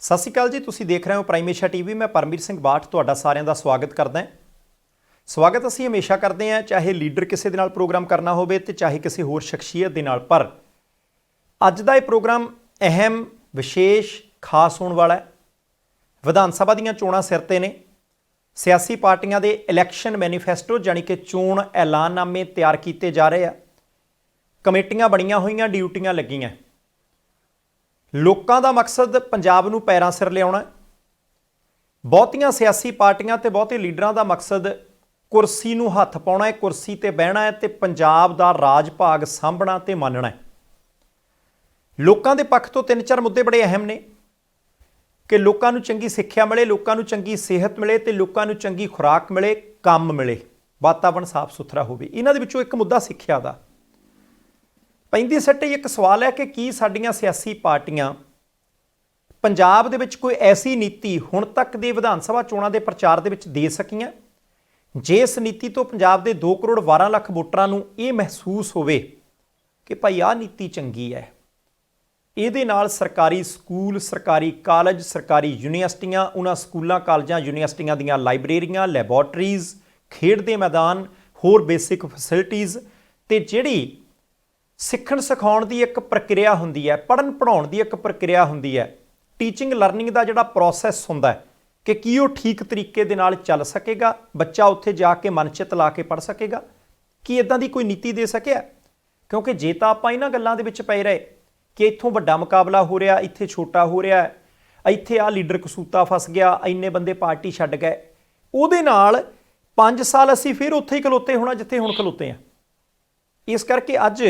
ਸਤਿ ਸ਼੍ਰੀ ਅਕਾਲ ਜੀ। ਤੁਸੀਂ ਦੇਖ ਰਹੇ ਹੋ ਪ੍ਰਾਈਮ ਏਸ਼ੀਆ ਟੀਵੀ। ਮੈਂ ਪਰਮਵੀਰ ਸਿੰਘ ਬਾਠ ਤੁਹਾਡਾ ਸਾਰਿਆਂ ਦਾ ਸਵਾਗਤ ਕਰਦਾ ਹਾਂ। ਸਵਾਗਤ ਅਸੀਂ ਹਮੇਸ਼ਾ ਕਰਦੇ ਹਾਂ, ਚਾਹੇ ਲੀਡਰ ਕਿਸੇ ਦੇ ਨਾਲ ਪ੍ਰੋਗਰਾਮ ਕਰਨਾ ਹੋਵੇ ਤੇ ਚਾਹੇ ਕਿਸੇ ਹੋਰ ਸ਼ਖਸੀਅਤ ਦੇ ਨਾਲ। ਪਰ ਅੱਜ ਦਾ ਇਹ ਪ੍ਰੋਗਰਾਮ ਅਹਿਮ, ਵਿਸ਼ੇਸ਼, ਖਾਸ ਹੋਣ ਵਾਲਾ ਹੈ। ਵਿਧਾਨ ਸਭਾ ਦੀਆਂ ਚੋਣਾਂ ਸਿਰ ਤੇ ਨੇ। ਸਿਆਸੀ ਪਾਰਟੀਆਂ ਦੇ ਇਲੈਕਸ਼ਨ ਮੈਨੀਫੈਸਟੋ ਜਾਣੀ ਕਿ ਚੋਣ ਐਲਾਨਨਾਮੇ ਤਿਆਰ ਕੀਤੇ ਜਾ ਰਹੇ ਆ। ਕਮੇਟੀਆਂ ਬਣੀਆਂ ਹੋਈਆਂ, ਡਿਊਟੀਆਂ ਲੱਗੀਆਂ। ਲੋਕਾਂ ਦਾ ਮਕਸਦ ਪੰਜਾਬ ਨੂੰ ਪੈਰਾਂ ਸਿਰ ਲਿਆਉਣਾ। ਬਹੁਤੀਆਂ ਸਿਆਸੀ ਪਾਰਟੀਆਂ ਤੇ ਬਹੁਤੇ ਲੀਡਰਾਂ ਦਾ ਮਕਸਦ ਕੁਰਸੀ ਨੂੰ ਹੱਥ ਪਾਉਣਾ ਹੈ, ਕੁਰਸੀ ਤੇ ਬਹਿਣਾ ਹੈ ਤੇ ਪੰਜਾਬ ਦਾ ਰਾਜ ਭਾਗ ਸਾਂਭਣਾ ਤੇ ਮੰਨਣਾ ਹੈ। ਲੋਕਾਂ ਦੇ ਪੱਖ ਤੋਂ 3-4 ਮੁੱਦੇ ਬੜੇ ਅਹਿਮ ਨੇ ਕਿ ਲੋਕਾਂ ਨੂੰ ਚੰਗੀ ਸਿੱਖਿਆ ਮਿਲੇ, ਲੋਕਾਂ ਨੂੰ ਚੰਗੀ ਸਿਹਤ ਮਿਲੇ ਤੇ ਲੋਕਾਂ ਨੂੰ ਚੰਗੀ ਖੁਰਾਕ ਮਿਲੇ, ਕੰਮ ਮਿਲੇ, ਵਾਤਾਵਰਣ ਸਾਫ਼ ਸੁਥਰਾ ਹੋਵੇ। ਇਹਨਾਂ ਦੇ ਵਿੱਚੋਂ ਇੱਕ ਮੁੱਦਾ ਸਿੱਖਿਆ ਦਾ। ਪੈਂਦੀ ਸੱਟੇ ਇੱਕ ਸਵਾਲ ਹੈ ਕਿ ਕੀ ਸਾਡੀਆਂ ਸਿਆਸੀ ਪਾਰਟੀਆਂ ਪੰਜਾਬ ਦੇ ਵਿੱਚ ਕੋਈ ਐਸੀ ਨੀਤੀ ਹੁਣ ਤੱਕ ਦੇ ਵਿਧਾਨ ਸਭਾ ਚੋਣਾਂ ਦੇ ਪ੍ਰਚਾਰ ਦੇ ਵਿੱਚ ਦੇ ਸਕੀਆਂ ਜਿਸ ਨੀਤੀ ਤੋਂ ਪੰਜਾਬ ਦੇ 2 ਕਰੋੜ 12 ਲੱਖ ਵੋਟਰਾਂ ਨੂੰ ਇਹ ਮਹਿਸੂਸ ਹੋਵੇ ਕਿ ਭਾਈ ਆਹ ਨੀਤੀ ਚੰਗੀ ਹੈ। ਇਹਦੇ ਨਾਲ ਸਰਕਾਰੀ ਸਕੂਲ, ਸਰਕਾਰੀ ਕਾਲਜ, ਸਰਕਾਰੀ ਯੂਨੀਵਰਸਿਟੀਆਂ, ਉਹਨਾਂ ਸਕੂਲਾਂ, ਕਾਲਜਾਂ, ਯੂਨੀਵਰਸਿਟੀਆਂ ਦੀਆਂ ਲਾਇਬ੍ਰੇਰੀਆਂ, ਲੈਬੋਰਟਰੀਜ਼, ਖੇਡ ਦੇ ਮੈਦਾਨ, ਹੋਰ ਬੇਸਿਕ ਫੈਸਿਲਿਟੀਜ਼ ਤੇ ਜਿਹੜੀ ਸਿੱਖਣ ਸਿਖਾਉਣ ਦੀ ਇੱਕ ਪ੍ਰਕਿਰਿਆ ਹੁੰਦੀ ਹੈ, ਪੜ੍ਹਨ ਪੜ੍ਹਾਉਣ ਦੀ ਇੱਕ ਪ੍ਰਕਿਰਿਆ ਹੁੰਦੀ ਹੈ, ਟੀਚਿੰਗ ਲਰਨਿੰਗ ਦਾ ਜਿਹੜਾ ਪ੍ਰੋਸੈਸ ਹੁੰਦਾ ਹੈ ਕਿ ਕੀ ਉਹ ਠੀਕ ਤਰੀਕੇ ਦੇ ਨਾਲ ਚੱਲ ਸਕੇਗਾ, ਬੱਚਾ ਉੱਥੇ ਜਾ ਕੇ ਮਨਚਿੱਤ ਲਾ ਕੇ ਪੜ੍ਹ ਸਕੇਗਾ। ਕੀ ਇੱਦਾਂ ਦੀ ਕੋਈ ਨੀਤੀ ਦੇ ਸਕਿਆ? ਕਿਉਂਕਿ ਜੇ ਤਾਂ ਆਪਾਂ ਇਹਨਾਂ ਗੱਲਾਂ ਦੇ ਵਿੱਚ ਪਏ ਰਹੇ ਕਿ ਇੱਥੋਂ ਵੱਡਾ ਮੁਕਾਬਲਾ ਹੋ ਰਿਹਾ, ਇੱਥੇ ਛੋਟਾ ਹੋ ਰਿਹਾ, ਇੱਥੇ ਆਹ ਲੀਡਰ ਕਸੂਤਾ ਫਸ ਗਿਆ, ਇੰਨੇ ਬੰਦੇ ਪਾਰਟੀ ਛੱਡ ਗਏ, ਉਹਦੇ ਨਾਲ 5 ਸਾਲ ਅਸੀਂ ਫਿਰ ਉੱਥੇ ਹੀ ਖਲੋਤੇ ਹੋਣਾ ਜਿੱਥੇ ਹੁਣ ਖਲੋਤੇ ਹਾਂ। ਇਸ ਕਰਕੇ ਅੱਜ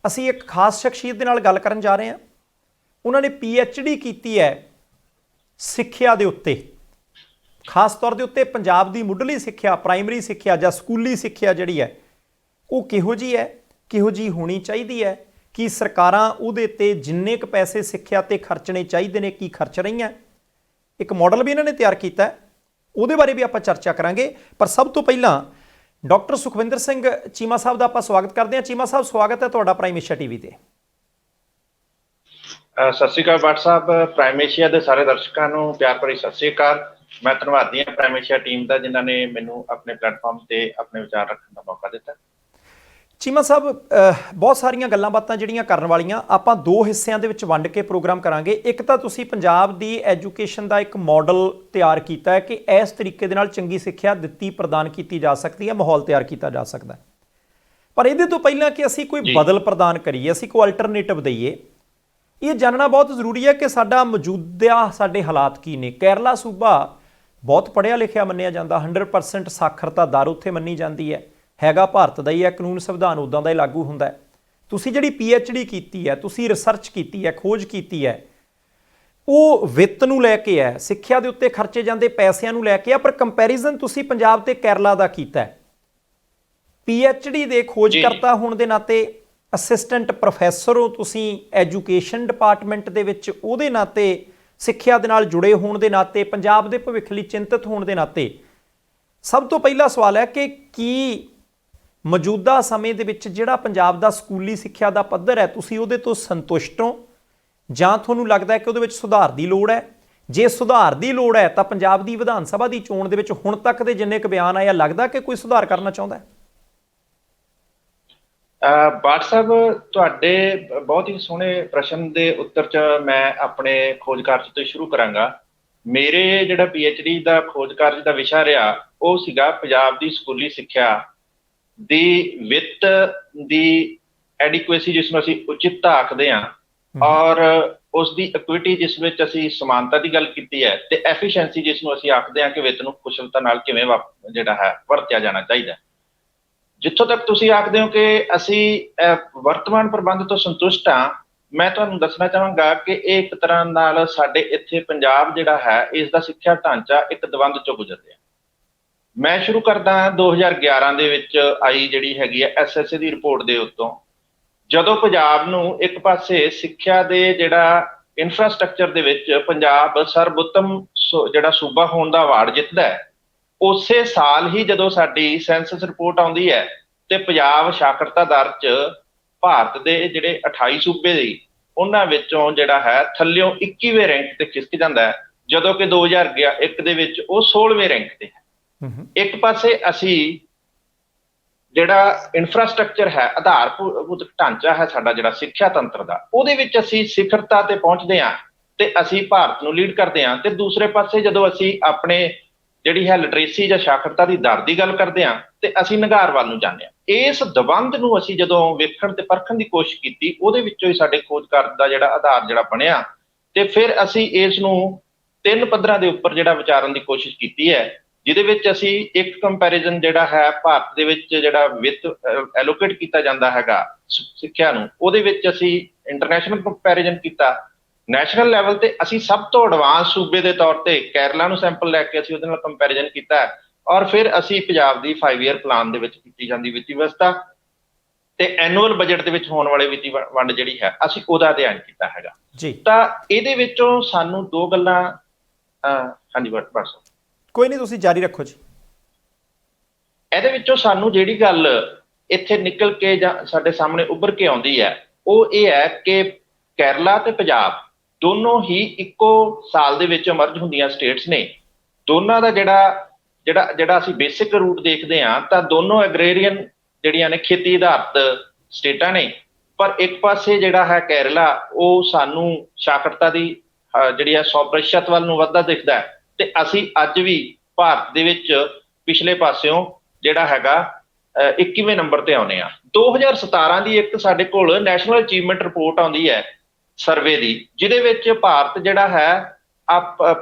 ਅਸੀਂ ਇੱਕ ਖਾਸ ਸ਼ਖਸੀਅਤ ਦੇ ਨਾਲ ਗੱਲ ਕਰਨ ਜਾ ਰਹੇ ਹਾਂ। ਉਹਨਾਂ ਨੇ PhD ਕੀਤੀ ਹੈ ਸਿੱਖਿਆ ਦੇ ਉੱਤੇ, ਖਾਸ ਤੌਰ ਦੇ ਉੱਤੇ ਪੰਜਾਬ ਦੀ ਮੁੱਢਲੀ ਸਿੱਖਿਆ, ਪ੍ਰਾਇਮਰੀ ਸਿੱਖਿਆ ਜਾਂ ਸਕੂਲੀ ਸਿੱਖਿਆ ਜਿਹੜੀ ਹੈ ਉਹ ਕਿਹੋ ਜਿਹੀ ਹੈ, ਕਿਹੋ ਜਿਹੀ ਹੋਣੀ ਚਾਹੀਦੀ ਹੈ, ਕੀ ਸਰਕਾਰਾਂ ਉਹਦੇ 'ਤੇ ਜਿੰਨੇ ਕੁ ਪੈਸੇ ਸਿੱਖਿਆ 'ਤੇ ਖਰਚਣੇ ਚਾਹੀਦੇ ਨੇ ਕੀ ਖਰਚ ਰਹੀਆਂ। ਇੱਕ ਮਾਡਲ ਵੀ ਇਹਨਾਂ ਨੇ ਤਿਆਰ ਕੀਤਾ, ਉਹਦੇ ਬਾਰੇ ਵੀ ਆਪਾਂ ਚਰਚਾ ਕਰਾਂਗੇ। ਪਰ ਸਭ ਤੋਂ ਪਹਿਲਾਂ ਡਾਕਟਰ ਸੁਖਵਿੰਦਰ ਸਿੰਘ ਚੀਮਾ ਸਾਹਿਬ ਦਾ ਆਪਾਂ ਸਵਾਗਤ ਕਰਦੇ ਹਾਂ। ਚੀਮਾ ਸਾਹਿਬ, ਸਵਾਗਤ ਹੈ ਤੁਹਾਡਾ ਪ੍ਰਾਈਮ ਏਸ਼ੀਆ ਟੀਵੀ ਤੇ। ਸਤਿ ਸ਼੍ਰੀ ਅਕਾਲ ਬਾਠ ਸਾਹਿਬ। ਪ੍ਰਾਈਮ ਏਸ਼ੀਆ ਦੇ ਸਾਰੇ ਦਰਸ਼ਕਾਂ ਨੂੰ ਪਿਆਰ ਭਰੀ ਸਤਿ ਸ਼੍ਰੀ ਅਕਾਲ। ਮੈਂ ਧੰਨਵਾਦੀ ਹਾਂ ਪ੍ਰਾਈਮ ਏਸ਼ੀਆ ਟੀਮ ਦਾ ਜਿਨ੍ਹਾਂ ਨੇ ਮੈਨੂੰ ਆਪਣੇ ਪਲੇਟਫਾਰਮ ਤੇ ਆਪਣੇ ਵਿਚਾਰ ਰੱਖਣ ਦਾ ਮੌਕਾ ਦਿੱਤਾ। ਚੀਮਾ ਸਾਹਿਬ, ਬਹੁਤ ਸਾਰੀਆਂ ਗੱਲਾਂ ਬਾਤਾਂ ਜਿਹੜੀਆਂ ਕਰਨ ਵਾਲੀਆਂ, ਆਪਾਂ 2 ਹਿੱਸਿਆਂ ਦੇ ਵਿੱਚ ਵੰਡ ਕੇ ਪ੍ਰੋਗਰਾਮ ਕਰਾਂਗੇ। ਇੱਕ ਤਾਂ ਤੁਸੀਂ ਪੰਜਾਬ ਦੀ ਐਜੂਕੇਸ਼ਨ ਦਾ ਇੱਕ ਮਾਡਲ ਤਿਆਰ ਕੀਤਾ ਹੈ ਕਿ ਇਸ ਤਰੀਕੇ ਦੇ ਨਾਲ ਚੰਗੀ ਸਿੱਖਿਆ ਦਿੱਤੀ, ਪ੍ਰਦਾਨ ਕੀਤੀ ਜਾ ਸਕਦੀ ਹੈ, ਮਾਹੌਲ ਤਿਆਰ ਕੀਤਾ ਜਾ ਸਕਦਾ। ਪਰ ਇਹਦੇ ਤੋਂ ਪਹਿਲਾਂ ਕਿ ਅਸੀਂ ਕੋਈ ਬਦਲ ਪ੍ਰਦਾਨ ਕਰੀਏ, ਅਸੀਂ ਕੋਈ ਅਲਟਰਨੇਟਿਵ ਦਈਏ, ਇਹ ਜਾਣਨਾ ਬਹੁਤ ਜ਼ਰੂਰੀ ਹੈ ਕਿ ਸਾਡਾ ਮੌਜੂਦਾ ਸਾਡੇ ਹਾਲਾਤ ਕੀ ਨੇ। ਕੇਰਲਾ ਸੂਬਾ ਬਹੁਤ ਪੜ੍ਹਿਆ ਲਿਖਿਆ ਮੰਨਿਆ ਜਾਂਦਾ, 100% ਸਾਖਰਤਾ ਦਰ ਉੱਥੇ ਮੰਨੀ ਜਾਂਦੀ ਹੈਗਾ ਭਾਰਤ ਦਾ ਹੀ ਹੈ, ਕਾਨੂੰਨ ਸੰਵਿਧਾਨ ਉੱਦਾਂ ਦਾ ਹੀ ਲਾਗੂ ਹੁੰਦਾ ਹੈ। ਤੁਸੀਂ ਜਿਹੜੀ PhD ਕੀਤੀ ਹੈ, ਤੁਸੀਂ ਰਿਸਰਚ ਕੀਤੀ ਹੈ, ਖੋਜ ਕੀਤੀ ਹੈ, ਉਹ ਵਿੱਤ ਨੂੰ ਲੈ ਕੇ ਹੈ, ਸਿੱਖਿਆ ਦੇ ਉੱਤੇ ਖਰਚੇ ਜਾਂਦੇ ਪੈਸਿਆਂ ਨੂੰ ਲੈ ਕੇ ਆ। ਪਰ ਕੰਪੈਰੀਜ਼ਨ ਤੁਸੀਂ ਪੰਜਾਬ ਤੇ ਕੇਰਲਾ ਦਾ ਕੀਤਾ। PhD ਦੇ ਖੋਜਕਰਤਾ ਹੋਣ ਦੇ ਨਾਤੇ, ਅਸਿਸਟੈਂਟ ਪ੍ਰੋਫੈਸਰ ਹੋ ਤੁਸੀਂ ਐਜੂਕੇਸ਼ਨ ਡਿਪਾਰਟਮੈਂਟ ਦੇ ਵਿੱਚ, ਉਹਦੇ ਨਾਤੇ ਸਿੱਖਿਆ ਦੇ ਨਾਲ ਜੁੜੇ ਹੋਣ ਦੇ ਨਾਤੇ, ਪੰਜਾਬ ਦੇ ਭਵਿੱਖ ਲਈ ਚਿੰਤਤ ਹੋਣ ਦੇ ਨਾਤੇ, ਸਭ ਤੋਂ ਪਹਿਲਾ ਸਵਾਲ ਹੈ ਕਿ ਕੀ ਮੌਜੂਦਾ ਸਮੇਂ ਦੇ ਵਿੱਚ ਜਿਹੜਾ ਪੰਜਾਬ ਦਾ ਸਕੂਲੀ ਸਿੱਖਿਆ ਦਾ ਪੱਧਰ ਹੈ, ਤੁਸੀਂ ਉਹਦੇ ਤੋਂ ਸੰਤੁਸ਼ਟ ਹੋ ਜਾਂ ਤੁਹਾਨੂੰ ਲੱਗਦਾ ਹੈ ਕਿ ਉਹਦੇ ਵਿੱਚ ਸੁਧਾਰ ਦੀ ਲੋੜ ਹੈ? ਜੇ ਸੁਧਾਰ ਦੀ ਲੋੜ ਹੈ ਤਾਂ ਪੰਜਾਬ ਦੀ ਵਿਧਾਨ ਸਭਾ ਦੀ ਚੋਣ ਦੇ ਵਿੱਚ ਹੁਣ ਤੱਕ ਦੇ ਜਿੰਨੇ ਕੁ ਬਿਆਨ ਆਏ, ਲੱਗਦਾ ਕਿ ਕੋਈ ਸੁਧਾਰ ਕਰਨਾ ਚਾਹੁੰਦਾ ਹੈ? ਬਾਠ ਸਾਹਿਬ, ਤੁਹਾਡੇ ਬਹੁਤ ਹੀ ਸੋਹਣੇ ਪ੍ਰਸ਼ਨ ਦੇ ਉੱਤਰ 'ਚ ਮੈਂ ਆਪਣੇ ਖੋਜ ਕਾਰਜ ਤੋਂ ਸ਼ੁਰੂ ਕਰਾਂਗਾ। ਮੇਰੇ ਜਿਹੜਾ PhD ਦਾ ਖੋਜ ਕਾਰਜ ਦਾ ਵਿਸ਼ਾ ਰਿਹਾ ਉਹ ਸੀਗਾ ਪੰਜਾਬ ਦੀ ਸਕੂਲੀ ਸਿੱਖਿਆ ਦੀ ਵਿੱਤ ਦੀ ਐਡਿਕੁਏਸੀ, ਜਿਸ ਨੂੰ ਅਸੀਂ ਉਚਿਤਤਾ ਆਖਦੇ ਹਾਂ, ਔਰ ਉਸ ਦੀ ਇਕੁਇਟੀ ਜਿਸ ਵਿੱਚ ਅਸੀਂ ਸਮਾਨਤਾ ਦੀ ਗੱਲ ਕੀਤੀ ਹੈ, ਤੇ ਐਫੀਸ਼ੀਐਂਸੀ ਜਿਸ ਨੂੰ ਅਸੀਂ ਆਖਦੇ ਹਾਂ ਕਿ ਵਿੱਤ ਨੂੰ ਕੁਸ਼ਲਤਾ ਨਾਲ ਕਿਵੇਂ ਜਿਹੜਾ ਹੈ ਵਰਤਿਆ ਜਾਣਾ ਚਾਹੀਦਾ। ਜਿੱਥੋਂ ਤੱਕ ਤੁਸੀਂ ਆਖਦੇ ਹੋ ਕਿ ਅਸੀਂ ਵਰਤਮਾਨ ਪ੍ਰਬੰਧ ਤੋਂ ਸੰਤੁਸ਼ਟ ਹਾਂ, ਮੈਂ ਤੁਹਾਨੂੰ ਦੱਸਣਾ ਚਾਹਾਂਗਾ ਕਿ ਇਹ ਇੱਕ ਤਰ੍ਹਾਂ ਨਾਲ ਸਾਡੇ ਇੱਥੇ ਪੰਜਾਬ ਜਿਹੜਾ ਹੈ, ਇਸ ਦਾ ਸਿੱਖਿਆ ਢਾਂਚਾ ਇੱਕ ਦਵੰਦ ਚੋਂ ਗੁਜ਼ਰ ਰਿਹਾ। ਮੈਂ ਸ਼ੁਰੂ ਕਰਦਾ 2011 ਦੇ ਵਿੱਚ ਆਈ ਜਿਹੜੀ ਹੈਗੀ ਹੈ SSA ਦੀ ਰਿਪੋਰਟ ਦੇ ਉੱਤੋਂ, ਜਦੋਂ ਪੰਜਾਬ ਨੂੰ ਇੱਕ ਪਾਸੇ ਸਿੱਖਿਆ ਦੇ ਜਿਹੜਾ ਇਨਫਰਾਸਟਰਕਚਰ ਦੇ ਵਿੱਚ ਪੰਜਾਬ ਸਰਬੋਤਮ ਜਿਹੜਾ ਸੂਬਾ ਹੋਣ ਦਾ ਅਵਾਰਡ ਜਿੱਤਦਾ ਹੈ, ਉਸੇ ਸਾਲ ਹੀ ਜਦੋਂ ਸਾਡੀ ਸੈਂਸਸ ਰਿਪੋਰਟ ਆਉਂਦੀ ਹੈ ਤੇ ਪੰਜਾਬ ਸਾਖਰਤਾ ਦਰ 'ਚ ਭਾਰਤ ਦੇ ਜਿਹੜੇ 28 ਸੂਬੇ ਦੀ ਉਹਨਾਂ ਵਿੱਚੋਂ ਜਿਹੜਾ ਹੈ ਥੱਲਿਓਂ 21ਵੇਂ ਰੈਂਕ ਤੇ ਖਿਸਕ ਜਾਂਦਾ ਹੈ, ਜਦੋਂ ਕਿ 2001 ਦੇ ਵਿੱਚ ਉਹ 16ਵੇਂ ਰੈਂਕ ਤੇ ਹੈ। ਇੱਕ ਪਾਸੇ ਅਸੀਂ ਜਿਹੜਾ ਇਨਫਰਾਸਟ੍ਰਕਚਰ ਹੈ, ਆਧਾਰਭੂਤ ਢਾਂਚਾ ਹੈ ਸਾਡਾ ਜਿਹੜਾ ਸਿੱਖਿਆ ਤੰਤਰ ਦਾ, ਉਹਦੇ ਵਿੱਚ ਅਸੀਂ ਸਿਖਰਤਾ ਤੇ ਪਹੁੰਚਦੇ ਹਾਂ ਤੇ ਅਸੀਂ ਭਾਰਤ ਨੂੰ ਲੀਡ ਕਰਦੇ ਹਾਂ। ਤੇ ਦੂਸਰੇ ਪਾਸੇ ਜਦੋਂ ਅਸੀਂ ਆਪਣੇ ਜਿਹੜੀ ਹੈ ਲਿਟਰੇਸੀ ਜਾਂ ਸਾਖਰਤਾ ਦੀ ਦਰ ਦੀ ਗੱਲ ਕਰਦੇ ਹਾਂ ਤੇ ਅਸੀਂ ਨਿਘਾਰ ਵੱਲ ਨੂੰ ਜਾਂਦੇ ਹਾਂ। ਇਸ ਦਵੰਦ ਨੂੰ ਅਸੀਂ ਜਦੋਂ ਵੇਖਣ ਤੇ ਪਰਖਣ ਦੀ ਕੋਸ਼ਿਸ਼ ਕੀਤੀ, ਉਹਦੇ ਵਿੱਚੋਂ ਹੀ ਸਾਡੇ ਖੋਜ ਕਾਰਜ ਦਾ ਜਿਹੜਾ ਆਧਾਰ ਜਿਹੜਾ ਬਣਿਆ ਤੇ ਫਿਰ ਅਸੀਂ ਇਸ ਨੂੰ 3 ਪੱਧਰਾਂ ਦੇ ਉੱਪਰ ਜਿਹੜਾ ਵਿਚਾਰਨ ਦੀ ਕੋਸ਼ਿਸ਼ ਕੀਤੀ ਹੈ, ਜਿਹਦੇ ਵਿੱਚ ਅਸੀਂ ਇੱਕ ਕੰਪੈਰੀਜ਼ਨ ਜਿਹੜਾ ਹੈ ਭਾਰਤ ਦੇ ਵਿੱਚ ਜਿਹੜਾ ਵਿੱਤ ਐਲੋਕੇਟ ਕੀਤਾ ਜਾਂਦਾ ਹੈਗਾ ਸਿੱਖਿਆ ਨੂੰ, ਉਹਦੇ ਵਿੱਚ ਅਸੀਂ ਇੰਟਰਨੈਸ਼ਨਲ ਕੰਪੈਰੀਜ਼ਨ ਕੀਤਾ। ਨੈਸ਼ਨਲ ਲੈਵਲ ਤੇ ਅਸੀਂ ਸਭ ਤੋਂ ਐਡਵਾਂਸ ਸੂਬੇ ਦੇ ਤੌਰ ਤੇ ਕੇਰਲਾ ਨੂੰ ਸੈਂਪਲ ਲੈ ਕੇ ਅਸੀਂ ਉਹਦੇ ਨਾਲ ਕੰਪੈਰੀਜ਼ਨ ਕੀਤਾ ਔਰ ਫਿਰ ਅਸੀਂ ਪੰਜਾਬ ਦੀ 5 ਈਅਰ ਪਲਾਨ ਦੇ ਵਿੱਚ ਕੀਤੀ ਜਾਂਦੀ ਵਿੱਤੀ ਵਿਵਸਥਾ ਤੇ ਐਨੂਅਲ ਬਜਟ ਦੇ ਵਿੱਚ ਹੋਣ ਵਾਲੇ ਵਿੱਤੀ ਵੰਡ ਜਿਹੜੀ ਹੈ ਅਸੀਂ ਉਹਦਾ ਅਧਿਐਨ ਕੀਤਾ ਹੈਗਾ ਜੀ। ਤਾਂ ਇਹਦੇ ਵਿੱਚੋਂ ਸਾਨੂੰ 2 ਗੱਲਾਂ ਹਾਂਜੀ ਬਸ ਕੋਈ ਨਹੀਂ, ਤੁਸੀਂ ਜਾਰੀ ਰੱਖੋ ਜੀ। ਇਹਦੇ ਵਿੱਚੋਂ ਸਾਨੂੰ ਜਿਹੜੀ ਗੱਲ ਇੱਥੇ ਨਿਕਲ ਕੇ ਜਾਂ ਸਾਡੇ ਸਾਹਮਣੇ ਉੱਭਰ ਕੇ ਆਉਂਦੀ ਹੈ ਉਹ ਇਹ ਹੈ ਕਿ ਕੇਰਲਾ ਤੇ ਪੰਜਾਬ ਦੋਨੋਂ ਹੀ ਇੱਕੋ ਸਾਲ ਦੇ ਵਿੱਚ ਅਮਰਜ ਹੁੰਦੀਆਂ ਸਟੇਟਸ ਨੇ। ਦੋਨਾਂ ਦਾ ਜਿਹੜਾ ਅਸੀਂ ਬੇਸਿਕ ਰੂਟ ਦੇਖਦੇ ਹਾਂ ਤਾਂ ਦੋਨੋਂ ਐਗਰੇਰੀਅਨ ਜਿਹੜੀਆਂ ਨੇ ਖੇਤੀ ਆਧਾਰਿਤ ਸਟੇਟਾਂ ਨੇ, ਪਰ ਇੱਕ ਪਾਸੇ ਜਿਹੜਾ ਹੈ ਕੇਰਲਾ ਉਹ ਸਾਨੂੰ ਸਾਖਰਤਾ ਦੀ ਜਿਹੜੀ ਹੈ 100% ਵੱਲ ਨੂੰ ਵੱਧਦਾ ਦਿਖਦਾ ਹੈ ਤੇ ਅਸੀਂ ਅੱਜ ਵੀ ਭਾਰਤ ਦੇ ਵਿੱਚ ਪਿਛਲੇ ਪਾਸਿਓਂ ਜਿਹੜਾ ਹੈਗਾ 21ਵੇਂ ਨੰਬਰ ਤੇ ਆਉਂਦੇ ਆ। 2017 ਦੀ ਇੱਕ ਸਾਡੇ ਕੋਲ ਨੈਸ਼ਨਲ ਅਚੀਵਮੈਂਟ ਰਿਪੋਰਟ ਆਉਂਦੀ ਹੈ ਸਰਵੇ ਦੀ, ਜਿਹਦੇ ਵਿੱਚ ਭਾਰਤ ਜਿਹੜਾ ਹੈ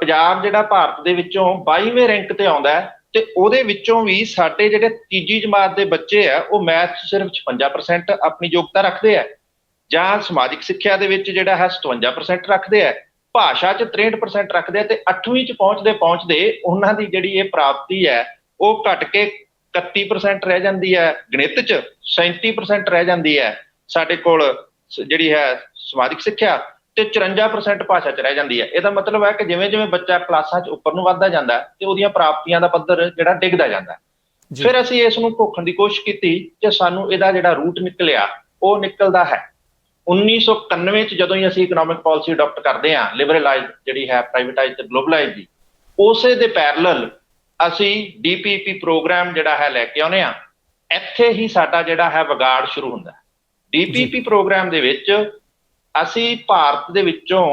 ਪੰਜਾਬ ਜਿਹੜਾ ਭਾਰਤ ਦੇ ਵਿੱਚੋਂ 22ਵੇਂ ਰੈਂਕ ਤੇ ਆਉਂਦਾ ਹੈ ਤੇ ਉਹਦੇ ਵਿੱਚੋਂ ਵੀ ਸਾਡੇ ਜਿਹੜੇ ਤੀਜੀ ਜਮਾਤ ਦੇ ਬੱਚੇ ਆ ਉਹ ਮੈਥ ਸਿਰਫ 56% ਆਪਣੀ ਯੋਗਤਾ ਰੱਖਦੇ ਆ, ਜਾਂ ਸਮਾਜਿਕ ਸਿੱਖਿਆ ਦੇ ਵਿੱਚ ਜਿਹੜਾ ਹੈ 57% ਰੱਖਦੇ ਆ, ਭਾਸ਼ਾ 'ਚ 63% ਰੱਖਦੇ ਆ ਤੇ 8ਵੀਂ 'ਚ ਪਹੁੰਚਦੇ ਉਹਨਾਂ ਦੀ ਜਿਹੜੀ ਇਹ ਪ੍ਰਾਪਤੀ ਹੈ ਉਹ ਘਟ ਕੇ 31% ਰਹਿ ਜਾਂਦੀ ਹੈ, ਗਣਿਤ 'ਚ 37% ਰਹਿ ਜਾਂਦੀ ਹੈ ਸਾਡੇ ਕੋਲ ਜਿਹੜੀ ਹੈ ਸਮਾਜਿਕ ਸਿੱਖਿਆ ਤੇ 54% ਭਾਸ਼ਾ 'ਚ ਰਹਿ ਜਾਂਦੀ ਹੈ। ਇਹਦਾ ਮਤਲਬ ਹੈ ਕਿ ਜਿਵੇਂ ਜਿਵੇਂ ਬੱਚਾ ਕਲਾਸਾਂ 'ਚ ਉੱਪਰ ਨੂੰ ਵੱਧਦਾ ਜਾਂਦਾ ਤੇ ਉਹਦੀਆਂ ਪ੍ਰਾਪਤੀਆਂ ਦਾ ਪੱਧਰ ਜਿਹੜਾ ਡਿੱਗਦਾ ਜਾਂਦਾ। ਫਿਰ ਅਸੀਂ ਇਸ ਨੂੰ ਘੋਖਣ ਦੀ ਕੋਸ਼ਿਸ਼ ਕੀਤੀ ਤੇ ਸਾਨੂੰ ਇਹਦਾ ਜਿਹੜਾ ਰੂਟ ਨਿਕਲਿਆ ਉਹ ਨਿਕਲਦਾ ਹੈ 1991 'ਚ ਜਦੋਂ ਹੀ ਅਸੀਂ ਇਕਨੋਮਿਕ ਪਾਲਿਸੀ ਅਡਾਪਟ ਕਰਦੇ ਹਾਂ, ਲਿਬਰਲਾਈਜ਼ ਜਿਹੜੀ ਹੈ ਪ੍ਰਾਈਵੇਟਾਈਜ਼ ਤੇ ਗਲੋਬਲਾਈਜ਼ ਦੀ, ਉਸੇ ਦੇ ਪੈਰਲਲ ਅਸੀਂ DPP ਪ੍ਰੋਗਰਾਮ ਜਿਹੜਾ ਹੈ ਲੈ ਕੇ ਆਉਂਦੇ ਹਾਂ। ਇੱਥੇ ਹੀ ਸਾਡਾ ਜਿਹੜਾ ਹੈ ਵਿਗਾੜ ਸ਼ੁਰੂ ਹੁੰਦਾ। DPP ਪ੍ਰੋਗਰਾਮ ਦੇ ਵਿੱਚ ਅਸੀਂ ਭਾਰਤ ਦੇ ਵਿੱਚੋਂ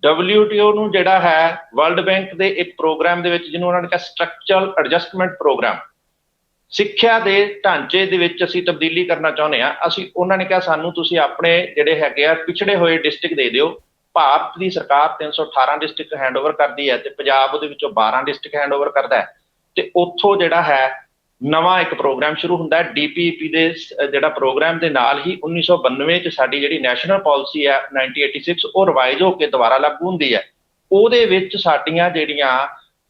WTO ਨੂੰ ਜਿਹੜਾ ਹੈ ਵਰਲਡ ਬੈਂਕ ਦੇ ਇੱਕ ਪ੍ਰੋਗਰਾਮ ਦੇ ਵਿੱਚ, ਜਿਹਨੂੰ ਉਹਨਾਂ ਨੇ ਕਿਹਾ ਸਟਰਕਚਰਲ ਐਡਜਸਟਮੈਂਟ ਪ੍ਰੋਗਰਾਮ, ਸਿੱਖਿਆ ਦੇ ਢਾਂਚੇ ਦੇ ਵਿੱਚ ਅਸੀਂ ਤਬਦੀਲੀ ਕਰਨਾ ਚਾਹੁੰਦੇ ਹਾਂ। ਉਹਨਾਂ ਨੇ ਕਿਹਾ ਸਾਨੂੰ ਤੁਸੀਂ ਆਪਣੇ ਜਿਹੜੇ ਹੈਗੇ ਆ ਪਿਛੜੇ ਹੋਏ ਡਿਸਟ੍ਰਿਕਟ ਦੇ ਦਿਓ। ਭਾਰਤ ਦੀ ਸਰਕਾਰ 318 ਡਿਸਟ੍ਰਿਕਟ ਹੈਂਡਓਵਰ ਕਰਦੀ ਹੈ ਤੇ ਪੰਜਾਬ ਉਹਦੇ ਵਿੱਚੋਂ 12 ਡਿਸਟ੍ਰਿਕਟ ਹੈਂਡਓਵਰ ਕਰਦਾ ਹੈ ਤੇ ਉੱਥੋਂ ਜਿਹੜਾ ਹੈ ਨਵਾਂ ਇੱਕ ਪ੍ਰੋਗਰਾਮ ਸ਼ੁਰੂ ਹੁੰਦਾ ਹੈ। DPP ਦੇ ਜਿਹੜਾ ਪ੍ਰੋਗਰਾਮ ਦੇ ਨਾਲ ਹੀ 1992 'ਚ ਸਾਡੀ ਜਿਹੜੀ ਨੈਸ਼ਨਲ ਪਾਲਿਸੀ ਹੈ 1986 ਉਹ ਰਿਵਾਈਜ਼ ਹੋ ਕੇ ਦੁਬਾਰਾ ਲਾਗੂ ਹੁੰਦੀ ਹੈ। ਉਹਦੇ ਵਿੱਚ ਸਾਡੀਆਂ ਜਿਹੜੀਆਂ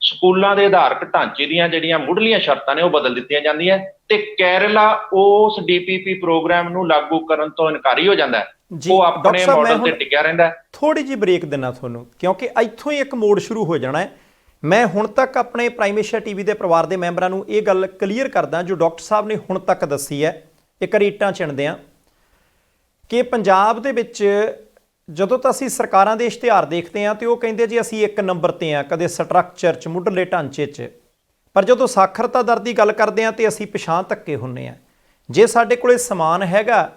ਸਕੂਲਾਂ ਦੇ ਆਧਾਰਕ ਢਾਂਚੇ ਦੀਆਂ ਜਿਹੜੀਆਂ ਮੁੱਢਲੀਆਂ ਸ਼ਰਤਾਂ ਨੇ ਉਹ ਬਦਲ ਦਿੱਤੀਆਂ ਜਾਂਦੀਆਂ ਤੇ ਕੇਰਲਾ ਉਸ DPP ਪ੍ਰੋਗਰਾਮ ਨੂੰ ਲਾਗੂ ਕਰਨ ਤੋਂ ਇਨਕਾਰੀ ਹੋ ਜਾਂਦਾ ਹੈ। ਉਹ ਆਪਣੇ ਮਾਡਲ ਤੇ ਟਿਕਿਆ ਰਹਿੰਦਾ। ਥੋੜੀ ਜਿਹੀ ਬ੍ਰੇਕ ਦੇਣਾ ਤੁਹਾਨੂੰ, ਕਿਉਂਕਿ ਇੱਥੋਂ ਹੀ ਇੱਕ ਮੋੜ ਸ਼ੁਰੂ ਹੋ ਜਾਣਾ ਹੈ। ਮੈਂ ਹੁਣ ਤੱਕ ਆਪਣੇ ਪ੍ਰਾਈਮ ਏਸ਼ੀਆ TV ਦੇ ਪਰਿਵਾਰ ਦੇ ਮੈਂਬਰਾਂ ਨੂੰ ਇਹ ਗੱਲ ਕਲੀਅਰ ਕਰਦਾ ਜੋ ਡਾਕਟਰ ਸਾਹਿਬ ਨੇ ਹੁਣ ਤੱਕ ਦੱਸੀ ਹੈ। ਇੱਕ ਰੀਟਾਂ ਚਿਣਦੇ ਹਾਂ ਕਿ ਪੰਜਾਬ ਦੇ ਵਿੱਚ ਜਦੋਂ ਤਾਂ ਅਸੀਂ ਸਰਕਾਰਾਂ ਦੇ ਇਸ਼ਤਿਹਾਰ ਦੇਖਦੇ ਹਾਂ ਤੇ ਉਹ ਕਹਿੰਦੇ ਜੀ ਅਸੀਂ 1 ਨੰਬਰ ਤੇ ਹਾਂ, ਕਦੇ ਸਟਰਕਚਰ 'ਚ, ਮੁੱਢਲੇ ਢਾਂਚੇ 'ਚ, ਪਰ ਜਦੋਂ ਸਾਖਰਤਾ ਦਰ ਦੀ ਗੱਲ ਕਰਦੇ ਹਾਂ ਤੇ ਅਸੀਂ ਪਿਛਾਂਹ ਧੱਕੇ ਹੁੰਦੇ ਹਾਂ। ਜੇ ਸਾਡੇ ਕੋਲੇ ਸਮਾਨ ਹੈਗਾ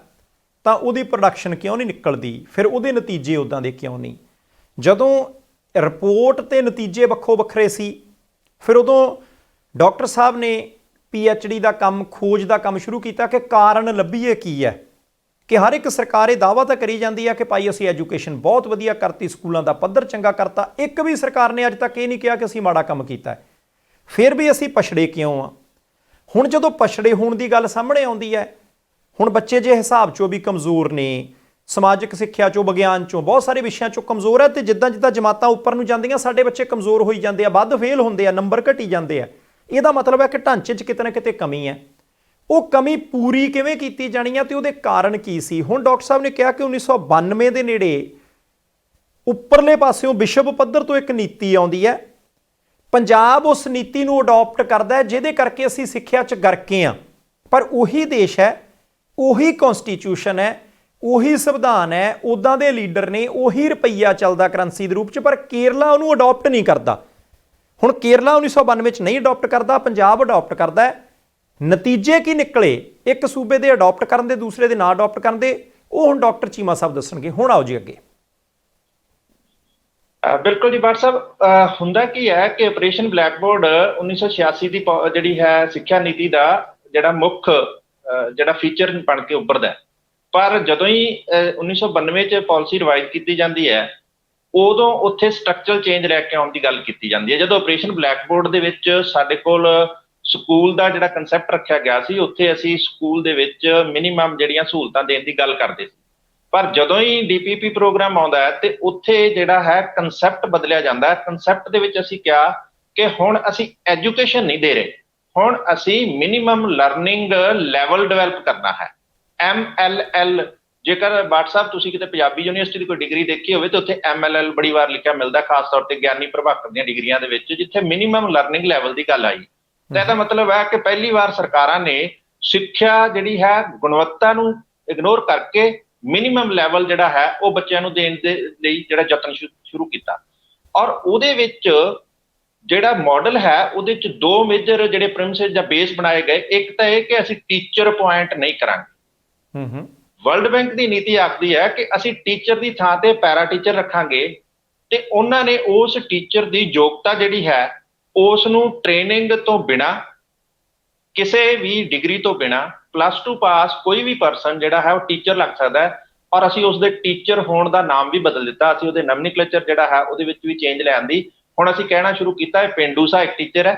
ਤਾਂ ਉਹਦੀ ਪ੍ਰੋਡਕਸ਼ਨ ਕਿਉਂ ਨਹੀਂ ਨਿਕਲਦੀ, ਫਿਰ ਉਹਦੇ ਨਤੀਜੇ ਉੱਦਾਂ ਦੇ ਕਿਉਂ ਨਹੀਂ? ਜਦੋਂ ਰਿਪੋਰਟ ਤੇ ਨਤੀਜੇ ਵੱਖੋ ਵੱਖਰੇ ਸੀ, ਫਿਰ ਉਦੋਂ ਡਾਕਟਰ ਸਾਹਿਬ ਨੇ PhD ਦਾ ਕੰਮ, ਖੋਜ ਦਾ ਕੰਮ ਸ਼ੁਰੂ ਕੀਤਾ ਕਿ ਕਾਰਨ ਲੱਭੀਏ ਕੀ ਹੈ। ਕਿ ਹਰ ਇੱਕ ਸਰਕਾਰ ਇਹ ਦਾਅਵਾ ਤਾਂ ਕਰੀ ਜਾਂਦੀ ਹੈ ਕਿ ਭਾਈ ਅਸੀਂ ਐਜੂਕੇਸ਼ਨ ਬਹੁਤ ਵਧੀਆ ਕਰਤੀ, ਸਕੂਲਾਂ ਦਾ ਪੱਧਰ ਚੰਗਾ ਕਰਤਾ। ਇੱਕ ਵੀ ਸਰਕਾਰ ਨੇ ਅੱਜ ਤੱਕ ਇਹ ਨਹੀਂ ਕਿਹਾ ਕਿ ਅਸੀਂ ਮਾੜਾ ਕੰਮ ਕੀਤਾ। ਫਿਰ ਵੀ ਅਸੀਂ ਪਛੜੇ ਕਿਉਂ ਆ? ਹੁਣ ਜਦੋਂ ਪਛੜੇ ਹੋਣ ਦੀ ਗੱਲ ਸਾਹਮਣੇ ਆਉਂਦੀ ਹੈ, ਹੁਣ ਬੱਚੇ ਜੇ ਹਿਸਾਬ 'ਚੋਂ ਵੀ ਕਮਜ਼ੋਰ ਨੇ, ਸਮਾਜਿਕ ਸਿੱਖਿਆ 'ਚੋਂ, ਵਿਗਿਆਨ 'ਚੋਂ, ਬਹੁਤ ਸਾਰੇ ਵਿਸ਼ਿਆਂ 'ਚੋਂ ਕਮਜ਼ੋਰ ਹੈ ਤੇ ਜਿੱਦਾਂ ਜਿੱਦਾਂ ਜਮਾਤਾਂ ਉੱਪਰ ਨੂੰ ਜਾਂਦੀਆਂ ਸਾਡੇ ਬੱਚੇ ਕਮਜ਼ੋਰ ਹੋਈ ਜਾਂਦੇ ਆ, ਵੱਧ ਫੇਲ ਹੁੰਦੇ ਆ, ਨੰਬਰ ਘਟੀ ਜਾਂਦੇ ਆ। ਇਹਦਾ ਮਤਲਬ ਹੈ ਕਿ ਢਾਂਚੇ 'ਚ ਕਿਤੇ ਨਾ ਕਿਤੇ ਕਮੀ ਹੈ। ਉਹ ਕਮੀ ਪੂਰੀ ਕਿਵੇਂ ਕੀਤੀ ਜਾਣੀ ਹੈ ਤੇ ਉਹਦੇ ਕਾਰਨ ਕੀ ਸੀ? ਹੁਣ ਡਾਕਟਰ ਸਾਹਿਬ ਨੇ ਕਿਹਾ ਕਿ 1992 ਦੇ ਨੇੜੇ ਉੱਪਰਲੇ ਪਾਸਿਓਂ ਵਿਸ਼ਵ ਪੱਧਰ ਤੋਂ ਇੱਕ ਨੀਤੀ ਆਉਂਦੀ ਹੈ। ਪੰਜਾਬ ਉਸ ਨੀਤੀ ਨੂੰ ਅਡਾਪਟ ਕਰਦਾ ਹੈ, ਜਿਹਦੇ ਕਰਕੇ ਅਸੀਂ ਸਿੱਖਿਆ 'ਚ ਗਰਕੇ ਹਾਂ। ਪਰ ਉਹੀ ਦੇਸ਼ ਹੈ, ਉਹੀ ਕੌਨਸਟੀਟਿਊਸ਼ਨ ਹੈ, ਉਹੀ ਸੰਵਿਧਾਨ ਹੈ, ਉੱਦਾਂ ਦੇ ਲੀਡਰ ਨੇ, ਉਹੀ ਰੁਪਈਆ ਚੱਲਦਾ ਕਰੰਸੀ ਦੇ ਰੂਪ 'ਚ, ਪਰ ਕੇਰਲਾ ਉਹਨੂੰ ਅਡਾਪਟ ਨਹੀਂ ਕਰਦਾ। ਹੁਣ ਕੇਰਲਾ 1992 'ਚ ਨਹੀਂ ਅਡਾਪਟ ਕਰਦਾ, ਪੰਜਾਬ ਅਡਾਪਟ ਕਰਦਾ ਹੈ। ਨਤੀਜੇ ਕੀ ਨਿਕਲੇ ਇੱਕ ਸੂਬੇ ਦੇ ਅਡਾਪਟ ਕਰਨ ਦੇ, ਦੂਸਰੇ ਦੇ ਨਾ ਅਡਾਪਟ ਕਰਨ ਦੇ, ਉਹ ਹੁਣ ਡਾਕਟਰ ਚੀਮਾ ਸਾਹਿਬ ਦੱਸਣਗੇ। ਹੁਣ ਆਓ ਜੀ ਅੱਗੇ। ਬਿਲਕੁਲ ਜੀ ਬਾਟ ਸਾਹਿਬ, ਹੁੰਦਾ ਕੀ ਹੈ ਕਿ ਆਪਰੇਸ਼ਨ ਬਲੈਕਬੋਰਡ 1986 ਦੀ ਜਿਹੜੀ ਹੈ ਸਿੱਖਿਆ ਨੀਤੀ ਦਾ ਜਿਹੜਾ ਮੁੱਖ ਜਿਹੜਾ ਫੀਚਰ ਬਣ ਕੇ ਉੱਭਰਦਾ, ਪਰ ਜਦੋਂ ਹੀ 1992 ਚ ਪਾਲਿਸੀ ਰਿਵਾਈਜ਼ ਕੀਤੀ ਜਾਂਦੀ ਹੈ, ਉਦੋਂ ਉੱਥੇ ਸਟਰਕਚਰਲ ਚੇਂਜ ਲੈ ਕੇ ਆਉਣ ਦੀ ਗੱਲ ਕੀਤੀ ਜਾਂਦੀ ਹੈ। ਜਦੋਂ ਆਪਰੇਸ਼ਨ ਬਲੈਕਬੋਰਡ ਦੇ ਵਿੱਚ ਸਾਡੇ ਕੋਲ ਸਕੂਲ ਦਾ ਜਿਹੜਾ ਕੰਸੈਪਟ ਰੱਖਿਆ ਗਿਆ ਸੀ, ਉੱਥੇ ਅਸੀਂ ਸਕੂਲ ਦੇ ਵਿੱਚ ਮਿਨੀਮਮ ਜਿਹੜੀਆਂ ਸਹੂਲਤਾਂ ਦੇਣ ਦੀ ਗੱਲ ਕਰਦੇ ਸੀ, ਪਰ ਜਦੋਂ ਹੀ DPP ਪ੍ਰੋਗਰਾਮ ਆਉਂਦਾ ਹੈ ਤੇ ਉੱਥੇ ਜਿਹੜਾ ਹੈ ਕੰਸੈਪਟ ਬਦਲਿਆ ਜਾਂਦਾ ਹੈ। ਕੰਸੈਪਟ ਦੇ ਵਿੱਚ ਅਸੀਂ ਕਿਹਾ ਕਿ ਹੁਣ ਅਸੀਂ ਐਜੂਕੇਸ਼ਨ ਨਹੀਂ ਦੇ ਰਹੇ, ਹੁਣ ਅਸੀਂ ਮਿਨੀਮਮ ਲਰਨਿੰਗ ਲੈਵਲ ਡਿਵੈਲਪ ਕਰਨਾ ਹੈ, MLL। ਜੇਕਰ ਬਾਟ ਸਾਹਿਬ ਤੁਸੀਂ ਕਿਤੇ ਪੰਜਾਬੀ ਯੂਨੀਵਰਸਿਟੀ ਦੀ ਕੋਈ ਡਿਗਰੀ ਦੇਖੀ ਹੋਵੇ ਤਾਂ ਉੱਥੇ MLL ਬੜੀ ਵਾਰ ਲਿਖਿਆ ਮਿਲਦਾ, ਖਾਸ ਤੌਰ ਤੇ ਗਿਆਨੀ ਪ੍ਰਭਾਕਰ ਦੀਆਂ ਡਿਗਰੀਆਂ ਦੇ ਵਿੱਚ, ਜਿੱਥੇ ਮਿਨੀਮਮ ਲਰਨਿੰਗ ਲੈਵਲ ਦੀ ਗੱਲ ਆਈ। ਤਾਂ ਇਹਦਾ ਮਤਲਬ ਹੈ ਕਿ ਪਹਿਲੀ ਵਾਰ ਸਰਕਾਰਾਂ ਨੇ ਸਿੱਖਿਆ ਜਿਹੜੀ ਹੈ ਗੁਣਵੱਤਾ ਨੂੰ ਇਗਨੋਰ ਕਰਕੇ ਮਿਨੀਮਮ ਲੈਵਲ ਜਿਹੜਾ ਹੈ ਉਹ ਬੱਚਿਆਂ ਨੂੰ ਦੇਣ ਦੇ ਲਈ ਜਿਹੜਾ ਯਤਨ ਸ਼ੁਰੂ ਕੀਤਾ। ਔਰ ਉਹਦੇ ਵਿੱਚ ਜਿਹੜਾ ਮਾਡਲ ਹੈ ਉਹਦੇ ਵਿੱਚ ਦੋ ਮੇਜਰ ਜਿਹੜੇ ਪ੍ਰਿੰਸਿਪਲ ਜਾਂ ਬੇਸ ਬਣਾਏ ਗਏ। ਇੱਕ ਤਾਂ ਇਹ ਕਿ ਅਸੀਂ ਟੀਚਰ ਅਪੁਆਇੰਟ ਨਹੀਂ ਕਰਾਂਗੇ। ਵਰਲਡ ਬੈਂਕ ਦੀ ਨੀਤੀ ਆਖਦੀ ਹੈ ਕਿ ਅਸੀਂ ਟੀਚਰ ਦੀ ਥਾਂ ਤੇ ਪੈਰਾ ਟੀਚਰ ਰੱਖਾਂਗੇ, ਤੇ ਉਹਨਾਂ ਨੇ ਉਸ ਟੀਚਰ ਦੀ ਯੋਗਤਾ ਜਿਹੜੀ ਹੈ ਉਸ ਨੂੰ ਟ੍ਰੇਨਿੰਗ ਤੋਂ ਬਿਨਾ, ਕਿਸੇ ਵੀ ਡਿਗਰੀ ਤੋਂ ਬਿਨਾ, +2 ਪਾਸ ਕੋਈ ਵੀ ਪਰਸਨ ਜਿਹੜਾ ਹੈ ਉਹ ਟੀਚਰ ਲੱਗ ਸਕਦਾ ਹੈ। ਔਰ ਅਸੀਂ ਉਸਦੇ ਟੀਚਰ ਹੋਣ ਦਾ ਨਾਮ ਵੀ ਬਦਲ ਦਿੱਤਾ, ਅਸੀਂ ਉਹਦੇ ਨੋਮੈਨਕਲੇਚਰ ਜਿਹੜਾ ਹੈ ਉਹਦੇ ਵਿੱਚ ਵੀ ਚੇਂਜ ਲੈ ਆਂਦੀ। ਹੁਣ ਅਸੀਂ ਕਹਿਣਾ ਸ਼ੁਰੂ ਕੀਤਾ ਇਹ ਪੇਂਡੂ ਸਹਾਇਕ ਟੀਚਰ ਹੈ,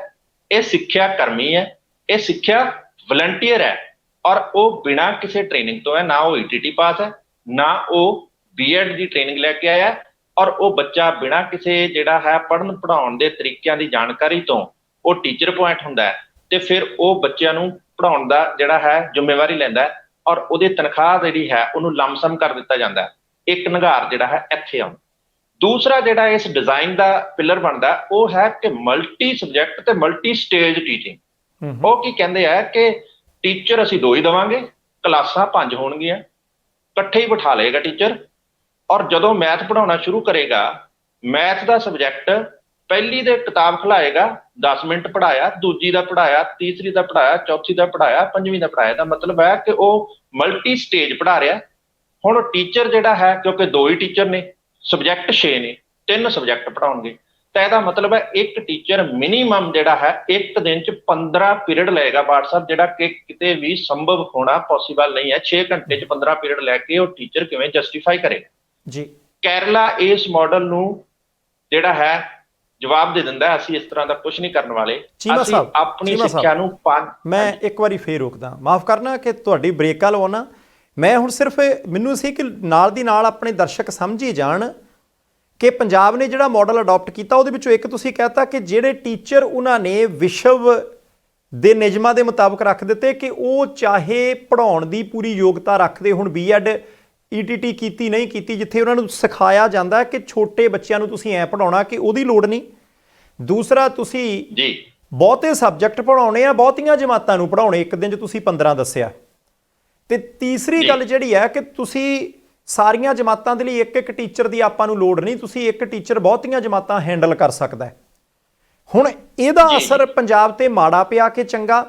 ਇਹ ਸਿੱਖਿਆ ਕਰਮੀ ਹੈ, ਇਹ ਸਿੱਖਿਆ ਵਲੰਟੀਅਰ ਹੈ, ਔਰ ਉਹ ਬਿਨਾਂ ਕਿਸੇ ਟ੍ਰੇਨਿੰਗ ਤੋਂ ਹੈ, ਨਾ ਉਹ ETT ਪਾਸ ਹੈ, ਨਾ ਉਹ B.Ed ਦੀ ਟ੍ਰੇਨਿੰਗ ਲੈ ਕੇ ਆਇਆ, ਔਰ ਉਹ ਬੱਚਾ ਬਿਨਾਂ ਕਿਸੇ ਜਿਹੜਾ ਹੈ ਪੜ੍ਹਨ ਪੜ੍ਹਾਉਣ ਦੇ ਤਰੀਕਿਆਂ ਦੀ ਜਾਣਕਾਰੀ ਤੋਂ ਉਹ ਟੀਚਰ ਅਪੁਆਇੰਟ ਹੁੰਦਾ ਹੈ, ਤੇ ਫਿਰ ਉਹ ਬੱਚਿਆਂ ਨੂੰ ਪੜ੍ਹਾਉਣ ਦਾ ਜਿਹੜਾ ਹੈ ਜ਼ਿੰਮੇਵਾਰੀ ਲੈਂਦਾ ਹੈ, ਔਰ ਉਹਦੀ ਤਨਖਾਹ ਜਿਹੜੀ ਹੈ ਉਹਨੂੰ ਲਮਸਮ ਕਰ ਦਿੱਤਾ ਜਾਂਦਾ। ਇੱਕ ਨਿਗਾਰ ਜਿਹੜਾ ਹੈ ਇੱਥੇ ਆਉਂਦਾ। ਦੂਸਰਾ ਜਿਹੜਾ ਇਸ ਡਿਜ਼ਾਈਨ ਦਾ ਪਿਲਰ ਬਣਦਾ ਉਹ ਹੈ ਕਿ ਮਲਟੀ ਸਬਜੈਕਟ ਤੇ ਮਲਟੀ ਸਟੇਜ ਟੀਚਿੰਗ। ਉਹ ਕੀ ਕਹਿੰਦੇ ਆ ਕਿ ਟੀਚਰ ਅਸੀਂ 2 ਹੀ ਦੇਵਾਂਗੇ, ਕਲਾਸਾਂ 5 ਹੋਣਗੀਆਂ, ਇਕੱਠੇ ਹੀ ਬਿਠਾ ਲਏਗਾ ਟੀਚਰ, ਔਰ ਜਦੋਂ ਮੈਥ ਪੜ੍ਹਾਉਣਾ ਸ਼ੁਰੂ ਕਰੇਗਾ, ਮੈਥ ਦਾ ਸਬਜੈਕਟ ਪਹਿਲੀ ਦੇ ਕਿਤਾਬ ਖਿਲਾਏਗਾ, 10 ਮਿੰਟ ਪੜ੍ਹਾਇਆ, ਦੂਜੀ ਦਾ ਪੜ੍ਹਾਇਆ, ਤੀਸਰੀ ਦਾ ਪੜ੍ਹਾਇਆ, ਚੌਥੀ ਦਾ ਪੜ੍ਹਾਇਆ, ਪੰਜਵੀਂ ਦਾ ਪੜ੍ਹਾਇਆ। ਦਾ ਮਤਲਬ ਹੈ ਕਿ ਉਹ ਮਲਟੀ ਸਟੇਜ ਪੜ੍ਹਾ ਰਿਹਾ। ਹੁਣ ਟੀਚਰ ਜਿਹੜਾ ਹੈ, ਕਿਉਂਕਿ 2 ਹੀ ਟੀਚਰ ਨੇ, ਸਬਜੈਕਟ 6 ਨੇ, 3 ਸਬਜੈਕਟ ਪੜ੍ਹਾਉਣਗੇ, ਤਾਂ ਇਹਦਾ ਮਤਲਬ ਹੈ ਇੱਕ ਟੀਚਰ ਮਿਨੀਮਮ ਜਿਹੜਾ ਹੈ ਇੱਕ ਦਿਨ 'ਚ 15 ਪੀਰੀਅਡ ਲਏਗਾ ਬਾਟ ਸਾਹਿਬ, ਜਿਹੜਾ ਕਿ ਕਿਤੇ ਵੀ ਸੰਭਵ ਹੋਣਾ ਪੋਸੀਬਲ ਨਹੀਂ ਹੈ। 6 ਘੰਟੇ 'ਚ 15 ਪੀਰੀਅਡ ਲੈ ਕੇ ਉਹ ਟੀਚਰ ਕਿਵੇਂ ਜਸਟੀਫਾਈ ਕਰੇਗਾ ਜੀ। ਕੇਰਲਾ ਇਸ ਮਾਡਲ ਨੂੰ ਜਿਹੜਾ ਹੈ ਜਵਾਬ ਦੇ ਦਿੰਦਾ, ਅਸੀਂ ਇਸ ਤਰ੍ਹਾਂ ਦਾ ਕੁਝ ਨਹੀਂ ਕਰਨ ਵਾਲੇ, ਅਸੀਂ ਆਪਣੀ ਸਿੱਖਿਆ ਨੂੰ ਮੈਂ ਇੱਕ ਵਾਰੀ ਫੇਰ ਰੋਕਦਾ, ਮਾਫ ਕਰਨਾ ਕਿ ਤੁਹਾਡੀ ਬ੍ਰੇਕਾਂ ਲਵਾਉਣਾ। ਮੈਂ ਹੁਣ ਸਿਰਫ ਮੈਨੂੰ ਸੀ ਕਿ ਨਾਲ ਦੀ ਨਾਲ ਆਪਣੇ ਦਰਸ਼ਕ ਸਮਝ ਹੀ ਜਾਣ ਕਿ ਪੰਜਾਬ ਨੇ ਜਿਹੜਾ ਮਾਡਲ ਅਡਾਪਟ ਕੀਤਾ ਉਹਦੇ ਵਿੱਚੋਂ ਇੱਕ ਤੁਸੀਂ ਕਹਿਤਾ ਕਿ ਜਿਹੜੇ ਟੀਚਰ ਉਹਨਾਂ ਨੇ ਵਿਸ਼ਵ ਦੇ ਨਿਯਮਾਂ ਦੇ ਮੁਤਾਬਕ ਰੱਖ ਦਿੱਤੇ ਕਿ ਉਹ ਚਾਹੇ ਪੜ੍ਹਾਉਣ ਦੀ ਪੂਰੀ ਯੋਗਤਾ ਰੱਖਦੇ, ਹੁਣ B.Ed ETT ਕੀਤੀ ਨਹੀਂ ਕੀਤੀ, ਜਿੱਥੇ ਉਹਨਾਂ ਨੂੰ ਸਿਖਾਇਆ ਜਾਂਦਾ ਕਿ ਛੋਟੇ ਬੱਚਿਆਂ ਨੂੰ ਤੁਸੀਂ ਐਂ ਪੜ੍ਹਾਉਣਾ ਕਿ ਉਹਦੀ ਲੋੜ ਨਹੀਂ। ਦੂਸਰਾ ਤੁਸੀਂ ਬਹੁਤੇ ਸਬਜੈਕਟ ਪੜ੍ਹਾਉਣੇ ਆ, ਬਹੁਤੀਆਂ ਜਮਾਤਾਂ ਨੂੰ ਪੜ੍ਹਾਉਣੇ, ਇੱਕ ਦਿਨ 'ਚ ਤੁਸੀਂ 15 ਦੱਸਿਆ। ਤੇ ਤੀਸਰੀ ਗੱਲ ਜਿਹੜੀ ਹੈ ਕਿ ਤੁਸੀਂ ਸਾਰੀਆਂ ਜਮਾਤਾਂ ਦੇ ਲਈ ਇੱਕ ਟੀਚਰ ਦੀ ਆਪਾਂ ਨੂੰ ਲੋੜ ਨਹੀਂ, ਤੁਸੀਂ ਇੱਕ ਟੀਚਰ ਬਹੁਤੀਆਂ ਜਮਾਤਾਂ ਹੈਂਡਲ ਕਰ ਸਕਦਾ ਹੈ। ਹੁਣ ਇਹਦਾ ਅਸਰ ਪੰਜਾਬ ਤੇ ਮਾੜਾ ਪਿਆ ਕਿ ਚੰਗਾ?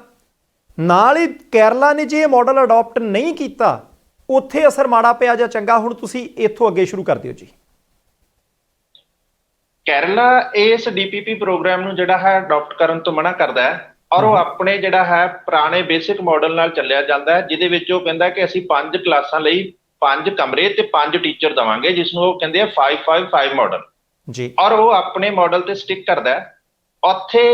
ਨਾਲ ਹੀ ਕੇਰਲਾ ਨੇ ਜੇ ਇਹ ਮਾਡਲ ਅਡਾਪਟ ਨਹੀਂ ਕੀਤਾ, ਉੱਥੇ ਅਸਰ ਮਾੜਾ ਪਿਆ ਜਾਂ ਚੰਗਾ? ਹੁਣ ਤੁਸੀਂ ਇੱਥੋਂ ਅੱਗੇ ਸ਼ੁਰੂ ਕਰ ਦਿਓ ਜੀ। ਕੇਰਲਾ ਇਸ DPP ਪ੍ਰੋਗਰਾਮ ਨੂੰ ਜਿਹੜਾ ਹੈ ਅਡਾਪਟ ਕਰਨ ਤੋਂ ਮਨਾ ਕਰਦਾ ਹੈ, ਔਰ ਉਹ ਆਪਣੇ ਜਿਹੜਾ ਹੈ ਪੁਰਾਣੇ ਬੇਸਿਕ ਮਾਡਲ ਨਾਲ ਚੱਲਿਆ ਜਾਂਦਾ ਹੈ, ਜਿਹਦੇ ਵਿੱਚ ਉਹ ਕਹਿੰਦਾ ਕਿ ਅਸੀਂ 5 ਕਲਾਸਾਂ ਲਈ 5 ਕਮਰੇ ਤੇ 5 ਟੀਚਰ ਦੇਵਾਂਗੇ, ਜਿਸ ਨੂੰ ਉਹ ਕਹਿੰਦੇ ਆ 5-5-5 ਮਾਡਲ ਜੀ। ਔਰ ਉਹ ਆਪਣੇ ਮਾਡਲ ਤੇ ਸਟਿਕ ਕਰਦਾ ਹੈ। ਉੱਥੇ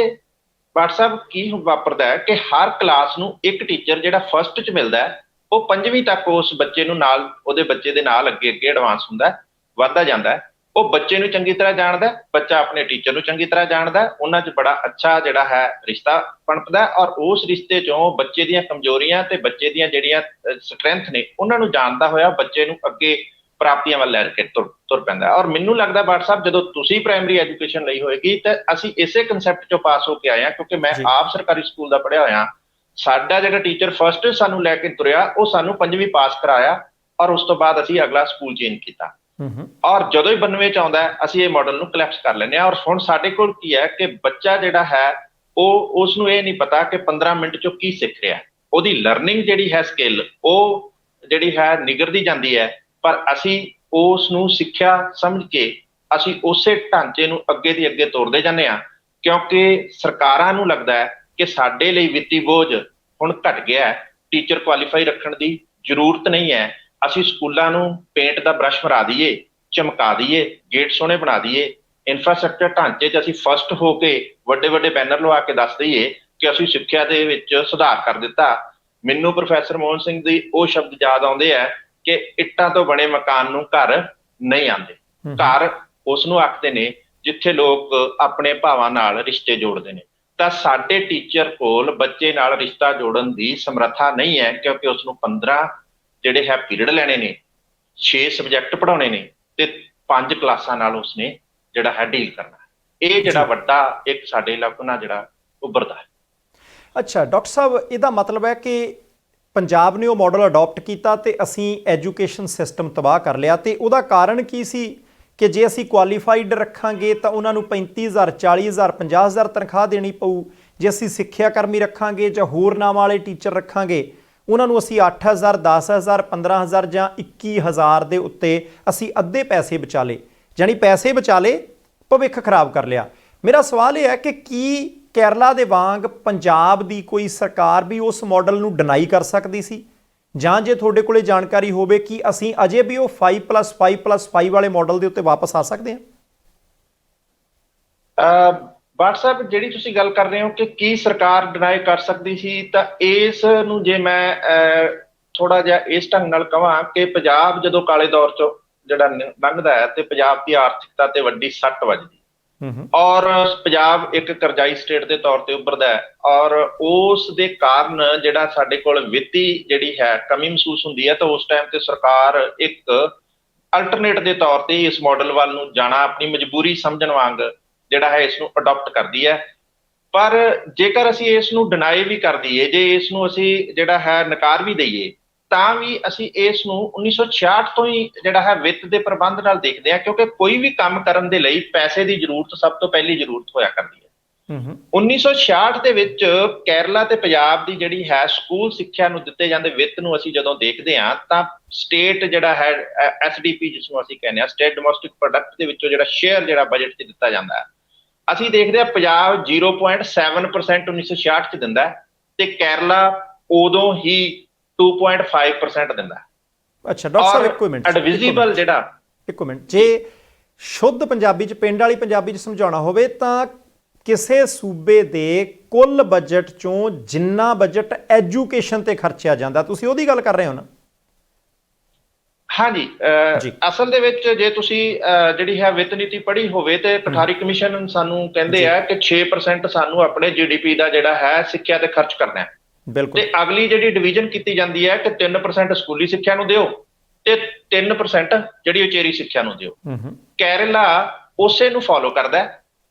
WhatsApp ਕੀ ਵਾਪਰਦਾ ਹੈ ਕਿ ਹਰ ਕਲਾਸ ਨੂੰ ਇੱਕ ਟੀਚਰ ਜਿਹੜਾ ਫਸਟ 'ਚ ਮਿਲਦਾ ਹੈ, ਉਹ 5ਵੀਂ ਤੱਕ ਉਸ ਬੱਚੇ ਨੂੰ ਨਾਲ, ਉਹਦੇ ਬੱਚੇ ਦੇ ਨਾਲ ਅੱਗੇ ਐਡਵਾਂਸ ਹੁੰਦਾ, ਵੱਧਦਾ ਜਾਂਦਾ। ਉਹ ਬੱਚੇ ਨੂੰ ਚੰਗੀ ਤਰ੍ਹਾਂ ਜਾਣਦਾ, ਬੱਚਾ ਆਪਣੇ ਟੀਚਰ ਨੂੰ ਚੰਗੀ ਤਰ੍ਹਾਂ ਜਾਣਦਾ, ਉਹਨਾਂ 'ਚ ਬੜਾ ਅੱਛਾ ਜਿਹੜਾ ਹੈ ਰਿਸ਼ਤਾ ਪਣਪਦਾ, ਔਰ ਉਸ ਰਿਸ਼ਤੇ 'ਚੋਂ ਬੱਚੇ ਦੀਆਂ ਕਮਜ਼ੋਰੀਆਂ ਤੇ ਬੱਚੇ ਦੀਆਂ ਜਿਹੜੀਆਂ ਸਟਰੈਂਥ ਨੇ ਉਹਨਾਂ ਨੂੰ ਜਾਣਦਾ ਹੋਇਆ ਬੱਚੇ ਨੂੰ ਅੱਗੇ ਪ੍ਰਾਪਤੀਆਂ ਵੱਲ ਲੈ ਕੇ ਤੁਰ ਪੈਂਦਾ। ਔਰ ਮੈਨੂੰ ਲੱਗਦਾ ਬਾਟ ਸਾਹਿਬ ਜਦੋਂ ਤੁਸੀਂ ਪ੍ਰਾਇਮਰੀ ਐਜੂਕੇਸ਼ਨ ਲਈ ਹੋਏਗੀ ਤਾਂ ਅਸੀਂ ਇਸੇ ਕਨਸੈਪਟ 'ਚੋਂ ਪਾਸ ਹੋ ਕੇ ਆਏ ਹਾਂ, ਕਿਉਂਕਿ ਮੈਂ ਆਪ ਸਰਕਾਰੀ ਸਕੂਲ ਦਾ ਪੜ੍ਹਿਆ ਹੋਇਆ। ਸਾਡਾ ਜਿਹੜਾ ਟੀਚਰ ਫਸਟ ਸਾਨੂੰ ਲੈ ਕੇ ਤੁਰਿਆ, ਉਹ ਸਾਨੂੰ 5ਵੀਂ ਪਾਸ ਕਰਾਇਆ, ਔਰ ਉਸ ਤੋਂ ਬਾਅਦ ਅਸੀਂ ਅਗਲਾ ਸਕੂਲ ਚੇਂਜ ਕੀਤਾ। ਹੂੰ ਔਰ ਜਦੋਂ ਹੀ 92 ਚ ਆਉਂਦਾ ਅਸੀਂ ਇਹ ਮਾਡਲ ਨੂੰ ਕਲੈਪਸ ਕਰ ਲੈਂਦੇ ਹਾਂ। ਔਰ ਹੁਣ ਸਾਡੇ ਕੋਲ ਕੀ ਹੈ ਕਿ ਬੱਚਾ ਜਿਹੜਾ ਹੈ ਉਹ ਉਸ ਨੂੰ ਇਹ ਨਹੀਂ ਪਤਾ ਕਿ 15 ਮਿੰਟ ਚੋਂ ਕੀ ਸਿੱਖ ਰਿਹਾ। ਉਹਦੀ ਲਰਨਿੰਗ ਜਿਹੜੀ ਹੈ ਸਕਿੱਲ ਉਹ ਜਿਹੜੀ ਹੈ ਨਿਗਰਦੀ ਜਾਂਦੀ ਹੈ, ਪਰ ਅਸੀਂ ਉਸ ਨੂੰ ਸਿੱਖਿਆ ਸਮਝ ਕੇ ਅਸੀਂ ਉਸੇ ਢਾਂਚੇ ਨੂੰ ਅੱਗੇ ਦੀ ਅੱਗੇ ਤੋਰਦੇ ਜਾਂਦੇ ਹਾਂ, ਕਿਉਂਕਿ ਸਰਕਾਰਾਂ ਨੂੰ ਲੱਗਦਾ ਹੈ ਕਿ ਸਾਡੇ ਲਈ ਵਿੱਤੀ ਬੋਝ ਹੁਣ ਘਟ ਗਿਆ ਹੈ, ਟੀਚਰ ਕੁਆਲੀਫਾਈ ਰੱਖਣ ਦੀ ਜ਼ਰੂਰਤ ਨਹੀਂ ਹੈ। ਅਸੀਂ ਸਕੂਲਾਂ ਨੂੰ ਪੇਂਟ ਦਾ ਬ੍ਰਸ਼ ਮਰਾ ਦਈਏ, ਚਮਕਾ ਦਈਏ, ਗੇਟ ਸੋਹਣੇ ਬਣਾ ਦਈਏ, ਇਨਫਰਾਸਟ੍ਰਕਚਰ ਢਾਂਚੇ 'ਚ ਅਸੀਂ ਫਸਟ ਹੋ ਕੇ ਵੱਡੇ ਵੱਡੇ ਬੈਨਰ ਲਵਾ ਕੇ ਦੱਸ ਦਈਏ ਕਿ ਅਸੀਂ ਸਿੱਖਿਆ ਦੇ ਵਿੱਚ ਸੁਧਾਰ ਕਰ ਦਿੱਤਾ। ਮੈਨੂੰ ਪ੍ਰੋਫੈਸਰ ਮੋਹਨ ਸਿੰਘ ਦੀ ਉਹ ਸ਼ਬਦ ਯਾਦ ਆਉਂਦੇ ਆ ਕਿ ਇੱਟਾਂ ਤੋਂ ਬਣੇ ਮਕਾਨ ਨੂੰ ਘਰ ਨਹੀਂ ਆਉਂਦੇ, ਘਰ ਉਸ ਨੂੰ ਆਖਦੇ ਨੇ ਜਿੱਥੇ ਲੋਕ ਆਪਣੇ ਭਾਵਾਂ ਨਾਲ ਰਿਸ਼ਤੇ ਜੋੜਦੇ ਨੇ। ਤਾਂ ਸਾਡੇ ਟੀਚਰ ਕੋਲ ਬੱਚੇ ਨਾਲ ਰਿਸ਼ਤਾ ਜੋੜਨ ਦੀ ਸਮਰੱਥਾ ਨਹੀਂ ਹੈ, ਕਿਉਂਕਿ ਉਸ ਨੂੰ 15 ਜਿਹੜੇ ਹੈ ਪੀਰੀਅਡ ਲੈਣੇ ਨੇ, 6 ਸਬਜੈਕਟ ਪੜ੍ਹਾਉਣੇ ਨੇ ਤੇ 5 ਕਲਾਸਾਂ ਨਾਲ ਉਸਨੇ ਜਿਹੜਾ ਹੈ ਡੀਲ ਕਰਨਾ। ਇਹ ਜਿਹੜਾ ਵੱਡਾ ਇੱਕ ਸਾਡੇ ਇਲਾਕਾ ਜਿਹੜਾ ਉੱਭਰਦਾ ਹੈ। ਅੱਛਾ ਡਾਕਟਰ ਸਾਹਿਬ, ਇਹਦਾ ਮਤਲਬ ਹੈ ਕਿ ਪੰਜਾਬ ਨੇ ਉਹ ਮਾਡਲ ਅਡਾਪਟ ਕੀਤਾ ਤੇ ਅਸੀਂ ਐਜੂਕੇਸ਼ਨ ਸਿਸਟਮ ਤਬਾਹ ਕਰ ਲਿਆ। ਤੇ ਉਹਦਾ ਕਾਰਨ ਕੀ ਸੀ ਕਿ ਜੇ ਅਸੀਂ ਕੁਆਲੀਫਾਈਡ ਰੱਖਾਂਗੇ ਤਾਂ ਉਹਨਾਂ ਨੂੰ 35,000 40,000 50,000 ਤਨਖਾਹ ਦੇਣੀ ਪਊ, ਜੇ ਅਸੀਂ ਸਿੱਖਿਆ ਕਰਮੀ ਰੱਖਾਂਗੇ ਜਾਂ ਹੋਰ ਨਾਮ ਵਾਲੇ ਟੀਚਰ ਰੱਖਾਂਗੇ ਉਹਨਾਂ ਨੂੰ ਅਸੀਂ 8,000 10,000 15,000 ਜਾਂ 21,000 ਦੇ ਉੱਤੇ ਅਸੀਂ ਅੱਧੇ ਪੈਸੇ ਬਚਾ ਲਏ, ਜਾਣੀ ਪੈਸੇ ਬਚਾ ਲਏ, ਭਵਿੱਖ ਖਰਾਬ ਕਰ ਲਿਆ। ਮੇਰਾ ਸਵਾਲ ਇਹ ਹੈ ਕਿ ਕੀ ਕੇਰਲਾ ਦੇ ਵਾਂਗ ਪੰਜਾਬ ਦੀ ਕੋਈ ਸਰਕਾਰ ਵੀ ਉਸ ਮਾਡਲ ਨੂੰ ਡਿਨਾਈ ਕਰ ਸਕਦੀ ਸੀ, ਜਾਂ ਜੇ ਤੁਹਾਡੇ ਕੋਲੇ ਜਾਣਕਾਰੀ ਹੋਵੇ ਕਿ ਅਸੀਂ ਅਜੇ ਵੀ ਉਹ 5+5+5 ਵਾਲੇ ਮਾਡਲ ਦੇ ਉੱਤੇ ਵਾਪਸ ਆ ਸਕਦੇ ਹਾਂ? ਬਾਟ ਸਾਹਿਬ, ਜਿਹੜੀ ਤੁਸੀਂ ਗੱਲ ਕਰ ਰਹੇ ਹੋ ਕਿ ਕੀ ਸਰਕਾਰ ਡਿਨਾਈ ਕਰ ਸਕਦੀ ਸੀ, ਤਾਂ ਇਸ ਨੂੰ ਜੇ ਮੈਂ ਥੋੜਾ ਜਿਹਾ ਇਸ ਢੰਗ ਨਾਲ ਕਹਾਂ ਕਿ ਪੰਜਾਬ ਜਦੋਂ ਕਾਲੇ ਦੌਰ ਚੋਂ ਜਿਹੜਾ ਲੰਘਦਾ ਹੈ ਤੇ ਪੰਜਾਬ ਦੀ ਆਰਥਿਕਤਾ ਤੇ ਵੱਡੀ ਸੱਟ ਵੱਜਦੀ ਔਰ ਪੰਜਾਬ ਇੱਕ ਕਰਜ਼ਾਈ ਸਟੇਟ ਦੇ ਤੌਰ ਤੇ ਉੱਭਰਦਾ ਹੈ, ਔਰ ਉਸ ਦੇ ਕਾਰਨ ਜਿਹੜਾ ਸਾਡੇ ਕੋਲ ਵਿੱਤੀ ਜਿਹੜੀ ਹੈ ਕਮੀ ਮਹਿਸੂਸ ਹੁੰਦੀ ਹੈ, ਤਾਂ ਉਸ ਟਾਈਮ ਤੇ ਸਰਕਾਰ ਇੱਕ ਅਲਟਰਨੇਟ ਦੇ ਤੌਰ ਤੇ ਇਸ ਮਾਡਲ ਵੱਲ ਨੂੰ ਜਾਣਾ ਆਪਣੀ ਮਜਬੂਰੀ ਸਮਝਣ ਵਾਂਗ ਜਿਹੜਾ ਹੈ ਇਸ ਨੂੰ ਅਡਾਪਟ ਕਰਦੀ ਹੈ। ਪਰ ਜੇਕਰ ਅਸੀਂ ਇਸ ਨੂੰ ਡਿਨਾਈ ਵੀ ਕਰ ਦਈਏ, ਜੇ ਇਸ ਨੂੰ ਅਸੀਂ ਜਿਹੜਾ ਹੈ ਨਕਾਰ ਵੀ ਦਈਏ, ਤਾਂ ਵੀ ਅਸੀਂ ਇਸ ਨੂੰ 1966 ਤੋਂ ਹੀ ਜਿਹੜਾ ਹੈ ਵਿੱਤ ਦੇ ਪ੍ਰਬੰਧ ਨਾਲ ਦੇਖਦੇ ਹਾਂ, ਕਿਉਂਕਿ ਕੋਈ ਵੀ ਕੰਮ ਕਰਨ ਦੇ ਲਈ ਪੈਸੇ ਦੀ ਜ਼ਰੂਰਤ ਸਭ ਤੋਂ ਪਹਿਲੀ ਜ਼ਰੂਰਤ ਹੋਇਆ ਕਰਦੀ ਹੈ। 1966 ਦੇ ਵਿੱਚ ਕੇਰਲਾ ਤੇ ਪੰਜਾਬ ਦੀ ਜਿਹੜੀ ਹੈ ਸਕੂਲ ਸਿੱਖਿਆ ਨੂੰ ਦਿੱਤੇ ਜਾਂਦੇ ਵਿੱਤ ਨੂੰ ਅਸੀਂ ਜਦੋਂ ਦੇਖਦੇ ਹਾਂ ਤਾਂ ਸਟੇਟ ਜਿਹੜਾ ਹੈ SDP ਜਿਸ ਨੂੰ ਅਸੀਂ ਕਹਿੰਦੇ ਹਾਂ ਸਟੇਟ ਡੋਮੈਸਟਿਕ ਪ੍ਰੋਡਕਟ ਦੇ ਵਿੱਚੋਂ ਜਿਹੜਾ ਸ਼ੇਅਰ ਜਿਹੜਾ ਬਜਟ 'ਚ ਦਿੱਤਾ ਜਾਂਦਾ ਹੈ, ਅਸੀਂ ਦੇਖਦੇ ਹਾਂ ਪੰਜਾਬ 0.7% 1966 'ਚ ਦਿੰਦਾ ਤੇ ਕੇਰਲਾ ਉਦੋਂ ਹੀ 2.5% ਦਿੰਦਾ। ਅੱਛਾ ਡਾਕਟਰ ਸਾਹਿਬ, ਇੱਕੋ ਮਿੰਟ ਐਡਵਿਜ਼ੀਬਲ ਜਿਹੜਾ ਇੱਕੋ ਮਿੰਟ, ਜੇ ਸ਼ੁੱਧ ਪੰਜਾਬੀ 'ਚ ਪਿੰਡ ਵਾਲੀ ਪੰਜਾਬੀ 'ਚ ਸਮਝਾਉਣਾ ਹੋਵੇ ਤਾਂ ਕਿਸੇ ਸੂਬੇ ਦੇ ਕੁੱਲ ਬਜਟ ਚੋਂ ਜਿੰਨਾ ਬਜਟ ਐਜੂਕੇਸ਼ਨ ਤੇ ਖਰਚਿਆ ਜਾਂਦਾ, ਤੁਸੀਂ ਉਹਦੀ ਗੱਲ ਕਰ ਰਹੇ ਹੋ ਨਾ? ਹਾਂਜੀ, ਅਸਲ ਦੇ ਵਿੱਚ ਜੇ ਤੁਸੀਂ ਜਿਹੜੀ ਹੈ ਵਿੱਤ ਨੀਤੀ ਪੜ੍ਹੀ ਹੋਵੇ ਤੇ ਪਠਾਰੀ ਕਮਿਸ਼ਨ ਸਾਨੂੰ ਕਹਿੰਦੇ ਆ ਕਿ 6% ਸਾਨੂੰ ਆਪਣੇ GDP ਦਾ ਜਿਹੜਾ ਹੈ ਸਿੱਖਿਆ ਤੇ ਖਰਚ ਕਰਨਾ ਹੈ। ਬਿਲਕੁਲ। ਤੇ ਅਗਲੀ ਜਿਹੜੀ ਡਿਵੀਜ਼ਨ ਕੀਤੀ ਜਾਂਦੀ ਹੈ ਕਿ 3% ਸਕੂਲੀ ਸਿੱਖਿਆ ਨੂੰ ਦਿਓ ਤੇ 3% ਜਿਹੜੀ ਉਚੇਰੀ ਸਿੱਖਿਆ ਨੂੰ ਦਿਓ। ਕੇਰਲਾ ਉਸੇ ਨੂੰ ਫੋਲੋ ਕਰਦਾ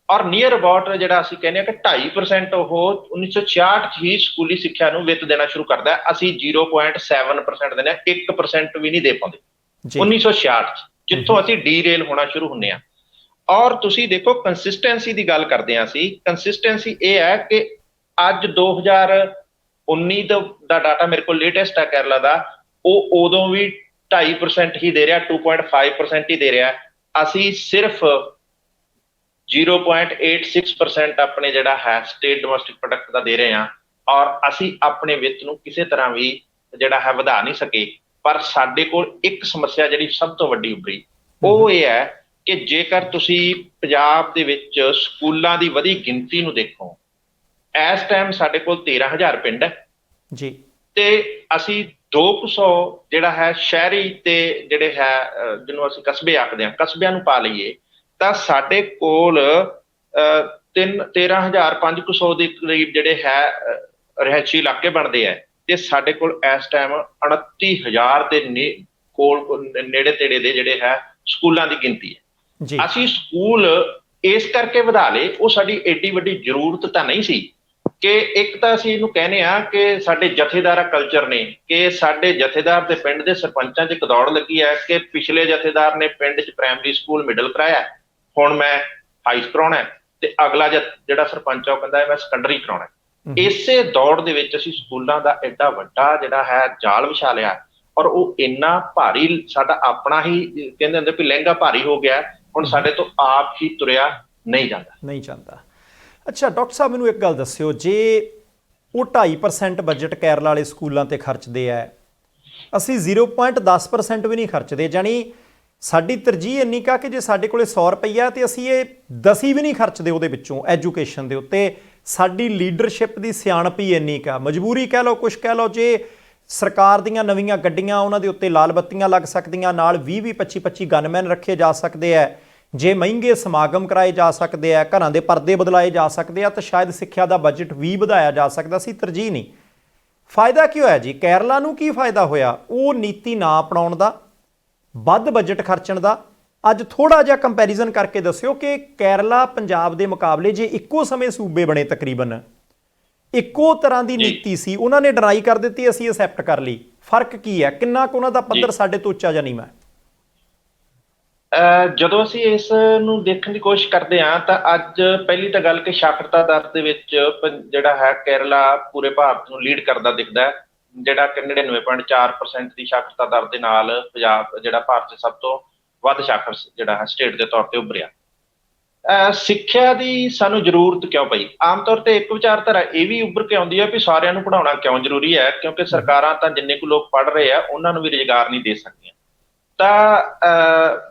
ਔਰ ਨੀਅਰ ਅਬਾਊਟ ਜਿਹੜਾ ਅਸੀਂ ਕਹਿੰਦੇ ਹਾਂ ਕਿ 2.5% ਉਹ 1966 ਚ ਹੀ ਸਕੂਲੀ ਸਿੱਖਿਆ ਨੂੰ ਵਿੱਤ ਦੇਣਾ ਸ਼ੁਰੂ ਕਰਦਾ। ਅਸੀਂ 0.7% ਦਿੰਦੇ ਹਾਂ, 1% ਵੀ ਨਹੀਂ ਦੇ ਪਾਉਂਦੇ 1966 ਚ, ਜਿੱਥੋਂ ਅਸੀਂ ਡੀਰੇਲ ਹੋਣਾ ਸ਼ੁਰੂ ਹੁੰਦੇ ਹਾਂ। ਔਰ ਤੁਸੀਂ ਦੇਖੋ ਕੰਸਿਸਟੈਂਸੀ ਦੀ ਗੱਲ ਕਰਦੇ ਹਾਂ ਅਸੀਂ, ਕੰਸਿਸਟੈਂਸੀ ਇਹ ਹੈ ਕਿ ਅੱਜ 2019 ਦਾ ਡਾਟਾ ਮੇਰੇ ਕੋਲ ਲੇਟੈਸਟ ਹੈ ਕੇਰਲਾ ਦਾ, ਉਹ ਉਦੋਂ ਵੀ 2.5% ਹੀ ਦੇ ਰਿਹਾ, 2.5% ਹੀ ਦੇ ਰਿਹਾ। ਅਸੀਂ ਸਿਰਫ 0.86% ਆਪਣੇ ਜਿਹੜਾ ਹੈ ਸਟੇਟ ਡੋਮੈਸਟਿਕ ਪ੍ਰੋਡਕਟ ਦਾ ਦੇ ਰਹੇ ਹਾਂ, ਔਰ ਅਸੀਂ ਆਪਣੇ ਵਿੱਤ ਨੂੰ ਕਿਸੇ ਤਰ੍ਹਾਂ ਵੀ ਜਿਹੜਾ ਹੈ ਵਧਾ ਨਹੀਂ ਸਕੇ। ਪਰ ਸਾਡੇ ਕੋਲ ਇੱਕ ਸਮੱਸਿਆ ਜਿਹੜੀ ਸਭ ਤੋਂ ਵੱਡੀ ਉੱਭਰੀ, ਉਹ ਇਹ ਹੈ ਕਿ ਜੇਕਰ ਤੁਸੀਂ ਪੰਜਾਬ ਦੇ ਵਿੱਚ ਸਕੂਲਾਂ ਦੀ ਵਧੀ ਗਿਣਤੀ ਨੂੰ ਦੇਖੋ, ਇਸ ਟਾਈਮ ਸਾਡੇ ਕੋਲ 13,000 ਪਿੰਡ ਹੈ ਜੀ, ਤੇ ਅਸੀਂ 200 ਜਿਹੜਾ ਹੈ ਸ਼ਹਿਰੀ ਤੇ ਜਿਹੜੇ ਹੈ ਜਿਹਨੂੰ ਅਸੀਂ ਕਸਬੇ ਆਖਦੇ ਹਾਂ, ਕਸਬਿਆਂ ਨੂੰ ਪਾ ਲਈਏ ਤਾਂ ਸਾਡੇ ਕੋਲ 13,500 ਦੇ ਕਰੀਬ ਜਿਹੜੇ ਹੈ ਰਿਹਾਇਸ਼ੀ ਇਲਾਕੇ ਬਣਦੇ ਹੈ, ਤੇ ਸਾਡੇ ਕੋਲ ਇਸ ਟਾਈਮ 29,000 ਦੇ ਕੋਲ ਨੇੜੇ ਤੇੜੇ ਦੇ ਜਿਹੜੇ ਹੈ ਸਕੂਲਾਂ ਦੀ ਗਿਣਤੀ ਹੈ। ਅਸੀਂ ਸਕੂਲ ਇਸ ਕਰਕੇ ਵਧਾ ਲਏ, ਉਹ ਸਾਡੀ ਏਡੀ ਵੱਡੀ ਜ਼ਰੂਰਤ ਤਾਂ ਨਹੀਂ ਸੀ, ਕਿ ਇੱਕ ਤਾਂ ਅਸੀਂ ਇਹਨੂੰ ਕਹਿੰਦੇ ਆ ਕਿ ਸਾਡੇ ਜਥੇਦਾਰਾ ਕਲਚਰ ਨੇ, ਕਿ ਸਾਡੇ ਜਥੇਦਾਰ ਦੇ ਪਿੰਡ ਦੇ ਸਰਪੰਚਾਂ 'ਚ ਇੱਕ ਦੌੜ ਲੱਗੀ ਹੈ ਕਿ ਪਿਛਲੇ ਜਥੇਦਾਰ ਨੇ ਪਿੰਡ 'ਚ ਪ੍ਰਾਇਮਰੀ ਸਕੂਲ ਮਿਡਲ ਕਰਾਇਆ, ਹੁਣ ਮੈਂ ਹਾਈ ਕਰਾਉਣਾ, ਤੇ ਅਗਲਾ ਜਿਹੜਾ ਸਰਪੰਚ ਆ ਉਹ ਕਹਿੰਦਾ ਮੈਂ ਸੈਕੰਡਰੀ ਕਰਾਉਣਾ। ਇਸੇ ਦੌੜ ਦੇ ਵਿੱਚ ਅਸੀਂ ਸਕੂਲਾਂ ਦਾ ਐਡਾ ਵੱਡਾ ਜਿਹੜਾ ਹੈ ਜਾਲ ਵਿਛਾ ਲਿਆ, ਔਰ ਉਹ ਇੰਨਾ ਭਾਰੀ, ਸਾਡਾ ਆਪਣਾ ਹੀ ਕਹਿੰਦੇ ਹੁੰਦੇ ਵੀ ਲਹਿੰਗਾ ਭਾਰੀ ਹੋ ਗਿਆ, ਹੁਣ ਸਾਡੇ ਤੋਂ ਆਪ ਹੀ ਤੁਰਿਆ ਨਹੀਂ ਜਾਂਦਾ। ਅੱਛਾ ਡਾਕਟਰ ਸਾਹਿਬ, ਮੈਨੂੰ ਇੱਕ ਗੱਲ ਦੱਸਿਓ, ਜੇ ਉਹ 2.5% ਬਜਟ ਕੇਰਲਾ ਵਾਲੇ ਸਕੂਲਾਂ ਤੇ ਖਰਚਦੇ ਆ, ਅਸੀਂ 0.10% ਵੀ ਨਹੀਂ ਖਰਚਦੇ, ਜਾਣੀ ਸਾਡੀ ਤਰਜੀਹ ਇੰਨੀ ਕਾ ਕਿ ਜੇ ਸਾਡੇ ਕੋਲੇ 100 ਰੁਪਈਆ ਤੇ ਅਸੀਂ ਇਹ 10 ਵੀ ਨਹੀਂ ਖਰਚਦੇ ਉਹਦੇ ਵਿੱਚੋਂ ਐਜੂਕੇਸ਼ਨ ਦੇ ਉੱਤੇ। ਸਾਡੀ ਲੀਡਰਸ਼ਿਪ ਦੀ ਸਿਆਣਪ ਹੀ ਇੰਨੀ ਕਾ, ਮਜਬੂਰੀ ਕਹਿ ਲਓ, ਕੁਛ ਕਹਿ ਲਓ, ਜੇ ਸਰਕਾਰ ਦੀਆਂ ਨਵੀਆਂ ਗੱਡੀਆਂ ਉਹਨਾਂ ਦੇ ਉੱਤੇ ਲਾਲ ਬੱਤੀਆਂ ਲੱਗ ਸਕਦੀਆਂ, ਨਾਲ 20-20 25-25 ਗਨਮੈਨ ਰੱਖੇ ਜਾ ਸਕਦੇ ਆ, ਜੇ ਮਹਿੰਗੇ ਸਮਾਗਮ ਕਰਾਏ ਜਾ ਸਕਦੇ ਆ, ਘਰਾਂ ਦੇ ਪਰਦੇ ਬਦਲਾਏ ਜਾ ਸਕਦੇ ਆ, ਤਾਂ ਸ਼ਾਇਦ ਸਿੱਖਿਆ ਦਾ ਬਜਟ ਵੀ ਵਧਾਇਆ ਜਾ ਸਕਦਾ ਸੀ। ਤਰਜੀਹ ਨਹੀਂ। ਫਾਇਦਾ ਕੀ ਹੋਇਆ ਜੀ? ਕੇਰਲਾ ਨੂੰ ਕੀ ਫਾਇਦਾ ਹੋਇਆ ਉਹ ਨੀਤੀ ਨਾ ਅਪਣਾਉਣ ਦਾ, ਵੱਧ ਬਜਟ ਖਰਚਣ ਦਾ? ਅੱਜ ਥੋੜਾ ਜਿਹਾ ਕੰਪੈਰੀਜ਼ਨ ਕਰਕੇ ਦੱਸਿਓ ਕਿ ਕੇਰਲਾ ਪੰਜਾਬ ਦੇ ਮੁਕਾਬਲੇ ਜੇ ਇੱਕੋ ਸਮੇਂ ਸੂਬੇ ਬਣੇ, ਤਕਰੀਬਨ ਇੱਕੋ ਤਰ੍ਹਾਂ ਦੀ ਨੀਤੀ ਸੀ, ਉਹਨਾਂ ਨੇ ਡਰਾਈ ਕਰ ਦਿੱਤੀ, ਅਸੀਂ ਐਕਸੈਪਟ ਕਰ ਲਈ, ਫਰਕ ਕੀ ਹੈ? ਕਿੰਨਾ ਕੁ ਉਹਨਾਂ ਦਾ ਪੱਧਰ ਸਾਡੇ ਤੋਂ ਉੱਚਾ ਜਾਂ ਨੀਵਾਂ? ਜਦੋਂ ਅਸੀਂ ਇਸ ਨੂੰ ਦੇਖਣ ਦੀ ਕੋਸ਼ਿਸ਼ ਕਰਦੇ ਹਾਂ ਤਾਂ ਅੱਜ ਪਹਿਲੀ ਤਾਂ ਗੱਲ ਕਿ ਸਾਖਰਤਾ ਦਰ ਦੇ ਵਿੱਚ ਜਿਹੜਾ ਹੈ ਕੇਰਲਾ ਪੂਰੇ ਭਾਰਤ ਨੂੰ ਲੀਡ ਕਰਦਾ ਦਿਖਦਾ ਹੈ, ਜਿਹੜਾ ਕਿ 99.4% ਦੀ ਸਾਖਰਤਾ ਦਰ ਦੇ ਨਾਲ ਪੰਜਾਬ ਜਿਹੜਾ ਭਾਰਤ 'ਚ ਸਭ ਤੋਂ ਵੱਧ ਸਾਖਰ ਜਿਹੜਾ ਹੈ ਸਟੇਟ ਦੇ ਤੌਰ ਤੇ ਉੱਭਰਿਆ। ਸਿੱਖਿਆ ਦੀ ਸਾਨੂੰ ਜ਼ਰੂਰਤ ਕਿਉਂ ਪਈ? ਆਮ ਤੌਰ ਤੇ ਇੱਕ ਵਿਚਾਰਧਾਰਾ ਇਹ ਵੀ ਉੱਭਰ ਕੇ ਆਉਂਦੀ ਹੈ ਵੀ ਸਾਰਿਆਂ ਨੂੰ ਪੜ੍ਹਾਉਣਾ ਕਿਉਂ ਜ਼ਰੂਰੀ ਹੈ, ਕਿਉਂਕਿ ਸਰਕਾਰਾਂ ਤਾਂ ਜਿੰਨੇ ਕੁ ਲੋਕ ਪੜ੍ਹ ਰਹੇ ਆ ਉਹਨਾਂ ਨੂੰ ਵੀ ਰੁਜ਼ਗਾਰ ਨਹੀਂ ਦੇ ਸਕਦੀਆਂ। ਤਾਂ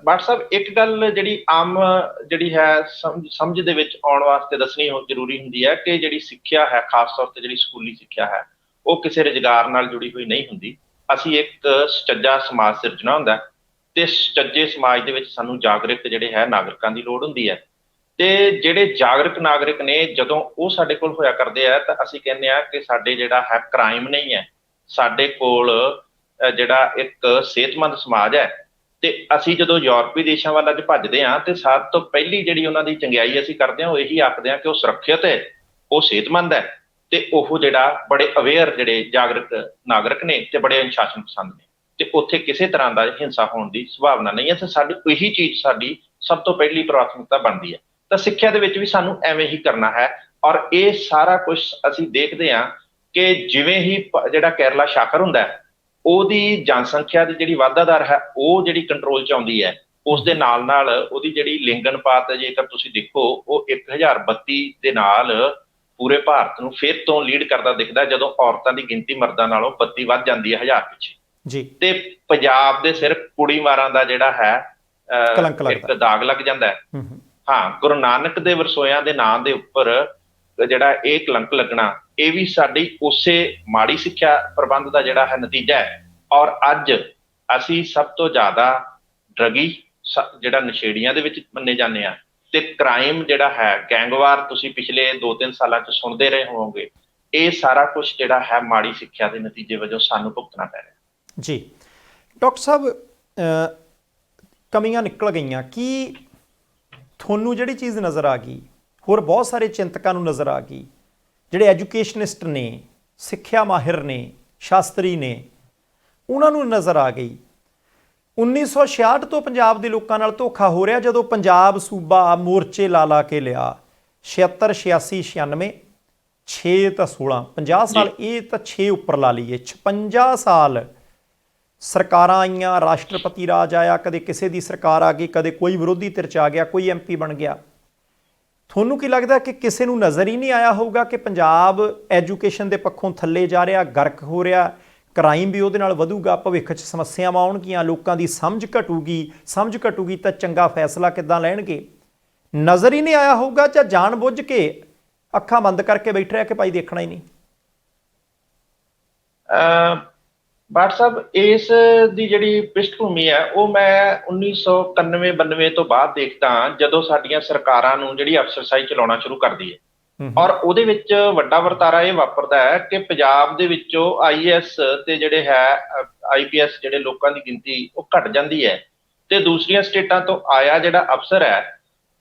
ਬਾਟ ਸਾਹਿਬ, ਇੱਕ ਗੱਲ ਜਿਹੜੀ ਆਮ ਜਿਹੜੀ ਹੈ ਸਮਝ ਦੇ ਵਿੱਚ ਆਉਣ ਵਾਸਤੇ ਦੱਸਣੀ ਜ਼ਰੂਰੀ ਹੁੰਦੀ ਹੈ ਕਿ ਜਿਹੜੀ ਸਿੱਖਿਆ ਹੈ, ਖਾਸ ਤੌਰ ਤੇ ਜਿਹੜੀ ਸਕੂਲੀ ਸਿੱਖਿਆ ਹੈ, ਉਹ ਕਿਸੇ ਰੁਜ਼ਗਾਰ ਨਾਲ ਜੁੜੀ ਹੋਈ ਨਹੀਂ ਹੁੰਦੀ। ਅਸੀਂ ਇੱਕ ਸੁਚੱਜਾ ਸਮਾਜ ਸਿਰਜਣਾ ਹੁੰਦਾ, ਤੇ ਸੁਚੱਜੇ ਸਮਾਜ ਦੇ ਵਿੱਚ ਸਾਨੂੰ ਜਾਗਰੂਕ ਜਿਹੜੇ ਹੈ ਨਾਗਰਿਕਾਂ ਦੀ ਲੋੜ ਹੁੰਦੀ ਹੈ, ਤੇ ਜਿਹੜੇ ਜਾਗਰੂਕ ਨਾਗਰਿਕ ਨੇ ਜਦੋਂ ਉਹ ਸਾਡੇ ਕੋਲ ਹੋਇਆ ਕਰਦੇ ਆ ਤਾਂ ਅਸੀਂ ਕਹਿੰਦੇ ਆ ਕਿ ਸਾਡੇ ਜਿਹੜਾ ਹੈ ਕ੍ਰਾਈਮ ਨਹੀਂ ਹੈ, ਸਾਡੇ ਕੋਲ ਜਿਹੜਾ ਇੱਕ ਸਿਹਤਮੰਦ ਸਮਾਜ ਹੈ। ਤੇ ਅਸੀਂ ਜਦੋਂ ਯੂਰਪੀ ਦੇਸ਼ਾਂ ਵੱਲ ਅੱਜ ਭੱਜਦੇ ਹਾਂ ਤੇ ਸਭ ਤੋਂ ਪਹਿਲੀ ਜਿਹੜੀ ਉਹਨਾਂ ਦੀ ਚੰਗਿਆਈ ਅਸੀਂ ਕਰਦੇ ਹਾਂ ਉਹ ਇਹੀ ਆਖਦੇ ਹਾਂ ਕਿ ਉਹ ਸੁਰੱਖਿਅਤ ਹੈ, ਉਹ ਸਿਹਤਮੰਦ ਹੈ, ਤੇ ਉਹ ਜਿਹੜਾ ਬੜੇ ਅਵੇਅਰ ਜਿਹੜੇ ਜਾਗਰੂਕ ਨਾਗਰਿਕ ਨੇ ਤੇ ਬੜੇ ਅਨੁਸ਼ਾਸਨ ਪਸੰਦ ਨੇ, ਤੇ ਉੱਥੇ ਕਿਸੇ ਤਰ੍ਹਾਂ ਦਾ ਹਿੰਸਾ ਹੋਣ ਦੀ ਸੰਭਾਵਨਾ ਨਹੀਂ ਹੈ। ਤੇ ਸਾਡੀ ਇਹੀ ਚੀਜ਼ ਸਾਡੀ ਸਭ ਤੋਂ ਪਹਿਲੀ ਪ੍ਰਾਥਮਿਕਤਾ ਬਣਦੀ ਹੈ। ਤਾਂ ਸਿੱਖਿਆ ਦੇ ਵਿੱਚ ਵੀ ਸਾਨੂੰ ਐਵੇਂ ਹੀ ਕਰਨਾ ਹੈ, ਔਰ ਇਹ ਸਾਰਾ ਕੁਝ ਅਸੀਂ ਦੇਖਦੇ ਹਾਂ ਕਿ ਜਿਵੇਂ ਹੀ ਜਿਹੜਾ ਕੇਰਲਾ ਸਾਖਰ ਹੁੰਦਾ ਹੈ, ਉਹਦੀ ਜਨਸੰਖਿਆ ਦੀ ਜਿਹੜੀ ਵਾਧਾ ਦਰ ਹੈ ਉਹ ਜਿਹੜੀ ਕੰਟਰੋਲ 'ਚ ਆਉਂਦੀ ਹੈ, ਉਸ ਦੇ ਨਾਲ ਨਾਲ ਉਹਦੀ ਜਿਹੜੀ ਲਿੰਗ ਅਨੁਪਾਤ ਜੇਕਰ ਤੁਸੀਂ ਦੇਖੋ ਉਹ 1032 ਦੇ ਨਾਲ ਪੂਰੇ ਭਾਰਤ ਨੂੰ ਫਿਰ ਤੋਂ ਲੀਡ ਕਰਦਾ ਦਿਖਦਾ, ਜਦੋਂ ਔਰਤਾਂ ਦੀ ਗਿਣਤੀ ਮਰਦਾਂ ਨਾਲੋਂ 32 ਵੱਧ ਜਾਂਦੀ ਹੈ 1000 ਪਿੱਛੇ ਜੀ। ਤੇ ਪੰਜਾਬ ਦੇ ਸਿਰ ਕੁੜੀ ਮਾਰਾਂ ਦਾ ਜਿਹੜਾ ਹੈ ਇੱਕ ਦਾਗ ਲੱਗ ਜਾਂਦਾ ਹੈ। ਹਾਂ, ਗੁਰੂ ਨਾਨਕ ਦੇ ਵਰਸੋਇਆਂ ਦੇ ਨਾਂ ਦੇ ਉੱਪਰ ਜਿਹੜਾ ਇਹ ਕਲੰਕ ਲੱਗਣਾ, ਇਹ ਵੀ ਸਾਡੀ ਉਸੇ ਮਾੜੀ ਸਿੱਖਿਆ ਪ੍ਰਬੰਧ ਦਾ ਜਿਹੜਾ ਹੈ ਨਤੀਜਾ ਹੈ। ਔਰ ਅੱਜ ਅਸੀਂ ਸਭ ਤੋਂ ਜ਼ਿਆਦਾ ਡਰਗੀ ਜਿਹੜਾ ਨਸ਼ੇੜੀਆਂ ਦੇ ਵਿੱਚ ਮੰਨੇ ਜਾਂਦੇ ਆ, ਤੇ ਕ੍ਰਾਈਮ ਜਿਹੜਾ ਹੈ ਗੈਂਗਵਾਰ ਤੁਸੀਂ ਪਿਛਲੇ 2-3 ਸਾਲਾਂ 'ਚ ਸੁਣਦੇ ਰਹੇ ਹੋਵੋਗੇ, ਇਹ ਸਾਰਾ ਕੁਝ ਜਿਹੜਾ ਹੈ ਮਾੜੀ ਸਿੱਖਿਆ ਦੇ ਨਤੀਜੇ ਵਜੋਂ ਸਾਨੂੰ ਭੁਗਤਣਾ ਪੈ ਰਿਹਾ ਜੀ। ਡਾਕਟਰ ਸਾਹਿਬ, ਕਮੀਆਂ ਨਿਕਲ ਗਈਆਂ, ਕੀ ਤੁਹਾਨੂੰ ਜਿਹੜੀ ਚੀਜ਼ ਨਜ਼ਰ ਆ ਗਈ, ਹੋਰ ਬਹੁਤ ਸਾਰੇ ਚਿੰਤਕਾਂ ਨੂੰ ਨਜ਼ਰ ਆ ਗਈ, ਜਿਹੜੇ ਐਜੂਕੇਸ਼ਨਿਸਟ ਨੇ, ਸਿੱਖਿਆ ਮਾਹਿਰ ਨੇ, ਸ਼ਾਸਤਰੀ ਨੇ, ਉਹਨਾਂ ਨੂੰ ਨਜ਼ਰ ਆ ਗਈ 1966 ਤੋਂ ਪੰਜਾਬ ਦੇ ਲੋਕਾਂ ਨਾਲ ਧੋਖਾ ਹੋ ਰਿਹਾ, ਜਦੋਂ ਪੰਜਾਬ ਸੂਬਾ ਮੋਰਚੇ ਲਾ ਕੇ ਲਿਆ 76 86 96 6 ਤਾਂ 16 50 ਸਾਲ, ਇਹ ਤਾਂ 6 ਉੱਪਰ ਲਾ ਲਈਏ 56 ਸਾਲ ਸਰਕਾਰਾਂ ਆਈਆਂ, ਰਾਸ਼ਟਰਪਤੀ ਰਾਜ ਆਇਆ, ਕਦੇ ਕਿਸੇ ਦੀ ਸਰਕਾਰ ਆ ਗਈ, ਕਦੇ ਕੋਈ ਵਿਰੋਧੀ ਧਿਰ 'ਚ ਆ ਗਿਆ, ਕੋਈ ਐਮਪੀ ਬਣ ਗਿਆ। ਤੁਹਾਨੂੰ ਕੀ ਲੱਗਦਾ ਕਿ ਕਿਸੇ ਨੂੰ ਨਜ਼ਰ ਹੀ ਨਹੀਂ ਆਇਆ ਹੋਊਗਾ ਕਿ ਪੰਜਾਬ ਐਜੂਕੇਸ਼ਨ ਦੇ ਪੱਖੋਂ ਥੱਲੇ ਜਾ ਰਿਹਾ, ਗਰਕ ਹੋ ਰਿਹਾ, ਕ੍ਰਾਈਮ ਵੀ ਉਹਦੇ ਨਾਲ ਵਧੂਗਾ, ਭਵਿੱਖ 'ਚ ਸਮੱਸਿਆਵਾਂ ਆਉਣਗੀਆਂ, ਲੋਕਾਂ ਦੀ ਸਮਝ ਘਟੂਗੀ ਤਾਂ ਚੰਗਾ ਫੈਸਲਾ ਕਿੱਦਾਂ ਲੈਣਗੇ? ਨਜ਼ਰ ਹੀ ਨਹੀਂ ਆਇਆ ਹੋਊਗਾ, ਜਾਂ ਜਾਣ ਬੁੱਝ ਕੇ ਅੱਖਾਂ ਬੰਦ ਕਰਕੇ ਬੈਠ ਰਿਹਾ ਕਿ ਭਾਈ ਦੇਖਣਾ ਹੀ ਨਹੀਂ? ਬਾਟ ਸਾਹਿਬ, ਇਸ ਦੀ ਜਿਹੜੀ ਪ੍ਰਿਸ਼ਠਭੂਮੀ ਹੈ ਉਹ ਮੈਂ 1991-92 ਤੋਂ ਬਾਅਦ ਦੇਖਦਾ, ਜਦੋਂ ਸਾਡੀਆਂ ਸਰਕਾਰਾਂ ਨੂੰ ਜਿਹੜੀ ਅਫਸਰਸ਼ਾਹੀ ਚਲਾਉਣਾ ਸ਼ੁਰੂ ਕਰਦੀ ਹੈ, ਔਰ ਉਹਦੇ ਵਿੱਚ ਵੱਡਾ ਵਰਤਾਰਾ ਇਹ ਵਾਪਰਦਾ ਹੈ ਕਿ ਪੰਜਾਬ ਦੇ ਵਿੱਚੋਂ IAS ਤੇ ਜਿਹੜੇ ਹੈ IPS ਜਿਹੜੇ ਲੋਕਾਂ ਦੀ ਗਿਣਤੀ ਉਹ ਘਟ ਜਾਂਦੀ ਹੈ, ਤੇ ਦੂਸਰੀਆਂ ਸਟੇਟਾਂ ਤੋਂ ਆਇਆ ਜਿਹੜਾ ਅਫਸਰ ਹੈ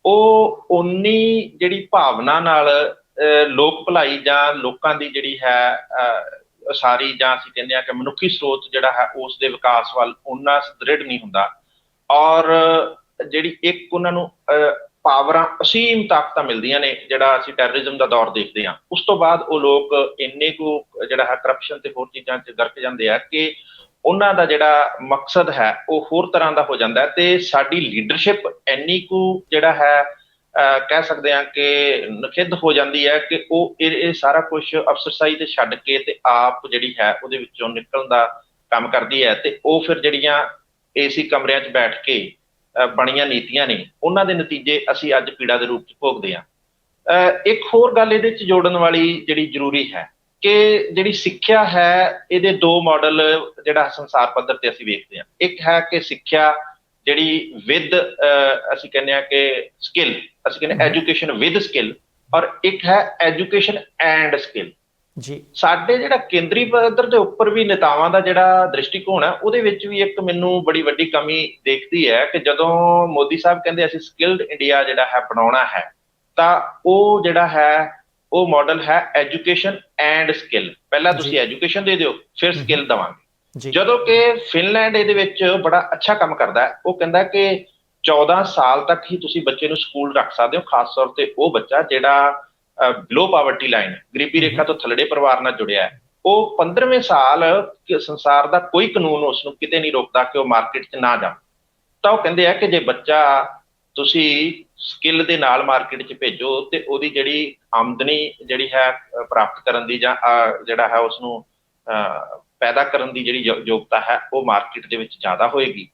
ਉਹ ਉਨੀ ਜਿਹੜੀ ਭਾਵਨਾ ਨਾਲ ਲੋਕ ਭਲਾਈ ਜਾਂ ਲੋਕਾਂ ਦੀ ਜਿਹੜੀ ਹੈ ਉਸਾਰੀ, ਜਾਂ ਅਸੀਂ ਕਹਿੰਦੇ ਹਾਂ ਕਿ ਮਨੁੱਖੀ ਸਰੋਤ ਜਿਹੜਾ ਹੈ ਉਸ ਦੇ ਵਿਕਾਸ ਵੱਲ ਉਹਨਾਂ ਦ੍ਰਿੜ ਨਹੀਂ ਹੁੰਦਾ। ਔਰ ਜਿਹੜੀ ਇੱਕ ਉਹਨਾਂ ਨੂੰ ਪਾਵਰਾਂ, ਅਸੀਮ ਤਾਕਤਾਂ ਮਿਲਦੀਆਂ ਨੇ, ਜਿਹੜਾ ਅਸੀਂ ਟੈਰਰਿਜ਼ਮ ਦਾ ਦੌਰ ਦੇਖਦੇ ਹਾਂ, ਉਸ ਤੋਂ ਬਾਅਦ ਉਹ ਲੋਕ ਇੰਨੇ ਕੁ ਜਿਹੜਾ ਹੈ ਕਰਪਸ਼ਨ ਤੇ ਹੋਰ ਚੀਜ਼ਾਂ 'ਚ ਗਰਕ ਜਾਂਦੇ ਆ ਕਿ ਉਹਨਾਂ ਦਾ ਜਿਹੜਾ ਮਕਸਦ ਹੈ ਉਹ ਹੋਰ ਤਰ੍ਹਾਂ ਦਾ ਹੋ ਜਾਂਦਾ ਹੈ। ਤੇ ਸਾਡੀ ਲੀਡਰਸ਼ਿਪ ਇੰਨੀ ਕੁ ਜਿਹੜਾ ਹੈ ਕਹਿ ਸਕਦੇ ਹਾਂ ਕਿ ਨਖਿੱਧ ਹੋ ਜਾਂਦੀ ਹੈ ਕਿ ਉਹ ਇਹ ਸਾਰਾ ਕੁਝ ਅਫਸਰਸ਼ਾਹੀ ਤੇ ਛੱਡ ਕੇ ਤੇ ਆਪ ਜਿਹੜੀ ਹੈ ਉਹਦੇ ਵਿੱਚੋਂ ਨਿਕਲਣ ਦਾ ਕੰਮ ਕਰਦੀ ਹੈ। ਤੇ ਉਹ ਫਿਰ ਜਿਹੜੀਆਂ ਏਸੀ ਕਮਰਿਆਂ 'ਚ ਬੈਠ ਕੇ ਬਣੀਆਂ ਨੀਤੀਆਂ ਨੇ, ਉਹਨਾਂ ਦੇ ਨਤੀਜੇ ਅਸੀਂ ਅੱਜ ਪੀੜਾ ਦੇ ਰੂਪ 'ਚ ਭੋਗਦੇ ਹਾਂ। ਇੱਕ ਹੋਰ ਗੱਲ ਇਹਦੇ 'ਚ ਜੋੜਨ ਵਾਲੀ ਜਿਹੜੀ ਜ਼ਰੂਰੀ ਹੈ ਕਿ ਜਿਹੜੀ ਸਿੱਖਿਆ ਹੈ, ਇਹਦੇ ਦੋ ਮਾਡਲ ਜਿਹੜਾ ਸੰਸਾਰ ਪੱਧਰ ਤੇ ਅਸੀਂ ਵੇਖਦੇ ਹਾਂ। ਇੱਕ ਹੈ ਕਿ ਸਿੱਖਿਆ ਜਿਹੜੀ ਵਿਦ ਅਸੀਂ ਕਹਿੰਦੇ ਹਾਂ ਕਿ ਸਕਿੱਲ, ਅਸੀਂ ਕਹਿੰਦੇ ਐਜੂਕੇਸ਼ਨ ਵਿਦ ਸਕਿੱਲ, ਔਰ ਇੱਕ ਹੈ ਐਜੂਕੇਸ਼ਨ ਐਂਡ ਸਕਿੱਲ ਜੀ। ਸਾਡੇ ਜਿਹੜਾ ਕੇਂਦਰੀ ਪੱਧਰ ਦੇ ਉੱਪਰ ਵੀ ਨੇਤਾਵਾਂ ਦਾ ਜਿਹੜਾ ਦ੍ਰਿਸ਼ਟੀਕੋਣ ਹੈ, ਉਹਦੇ ਵਿੱਚ ਵੀ ਇੱਕ ਮੈਨੂੰ ਬੜੀ ਵੱਡੀ ਕਮੀ ਦੇਖਦੀ ਹੈ ਕਿ ਜਦੋਂ ਮੋਦੀ ਸਾਹਿਬ ਕਹਿੰਦੇ ਅਸੀਂ ਸਕਿੱਲਡ ਇੰਡੀਆ ਜਿਹੜਾ ਹੈ ਬਣਾਉਣਾ ਹੈ, ਤਾਂ ਉਹ ਜਿਹੜਾ ਹੈ ਉਹ ਮਾਡਲ ਹੈ ਐਜੂਕੇਸ਼ਨ ਐਂਡ ਸਕਿੱਲ। ਪਹਿਲਾਂ ਤੁਸੀਂ ਐਜੂਕੇਸ਼ਨ ਦੇ ਦਿਓ, ਫਿਰ ਸਕਿੱਲ ਦੇਵਾਂਗੇ। ਜਦੋਂ ਕਿ ਫਿਨਲੈਂਡ ਇਹਦੇ ਵਿੱਚ ਬੜਾ ਅੱਛਾ ਕੰਮ ਕਰਦਾ ਹੈ। ਉਹ ਕਹਿੰਦਾ ਕਿ 14 ਸਾਲ ਤੱਕ ਹੀ ਤੁਸੀਂ ਬੱਚੇ ਨੂੰ ਸਕੂਲ ਰੱਖ ਸਕਦੇ ਹੋ, ਖਾਸ ਤੌਰ ਤੇ ਉਹ ਬੱਚਾ ਜਿਹੜਾ ਬਿਲੋ ਪਾਵਰਟੀ ਲਾਈਨ, ਗਰੀਬੀ ਰੇਖਾ ਤੋਂ ਥੱਲੜੇ ਪਰਿਵਾਰ ਨਾਲ ਜੁੜਿਆ ਹੈ। ਉਹ 15ਵੇਂ ਸਾਲ ਸੰਸਾਰ ਦਾ ਕੋਈ ਕਾਨੂੰਨ ਉਸ ਨੂੰ ਕਿਤੇ ਨਹੀਂ ਰੋਕਦਾ ਕਿ ਉਹ ਮਾਰਕੀਟ 'ਚ ਨਾ ਜਾ। ਤਾਂ ਉਹ ਕਹਿੰਦੇ ਆ ਕਿ ਜੇ ਬੱਚਾ ਤੁਸੀਂ ਸਕਿੱਲ ਦੇ ਨਾਲ ਮਾਰਕੀਟ 'ਚ ਭੇਜੋ ਤੇ ਉਹਦੀ ਜਿਹੜੀ ਆਮਦਨੀ ਜਿਹੜੀ ਹੈ ਪ੍ਰਾਪਤ ਕਰਨ ਦੀ, ਜਾਂ ਜਿਹੜਾ ਹੈ ਉਸਨੂੰ ਪੈਦਾ ਕਰਨ ਦੀ ਜਿਹੜੀ ਯੋਗਤਾ ਹੈ, ਉਹ ਮਾਰਕੀਟ ਦੇ ਵਿੱਚ ਜ਼ਿਆਦਾ ਹੋਏਗੀ।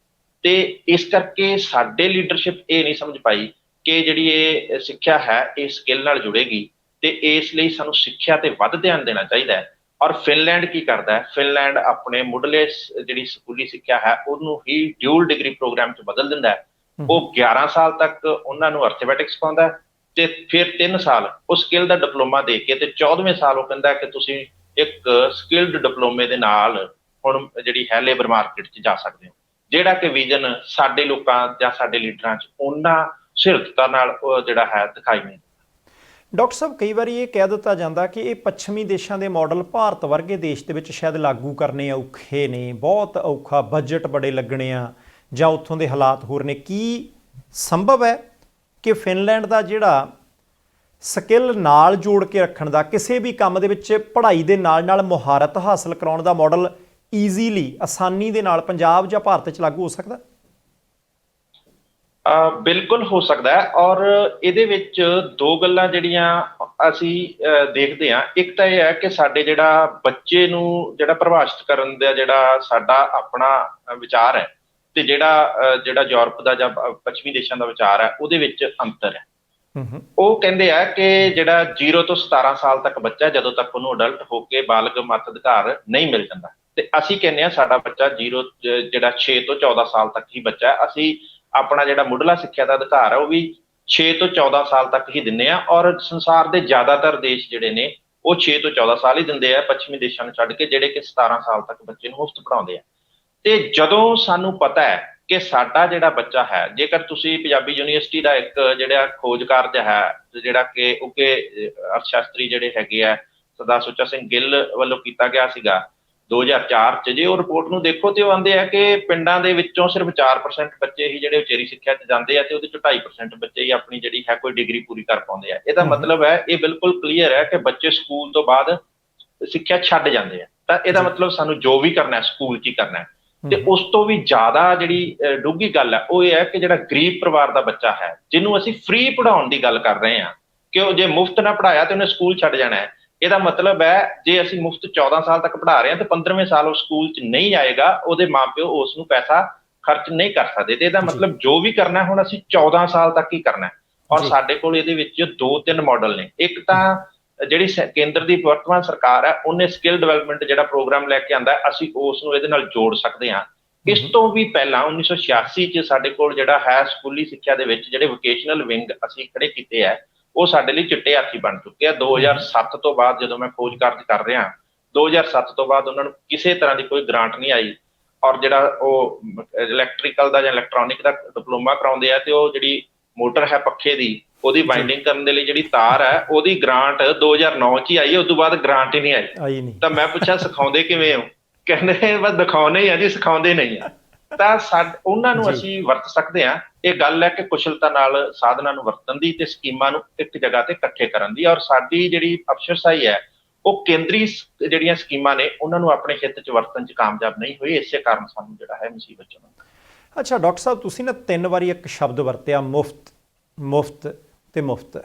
ਤੇ ਇਸ ਕਰਕੇ ਸਾਡੇ ਲੀਡਰਸ਼ਿਪ ਇਹ ਨਹੀਂ ਸਮਝ ਪਾਈ ਕਿ ਜਿਹੜੀ ਇਹ ਸਿੱਖਿਆ ਹੈ ਇਹ ਸਕਿੱਲ ਨਾਲ ਜੁੜੇਗੀ, ਤੇ ਇਸ ਲਈ ਸਾਨੂੰ ਸਿੱਖਿਆ ਤੇ ਵੱਧ ਧਿਆਨ ਦੇਣਾ ਚਾਹੀਦਾ ਹੈ। ਔਰ ਫਿਨਲੈਂਡ ਕੀ ਕਰਦਾ ਹੈ? ਫਿਨਲੈਂਡ ਆਪਣੇ ਮੁੱਢਲੇ ਜਿਹੜੀ ਸਕੂਲੀ ਸਿੱਖਿਆ ਹੈ ਉਹਨੂੰ ਹੀ ਡਿਊਲ ਡਿਗਰੀ ਪ੍ਰੋਗਰਾਮ 'ਚ ਬਦਲ ਦਿੰਦਾ ਹੈ। ਉਹ 11 ਸਾਲ ਤੱਕ ਉਹਨਾਂ ਨੂੰ ਅਰਥਮੈਟਿਕਸ ਪਾਉਂਦਾ ਤੇ ਫਿਰ 3 ਸਾਲ ਉਹ ਸਕਿੱਲ ਦਾ ਡਿਪਲੋਮਾ ਦੇ ਕੇ, ਤੇ 14ਵੇਂ ਸਾਲ ਉਹ ਕਹਿੰਦਾ ਕਿ ਤੁਸੀਂ ਇੱਕ ਸਕਿੱਲਡ ਡਿਪਲੋਮੇ ਦੇ ਨਾਲ ਹੁਣ ਜਿਹੜੀ ਹੈ ਲੇਬਰ ਮਾਰਕੀਟ 'ਚ ਜਾ ਸਕਦੇ ਹੋ, ਜਿਹੜਾ ਕਿ ਵਿਜ਼ਨ ਸਾਡੇ ਲੋਕਾਂ ਜਾਂ ਸਾਡੇ ਲੀਡਰਾਂ 'ਚ ਉਹਨਾਂ ਸਿਰਦਤਾ ਨਾਲ ਜਿਹੜਾ ਹੈ ਦਿਖਾਈ ਨਹੀਂ। ਡਾਕਟਰ ਸਾਹਿਬ, ਕਈ ਵਾਰੀ ਇਹ ਕਹਿ ਦਿੱਤਾ ਜਾਂਦਾ ਕਿ ਇਹ ਪੱਛਮੀ ਦੇਸ਼ਾਂ ਦੇ ਮਾਡਲ ਭਾਰਤ ਵਰਗੇ ਦੇਸ਼ ਦੇ ਵਿੱਚ ਸ਼ਾਇਦ ਲਾਗੂ ਕਰਨੇ ਔਖੇ ਨੇ, ਬਹੁਤ ਔਖਾ, ਬਜਟ ਬੜੇ ਲੱਗਣੇ ਆ, ਜਾਂ ਉੱਥੋਂ ਦੇ ਹਾਲਾਤ ਹੋਰ ਨੇ। ਕੀ ਸੰਭਵ ਹੈ ਕਿ ਫਿਨਲੈਂਡ ਦਾ ਜਿਹੜਾ ਸਕਿੱਲ ਨਾਲ ਜੋੜ ਕੇ ਰੱਖਣ ਦਾ, ਕਿਸੇ ਵੀ ਕੰਮ ਦੇ ਵਿੱਚ ਪੜ੍ਹਾਈ ਦੇ ਨਾਲ ਨਾਲ ਮੁਹਾਰਤ ਹਾਸਲ ਕਰਾਉਣ ਦਾ ਮਾਡਲ ਈਜ਼ੀਲੀ, ਆਸਾਨੀ ਦੇ ਨਾਲ ਪੰਜਾਬ ਜਾਂ ਭਾਰਤ 'ਚ ਲਾਗੂ ਹੋ ਸਕਦਾ? ਬਿਲਕੁਲ ਹੋ ਸਕਦਾ ਹੈ। ਔਰ ਇਹਦੇ ਵਿੱਚ ਦੋ ਗੱਲਾਂ ਜਿਹੜੀਆਂ ਅਸੀਂ ਦੇਖਦੇ ਹਾਂ, ਇੱਕ ਤਾਂ ਇਹ ਹੈ ਕਿ ਸਾਡੇ ਜਿਹੜਾ ਬੱਚੇ ਨੂੰ ਜਿਹੜਾ ਪ੍ਰਭਾਸ਼ਿਤ ਕਰਨ ਦਾ ਜਿਹੜਾ ਸਾਡਾ ਆਪਣਾ ਵਿਚਾਰ ਹੈ, ਤੇ ਜਿਹੜਾ ਯੂਰਪ ਦਾ ਜਾਂ ਪੱਛਮੀ ਦੇਸ਼ਾਂ ਦਾ ਵਿਚਾਰ ਹੈ, ਉਹਦੇ ਵਿੱਚ ਅੰਤਰ ਹੈ। ਉਹ ਕਹਿੰਦੇ ਆ ਕਿ ਜਿਹੜਾ 0 ਤੋਂ 17 ਸਾਲ ਤੱਕ ਬੱਚਾ, ਜਦੋਂ ਤੱਕ ਉਹਨੂੰ ਅਡਲਟ ਹੋ ਕੇ ਬਾਲਗ ਮਤ ਅਧਿਕਾਰ ਨਹੀਂ ਮਿਲ ਜਾਂਦਾ, ਤੇ ਅਸੀਂ ਕਹਿੰਦੇ ਹਾਂ ਸਾਡਾ ਬੱਚਾ ਜਿਹੜਾ 6 ਤੋਂ 14 ਸਾਲ ਤੱਕ ਹੀ ਬੱਚਾ ਹੈ। ਅਸੀਂ ਆਪਣਾ ਜਿਹੜਾ ਮੁੱਢਲਾ ਸਿੱਖਿਆ ਦਾ ਅਧਿਕਾਰ ਹੈ ਉਹ ਵੀ 6 ਤੋਂ 14 ਸਾਲ ਤੱਕ ਹੀ ਦਿੰਦੇ ਆ। ਔਰ ਸੰਸਾਰ ਦੇ ਜ਼ਿਆਦਾਤਰ ਦੇਸ਼ ਜਿਹੜੇ ਨੇ ਉਹ 6 ਤੋਂ 14 ਸਾਲ ਹੀ ਦਿੰਦੇ ਆ, ਪੱਛਮੀ ਦੇਸ਼ਾਂ ਨੂੰ ਛੱਡ ਕੇ, ਜਿਹੜੇ ਕਿ 17 ਸਾਲ ਤੱਕ ਬੱਚੇ ਨੂੰ ਮੁਫਤ ਪੜ੍ਹਾਉਂਦੇ ਆ। ਤੇ ਜਦੋਂ ਸਾਨੂੰ ਪਤਾ ਹੈ ਕਿ ਸਾਡਾ ਜਿਹੜਾ ਬੱਚਾ ਹੈ, ਜੇਕਰ ਤੁਸੀਂ ਪੰਜਾਬੀ ਯੂਨੀਵਰਸਿਟੀ ਦਾ ਇੱਕ ਜਿਹੜਾ ਖੋਜ ਕਾਰਜ ਹੈ, ਜਿਹੜਾ ਕਿ ਉੱਘੇ ਅਰਥ ਸ਼ਾਸਤਰੀ ਜਿਹੜੇ ਹੈਗੇ ਆ ਸਰਦਾਰ ਸੁੱਚਾ ਸਿੰਘ ਗਿੱਲ ਵੱਲੋਂ ਕੀਤਾ ਗਿਆ ਸੀਗਾ 2004 'ਚ, ਜੇ ਉਹ ਰਿਪੋਰਟ ਨੂੰ ਦੇਖੋ ਤੇ ਉਹ ਆਂਦੇ ਆ ਕਿ ਪਿੰਡਾਂ ਦੇ ਵਿੱਚੋਂ ਸਿਰਫ 4% ਬੱਚੇ ਹੀ ਜਿਹੜੇ ਉਚੇਰੀ ਸਿੱਖਿਆ 'ਚ ਜਾਂਦੇ ਆ, ਤੇ ਉਹਦੇ 'ਚੋਂ 2.5% ਬੱਚੇ ਹੀ ਆਪਣੀ ਜਿਹੜੀ ਹੈ ਕੋਈ ਡਿਗਰੀ ਪੂਰੀ ਕਰ ਪਾਉਂਦੇ ਆ। ਇਹਦਾ ਮਤਲਬ ਹੈ, ਇਹ ਬਿਲਕੁਲ ਕਲੀਅਰ ਹੈ ਕਿ ਬੱਚੇ ਸਕੂਲ ਤੋਂ ਬਾਅਦ ਸਿੱਖਿਆ ਛੱਡ ਜਾਂਦੇ ਆ। ਤਾਂ ਇਹਦਾ ਮਤਲਬ ਸਾਨੂੰ ਜੋ ਵੀ ਕਰਨਾ ਸਕੂਲ 'ਚ ਹੀ ਕਰਨਾ ਹੈ। ਤੇ ਉਸ ਤੋਂ ਵੀ ਜ਼ਿਆਦਾ ਜਿਹੜੀ ਡੂੰਘੀ ਗੱਲ ਹੈ ਉਹ ਇਹ ਹੈ ਕਿ ਜਿਹੜਾ ਗਰੀਬ ਪਰਿਵਾਰ ਦਾ ਬੱਚਾ ਹੈ, ਜਿਹਨੂੰ ਅਸੀਂ ਫ੍ਰੀ ਪੜ੍ਹਾਉਣ ਦੀ ਗੱਲ ਕਰ ਰਹੇ ਹਾਂ, ਕਿ ਉਹ ਜੇ ਮੁਫਤ ਨਾ ਪੜ੍ਹਾਇਆ ਤੇ ਉਹਨੇ ਸਕੂਲ ਛੱਡ ਜਾਣਾ ਹੈ। ਇਹਦਾ ਮਤਲਬ ਹੈ ਜੇ ਅਸੀਂ ਮੁਫਤ 14 ਸਾਲ ਤੱਕ ਪੜ੍ਹਾ ਰਹੇ ਹਾਂ ਤੇ 15ਵੇਂ ਸਾਲ ਉਹ ਸਕੂਲ 'ਚ ਨਹੀਂ ਆਏਗਾ, ਉਹਦੇ ਮਾਪਿਓ ਉਸ ਨੂੰ ਪੈਸਾ ਖਰਚ ਨਹੀਂ ਕਰ ਸਕਦੇ। ਤੇ ਇਹਦਾ ਮਤਲਬ ਜੋ ਵੀ ਕਰਨਾ ਹੁਣ ਅਸੀਂ 14 ਸਾਲ ਤੱਕ ਹੀ ਕਰਨਾ। ਔਰ ਸਾਡੇ ਕੋਲ ਇਹਦੇ ਵਿੱਚ 2-3 ਮਾਡਲ ਨੇ। ਇੱਕ ਤਾਂ ਜਿਹੜੀ ਕੇਂਦਰ ਦੀ ਵਰਤਮਾਨ ਸਰਕਾਰ ਹੈ, ਉਹਨੇ ਸਕਿੱਲ ਡਿਵੈਲਪਮੈਂਟ ਜਿਹੜਾ ਪ੍ਰੋਗਰਾਮ ਲੈ ਕੇ ਆਂਦਾ, ਅਸੀਂ ਉਸ ਨੂੰ ਇਹਦੇ ਨਾਲ ਜੋੜ ਸਕਦੇ ਹਾਂ। ਇਸ ਤੋਂ ਵੀ ਪਹਿਲਾਂ 1986 'ਚ ਸਾਡੇ ਕੋਲ ਜਿਹੜਾ ਹੈ ਸਕੂਲੀ ਸਿੱਖਿਆ ਦੇ ਵਿੱਚ ਜਿਹੜੇ ਵੋਕੇਸ਼ਨਲ ਵਿੰਗ ਅਸੀਂ ਖੜੇ ਕੀਤੇ ਹੈ, ਉਹ ਸਾਡੇ ਲਈ ਚਿੱਟੇ ਹਾਥੀ ਬਣ ਚੁੱਕੇ ਆ। 2007 ਤੋਂ ਬਾਅਦ ਜਦੋਂ ਮੈਂ ਖੋਜ ਕਾਰਜ ਕਰ ਰਿਹਾ, 2007 ਤੋਂ ਬਾਅਦ ਉਹਨਾਂ ਨੂੰ ਕਿਸੇ ਤਰ੍ਹਾਂ ਦੀ ਕੋਈ ਗ੍ਰਾਂਟ ਨਹੀਂ ਆਈ। ਔਰ ਜਿਹੜਾ ਉਹ ਇਲੈਕਟ੍ਰੀਕਲ ਦਾ ਜਾਂ ਇਲੈਕਟ੍ਰੋਨਿਕ ਦਾ ਡਿਪਲੋਮਾ ਕਰਾਉਂਦੇ ਆ, ਤੇ ਉਹ ਜਿਹੜੀ ਮੋਟਰ ਹੈ ਪੱਖੇ ਦੀ, ਉਹਦੀ ਬਾਈਂਡਿੰਗ ਕਰਨ ਦੇ ਲਈ ਜਿਹੜੀ ਤਾਰ ਹੈ ਉਹਦੀ ਗ੍ਰਾਂਟ 2009 ਚ ਹੀ ਆਈ ਹੈ, ਉਸ ਤੋਂ ਬਾਅਦ ਗ੍ਰਾਂਟ ਹੀ ਨਹੀਂ ਆਈ। ਤਾਂ ਮੈਂ ਪੁੱਛਿਆ ਸਿਖਾਉਂਦੇ ਕਿਵੇਂ ਹੋ? ਕਹਿੰਦੇ ਬਸ ਦਿਖਾਉਂਦੇ ਹੀ ਆ ਜੀ, ਸਿਖਾਉਂਦੇ ਨਹੀਂ ਆ। ਤਾਂ ਉਹਨਾਂ ਨੂੰ ਅਸੀਂ ਵਰਤ ਸਕਦੇ ਹਾਂ। ਇਹ ਗੱਲ ਹੈ ਕਿ ਕੁਸ਼ਲਤਾ ਨਾਲ ਸਾਧਨਾਂ ਨੂੰ ਵਰਤਣ ਦੀ ਤੇ ਸਕੀਮਾਂ ਨੂੰ ਇੱਕ ਜਗ੍ਹਾ ਤੇ ਇਕੱਠੇ ਕਰਨ ਦੀ। ਔਰ ਸਾਡੀ ਜਿਹੜੀ ਅਫਸਰਸ਼ਾਹੀ ਹੈ ਉਹ ਕੇਂਦਰੀ ਜਿਹੜੀਆਂ ਸਕੀਮਾਂ ਨੇ ਉਹਨਾਂ ਨੂੰ ਆਪਣੇ ਹਿੱਤ 'ਚ ਵਰਤਣ 'ਚ ਕਾਮਯਾਬ ਨਹੀਂ ਹੋਈ, ਇਸੇ ਕਾਰਨ ਸਾਨੂੰ ਜਿਹੜਾ ਹੈ ਮੁਸੀਬਤ 'ਚ। ਅੱਛਾ ਡਾਕਟਰ ਸਾਹਿਬ, ਤੁਸੀਂ ਨਾ 3 ਵਾਰੀ ਇੱਕ ਸ਼ਬਦ ਵਰਤਿਆ, ਮੁਫਤ, ਮੁਫਤ ਤੇ ਮੁਫਤ।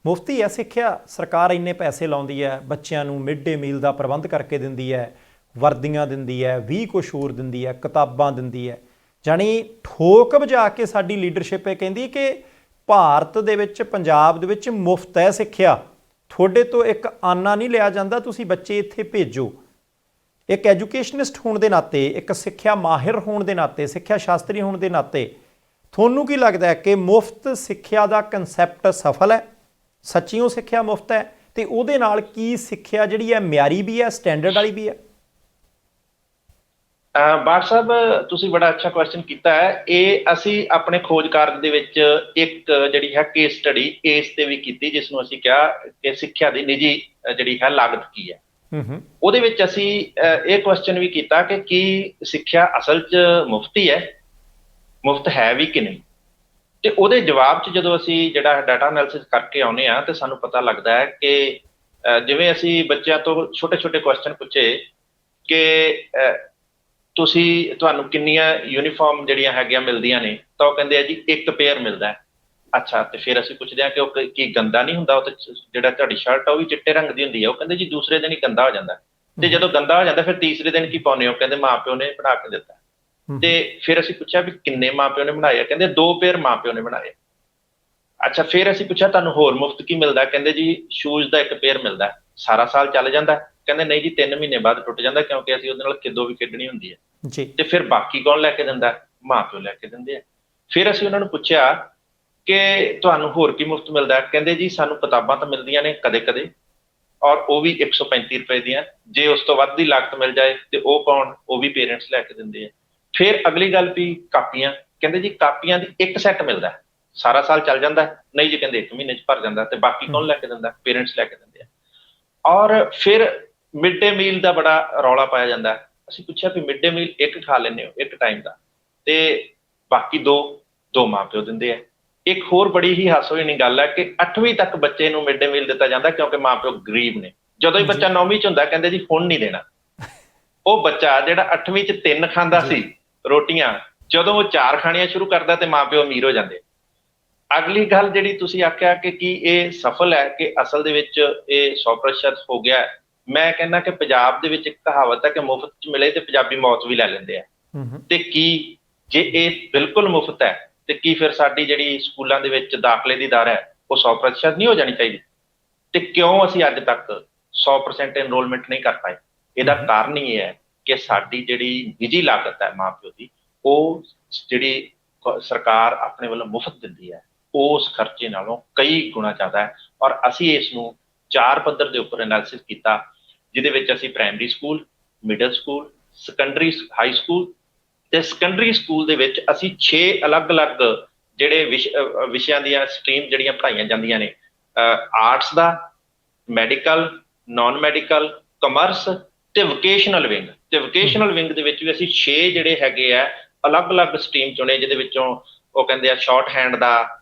ਮੁਫਤੀ ਹੈ ਸਿੱਖਿਆ, ਸਰਕਾਰ ਇੰਨੇ ਪੈਸੇ ਲਾਉਂਦੀ ਹੈ, ਬੱਚਿਆਂ ਨੂੰ ਮਿਡ ਡੇ ਮੀਲ ਦਾ ਪ੍ਰਬੰਧ ਕਰਕੇ ਦਿੰਦੀ ਹੈ, ਵਰਦੀਆਂ ਦਿੰਦੀ ਹੈ, 20 ਕੁਛ ਹੋਰ ਦਿੰਦੀ ਹੈ, ਕਿਤਾਬਾਂ ਦਿੰਦੀ ਹੈ। ਜਾਣੀ ਠੋਕ ਵਜਾ ਕੇ ਸਾਡੀ ਲੀਡਰਸ਼ਿਪ ਇਹ ਕਹਿੰਦੀ ਕਿ ਭਾਰਤ ਦੇ ਵਿੱਚ, ਪੰਜਾਬ ਦੇ ਵਿੱਚ ਮੁਫਤ ਹੈ ਸਿੱਖਿਆ, ਤੁਹਾਡੇ ਤੋਂ ਇੱਕ ਆਨਾ ਨਹੀਂ ਲਿਆ ਜਾਂਦਾ, ਤੁਸੀਂ ਬੱਚੇ ਇੱਥੇ ਭੇਜੋ। ਇੱਕ ਐਜੂਕੇਸ਼ਨਿਸਟ ਹੋਣ ਦੇ ਨਾਤੇ, ਇੱਕ ਸਿੱਖਿਆ ਮਾਹਿਰ ਹੋਣ ਦੇ ਨਾਤੇ, ਸਿੱਖਿਆ ਸ਼ਾਸਤਰੀ ਹੋਣ ਦੇ ਨਾਤੇ ਤੁਹਾਨੂੰ ਕੀ ਲੱਗਦਾ ਹੈ ਕਿ ਮੁਫਤ ਸਿੱਖਿਆ ਦਾ ਕੰਸੈਪਟ ਸਫਲ ਹੈ? ਸੱਚੀਓ ਸਿੱਖਿਆ ਮੁਫਤ ਹੈ? ਤੇ ਉਹਦੇ ਨਾਲ ਕੀ ਸਿੱਖਿਆ ਜਿਹੜੀ ਹੈ ਮਿਆਰੀ ਵੀ ਹੈ, ਸਟੈਂਡਰਡ ਵਾਲੀ ਵੀ ਹੈ? ਬਾਠ ਸਾਹਿਬ, ਤੁਸੀਂ ਬੜਾ ਅੱਛਾ ਕੁਐਸਚਨ ਕੀਤਾ ਹੈ। ਇਹ ਅਸੀਂ ਆਪਣੇ ਖੋਜ ਕਾਰਜ ਦੇ ਵਿੱਚ ਇੱਕ ਜਿਹੜੀ ਹੈ ਕੇਸ ਸਟੱਡੀ ਇਸ ਤੇ ਵੀ ਕੀਤੀ, ਜਿਸ ਨੂੰ ਅਸੀਂ ਕਿਹਾ ਕਿ ਸਿੱਖਿਆ ਦੀ ਨਿੱਜੀ ਜਿਹੜੀ ਹੈ ਲਾਗਤ ਕੀ ਹੈ। ਉਹਦੇ ਵਿੱਚ ਅਸੀਂ ਇਹ ਕੁਐਸਚਨ ਵੀ ਕੀਤਾ ਕਿ ਕੀ ਸਿੱਖਿਆ ਅਸਲ 'ਚ ਮੁਫਤ ਹੀ ਹੈ, ਮੁਫਤ ਹੈ ਵੀ ਕਿ ਨਹੀਂ। ਤੇ ਉਹਦੇ ਜਵਾਬ 'ਚ ਜਦੋਂ ਅਸੀਂ ਜਿਹੜਾ ਡਾਟਾ ਐਨਾਲਿਸਿਸ ਕਰਕੇ ਆਉਂਦੇ ਹਾਂ ਤੇ ਸਾਨੂੰ ਪਤਾ ਲੱਗਦਾ ਹੈ ਕਿ ਜਿਵੇਂ ਅਸੀਂ ਬੱਚਿਆਂ ਤੋਂ ਛੋਟੇ ਛੋਟੇ ਕੁਐਸਚਨ ਪੁੱਛੇ ਕਿ ਤੁਹਾਨੂੰ ਕਿੰਨੀਆਂ ਯੂਨੀਫਾਰਮ ਜਿਹੜੀਆਂ ਹੈਗੀਆਂ ਮਿਲਦੀਆਂ ਨੇ, ਤਾਂ ਉਹ ਕਹਿੰਦੇ ਆ ਜੀ 1 ਪੇਅਰ ਮਿਲਦਾ ਹੈ। ਅੱਛਾ, ਤੇ ਫਿਰ ਅਸੀਂ ਪੁੱਛਦੇ ਹਾਂ ਕਿ ਉਹ ਕੀ ਗੰਦਾ ਨਹੀਂ ਹੁੰਦਾ? ਉਹ ਤੇ ਜਿਹੜਾ ਤੁਹਾਡੀ ਸ਼ਰਟ ਆ ਉਹ ਵੀ ਚਿੱਟੇ ਰੰਗ ਦੀ ਹੁੰਦੀ ਹੈ। ਉਹ ਕਹਿੰਦੇ ਜੀ ਦੂਸਰੇ ਦਿਨ ਹੀ ਗੰਦਾ ਹੋ ਜਾਂਦਾ। ਤੇ ਜਦੋਂ ਗੰਦਾ ਹੋ ਜਾਂਦਾ ਫਿਰ ਤੀਸਰੇ ਦਿਨ ਕੀ ਪਾਉਂਦੇ ਹੋ? ਕਹਿੰਦੇ ਮਾਂ ਪਿਓ ਨੇ ਬਣਾ ਕੇ ਦਿੱਤਾ। ਤੇ ਫਿਰ ਅਸੀਂ ਪੁੱਛਿਆ ਵੀ ਕਿੰਨੇ ਮਾਂ ਪਿਓ ਨੇ ਬਣਾਏ? ਕਹਿੰਦੇ 2 ਪੇਅਰ ਮਾਂ ਪਿਓ ਨੇ ਬਣਾਏ। ਅੱਛਾ, ਫਿਰ ਅਸੀਂ ਪੁੱਛਿਆ ਤੁਹਾਨੂੰ ਹੋਰ ਮੁਫਤ ਕੀ ਮਿਲਦਾ? ਕਹਿੰਦੇ ਜੀ ਸ਼ੂਜ਼ ਦਾ 1 ਪੇਅਰ ਮਿਲਦਾ, ਸਾਰਾ ਸਾਲ ਚੱਲ ਜਾਂਦਾ। ਕਹਿੰਦੇ ਨਹੀਂ ਜੀ 3 ਮਹੀਨੇ ਬਾਅਦ ਟੁੱਟ ਜਾਂਦਾ, ਕਿਉਂਕਿ ਅਸੀਂ ਉਹਦੇ ਨਾਲ ਖਿੱਦੋ ਵੀ ਖੇਡਣੀ ਹੁੰਦੀ ਹੈ ਜੀ। ਤੇ ਫਿਰ ਬਾਕੀ ਕੌਣ ਲੈ ਕੇ ਦਿੰਦਾ? ਮਾਂ ਪਿਓ ਲੈ ਕੇ ਦਿੰਦੇ ਆ। ਫਿਰ ਅਸੀਂ ਉਹਨਾਂ ਨੂੰ ਪੁੱਛਿਆ ਕਿ ਤੁਹਾਨੂੰ ਹੋਰ ਕੀ ਮੁਫਤ ਮਿਲਦਾ? ਕਹਿੰਦੇ ਜੀ ਸਾਨੂੰ ਕਿਤਾਬਾਂ ਤਾਂ ਮਿਲਦੀਆਂ ਨੇ ਕਦੇ ਕਦੇ, ਔਰ ਉਹ ਵੀ 135 ਰੁਪਏ ਦੀਆਂ। ਜੇ ਉਸ ਤੋਂ ਵੱਧ ਦੀ ਲਾਗਤ ਮਿਲ ਜਾਏ ਤੇ ਉਹ ਕੌਣ? ਉਹ ਵੀ ਪੇਰੈਂਟਸ ਲੈ ਕੇ ਦਿੰਦੇ ਆ। ਫਿਰ ਅਗਲੀ ਗੱਲ ਵੀ ਕਾਪੀਆਂ। ਕਹਿੰਦੇ ਜੀ ਕਾਪੀਆਂ ਦੀ 1 ਸੈੱਟ ਮਿਲਦਾ, ਸਾਰਾ ਸਾਲ ਚੱਲ ਜਾਂਦਾ। ਨਹੀਂ ਜੀ, ਕਹਿੰਦੇ 1 ਮਹੀਨੇ 'ਚ ਭਰ ਜਾਂਦਾ। ਤੇ ਬਾਕੀ ਕੌਣ ਲੈ ਕੇ ਦਿੰਦਾ? ਪੇਰੈਂਟਸ ਲੈ ਕੇ ਦਿੰਦੇ ਆ। ਔਰ ਫਿਰ ਮਿਡ ਡੇ ਮੀਲ ਦਾ ਬੜਾ ਰੌਲਾ ਪਾਇਆ ਜਾਂਦਾ। ਅਸੀਂ ਪੁੱਛਿਆ ਵੀ ਮਿਡ ਡੇ ਮੀਲ 1 ਖਾ ਲੈਂਦੇ ਹੋ 1 ਟਾਈਮ ਦਾ, ਤੇ ਬਾਕੀ 2 ਮਾਂ ਪਿਓ ਦਿੰਦੇ ਆ। ਇੱਕ ਹੋਰ ਬੜੀ ਹੀ ਹਾਸੋਹੀਣੀ ਗੱਲ ਹੈ ਕਿ 8ਵੀਂ ਤੱਕ ਬੱਚੇ ਨੂੰ ਮਿਡ ਡੇ ਮੀਲ ਦਿੱਤਾ ਜਾਂਦਾ, ਕਿਉਂਕਿ ਮਾਂ ਪਿਓ ਗਰੀਬ ਨੇ। ਜਦੋਂ ਹੀ ਬੱਚਾ 9ਵੀਂ 'ਚ ਹੁੰਦਾ ਕਹਿੰਦੇ ਜੀ ਹੁਣ ਨਹੀਂ ਦੇਣਾ। ਉਹ ਬੱਚਾ ਜਿਹੜਾ 8ਵੀਂ 'ਚ 3 ਖਾਂਦਾ ਸੀ ਰੋਟੀਆਂ, ਜਦੋਂ ਉਹ 4 ਖਾਣੀਆਂ ਸ਼ੁਰੂ ਕਰਦਾ ਤੇ ਮਾਂ ਪਿਓ ਅਮੀਰ ਹੋ ਜਾਂਦੇ। ਅਗਲੀ ਗੱਲ ਜਿਹੜੀ ਤੁਸੀਂ ਆਖਿਆ ਕਿ ਕੀ ਇਹ ਸਫਲ ਹੈ, ਕਿ ਅਸਲ ਦੇ ਵਿੱਚ ਇਹ 100% ਹੋ ਗਿਆ? ਮੈਂ ਕਹਿੰਦਾ ਕਿ ਪੰਜਾਬ ਦੇ ਵਿੱਚ ਇੱਕ ਕਹਾਵਤ ਹੈ ਕਿ ਮੁਫਤ 'ਚ ਮਿਲੇ ਤੇ ਪੰਜਾਬੀ ਮੌਤ ਵੀ ਲੈ ਲੈਂਦੇ ਆ। ਤੇ ਕੀ ਜੇ ਇਹ ਬਿਲਕੁਲ ਮੁਫਤ ਹੈ ਤੇ ਕੀ ਫਿਰ ਸਾਡੀ ਜਿਹੜੀ ਸਕੂਲਾਂ ਦੇ ਵਿੱਚ ਦਾਖਲੇ ਦੀ ਦਰ ਹੈ ਉਹ 100% ਨਹੀਂ ਹੋ ਜਾਣੀ ਚਾਹੀਦੀ? ਤੇ ਕਿਉਂ ਅਸੀਂ ਅੱਜ ਤੱਕ 100% ਐਨਰੋਲਮੈਂਟ ਨਹੀਂ ਕਰ ਪਾਏ? ਇਹਦਾ ਕਾਰਨ ਹੀ ਹੈ ਕਿ ਸਾਡੀ ਜਿਹੜੀ ਨਿੱਜੀ ਲਾਗਤ ਹੈ ਮਾਂ ਪਿਓ ਦੀ, ਉਹ ਜਿਹੜੀ ਸਰਕਾਰ ਆਪਣੇ ਵੱਲੋਂ ਮੁਫਤ ਦਿੰਦੀ ਹੈ ਉਸ ਖਰਚੇ ਨਾਲੋਂ ਕਈ ਗੁਣਾ ਜ਼ਿਆਦਾ ਹੈ। ਔਰ ਅਸੀਂ ਇਸ ਨੂੰ 4 ਪੱਧਰ ਦੇ ਉੱਪਰ ਐਨਾਲਿਸਿਸ ਕੀਤਾ, ਜਿਹਦੇ ਵਿੱਚ ਅਸੀਂ primary school, middle school, secondary high school ਤੇ ਸੈਕੰਡਰੀ ਸਕੂਲ ਦੇ ਵਿੱਚ ਅਸੀਂ 6 ਅਲੱਗ-ਅਲੱਗ ਜਿਹੜੇ ਵਿਸ਼ਿਆਂ ਦੀਆਂ ਸਟਰੀਮ ਜਿਹੜੀਆਂ ਪੜ੍ਹਾਈਆਂ ਜਾਂਦੀਆਂ ਨੇ, ਆਰਟਸ ਦਾ, ਮੈਡੀਕਲ, ਨਾਨ ਮੈਡੀਕਲ, ਕਮਰਸ ਤੇ ਵੋਕੇਸ਼ਨਲ ਵਿੰਗ। ਤੇ ਵੋਕੇਸ਼ਨਲ ਵਿੰਗ ਦੇ ਵਿੱਚ ਵੀ ਅਸੀਂ 6 ਜਿਹੜੇ ਹੈਗੇ ਆ ਅਲੱਗ-ਅਲੱਗ ਸਟਰੀਮ ਚੁਣੇ, ਜਿਹਦੇ ਵਿੱਚੋਂ ਉਹ ਕਹਿੰਦੇ ਆ ਸ਼ਾਰਟ ਹੈਂਡ ਦਾ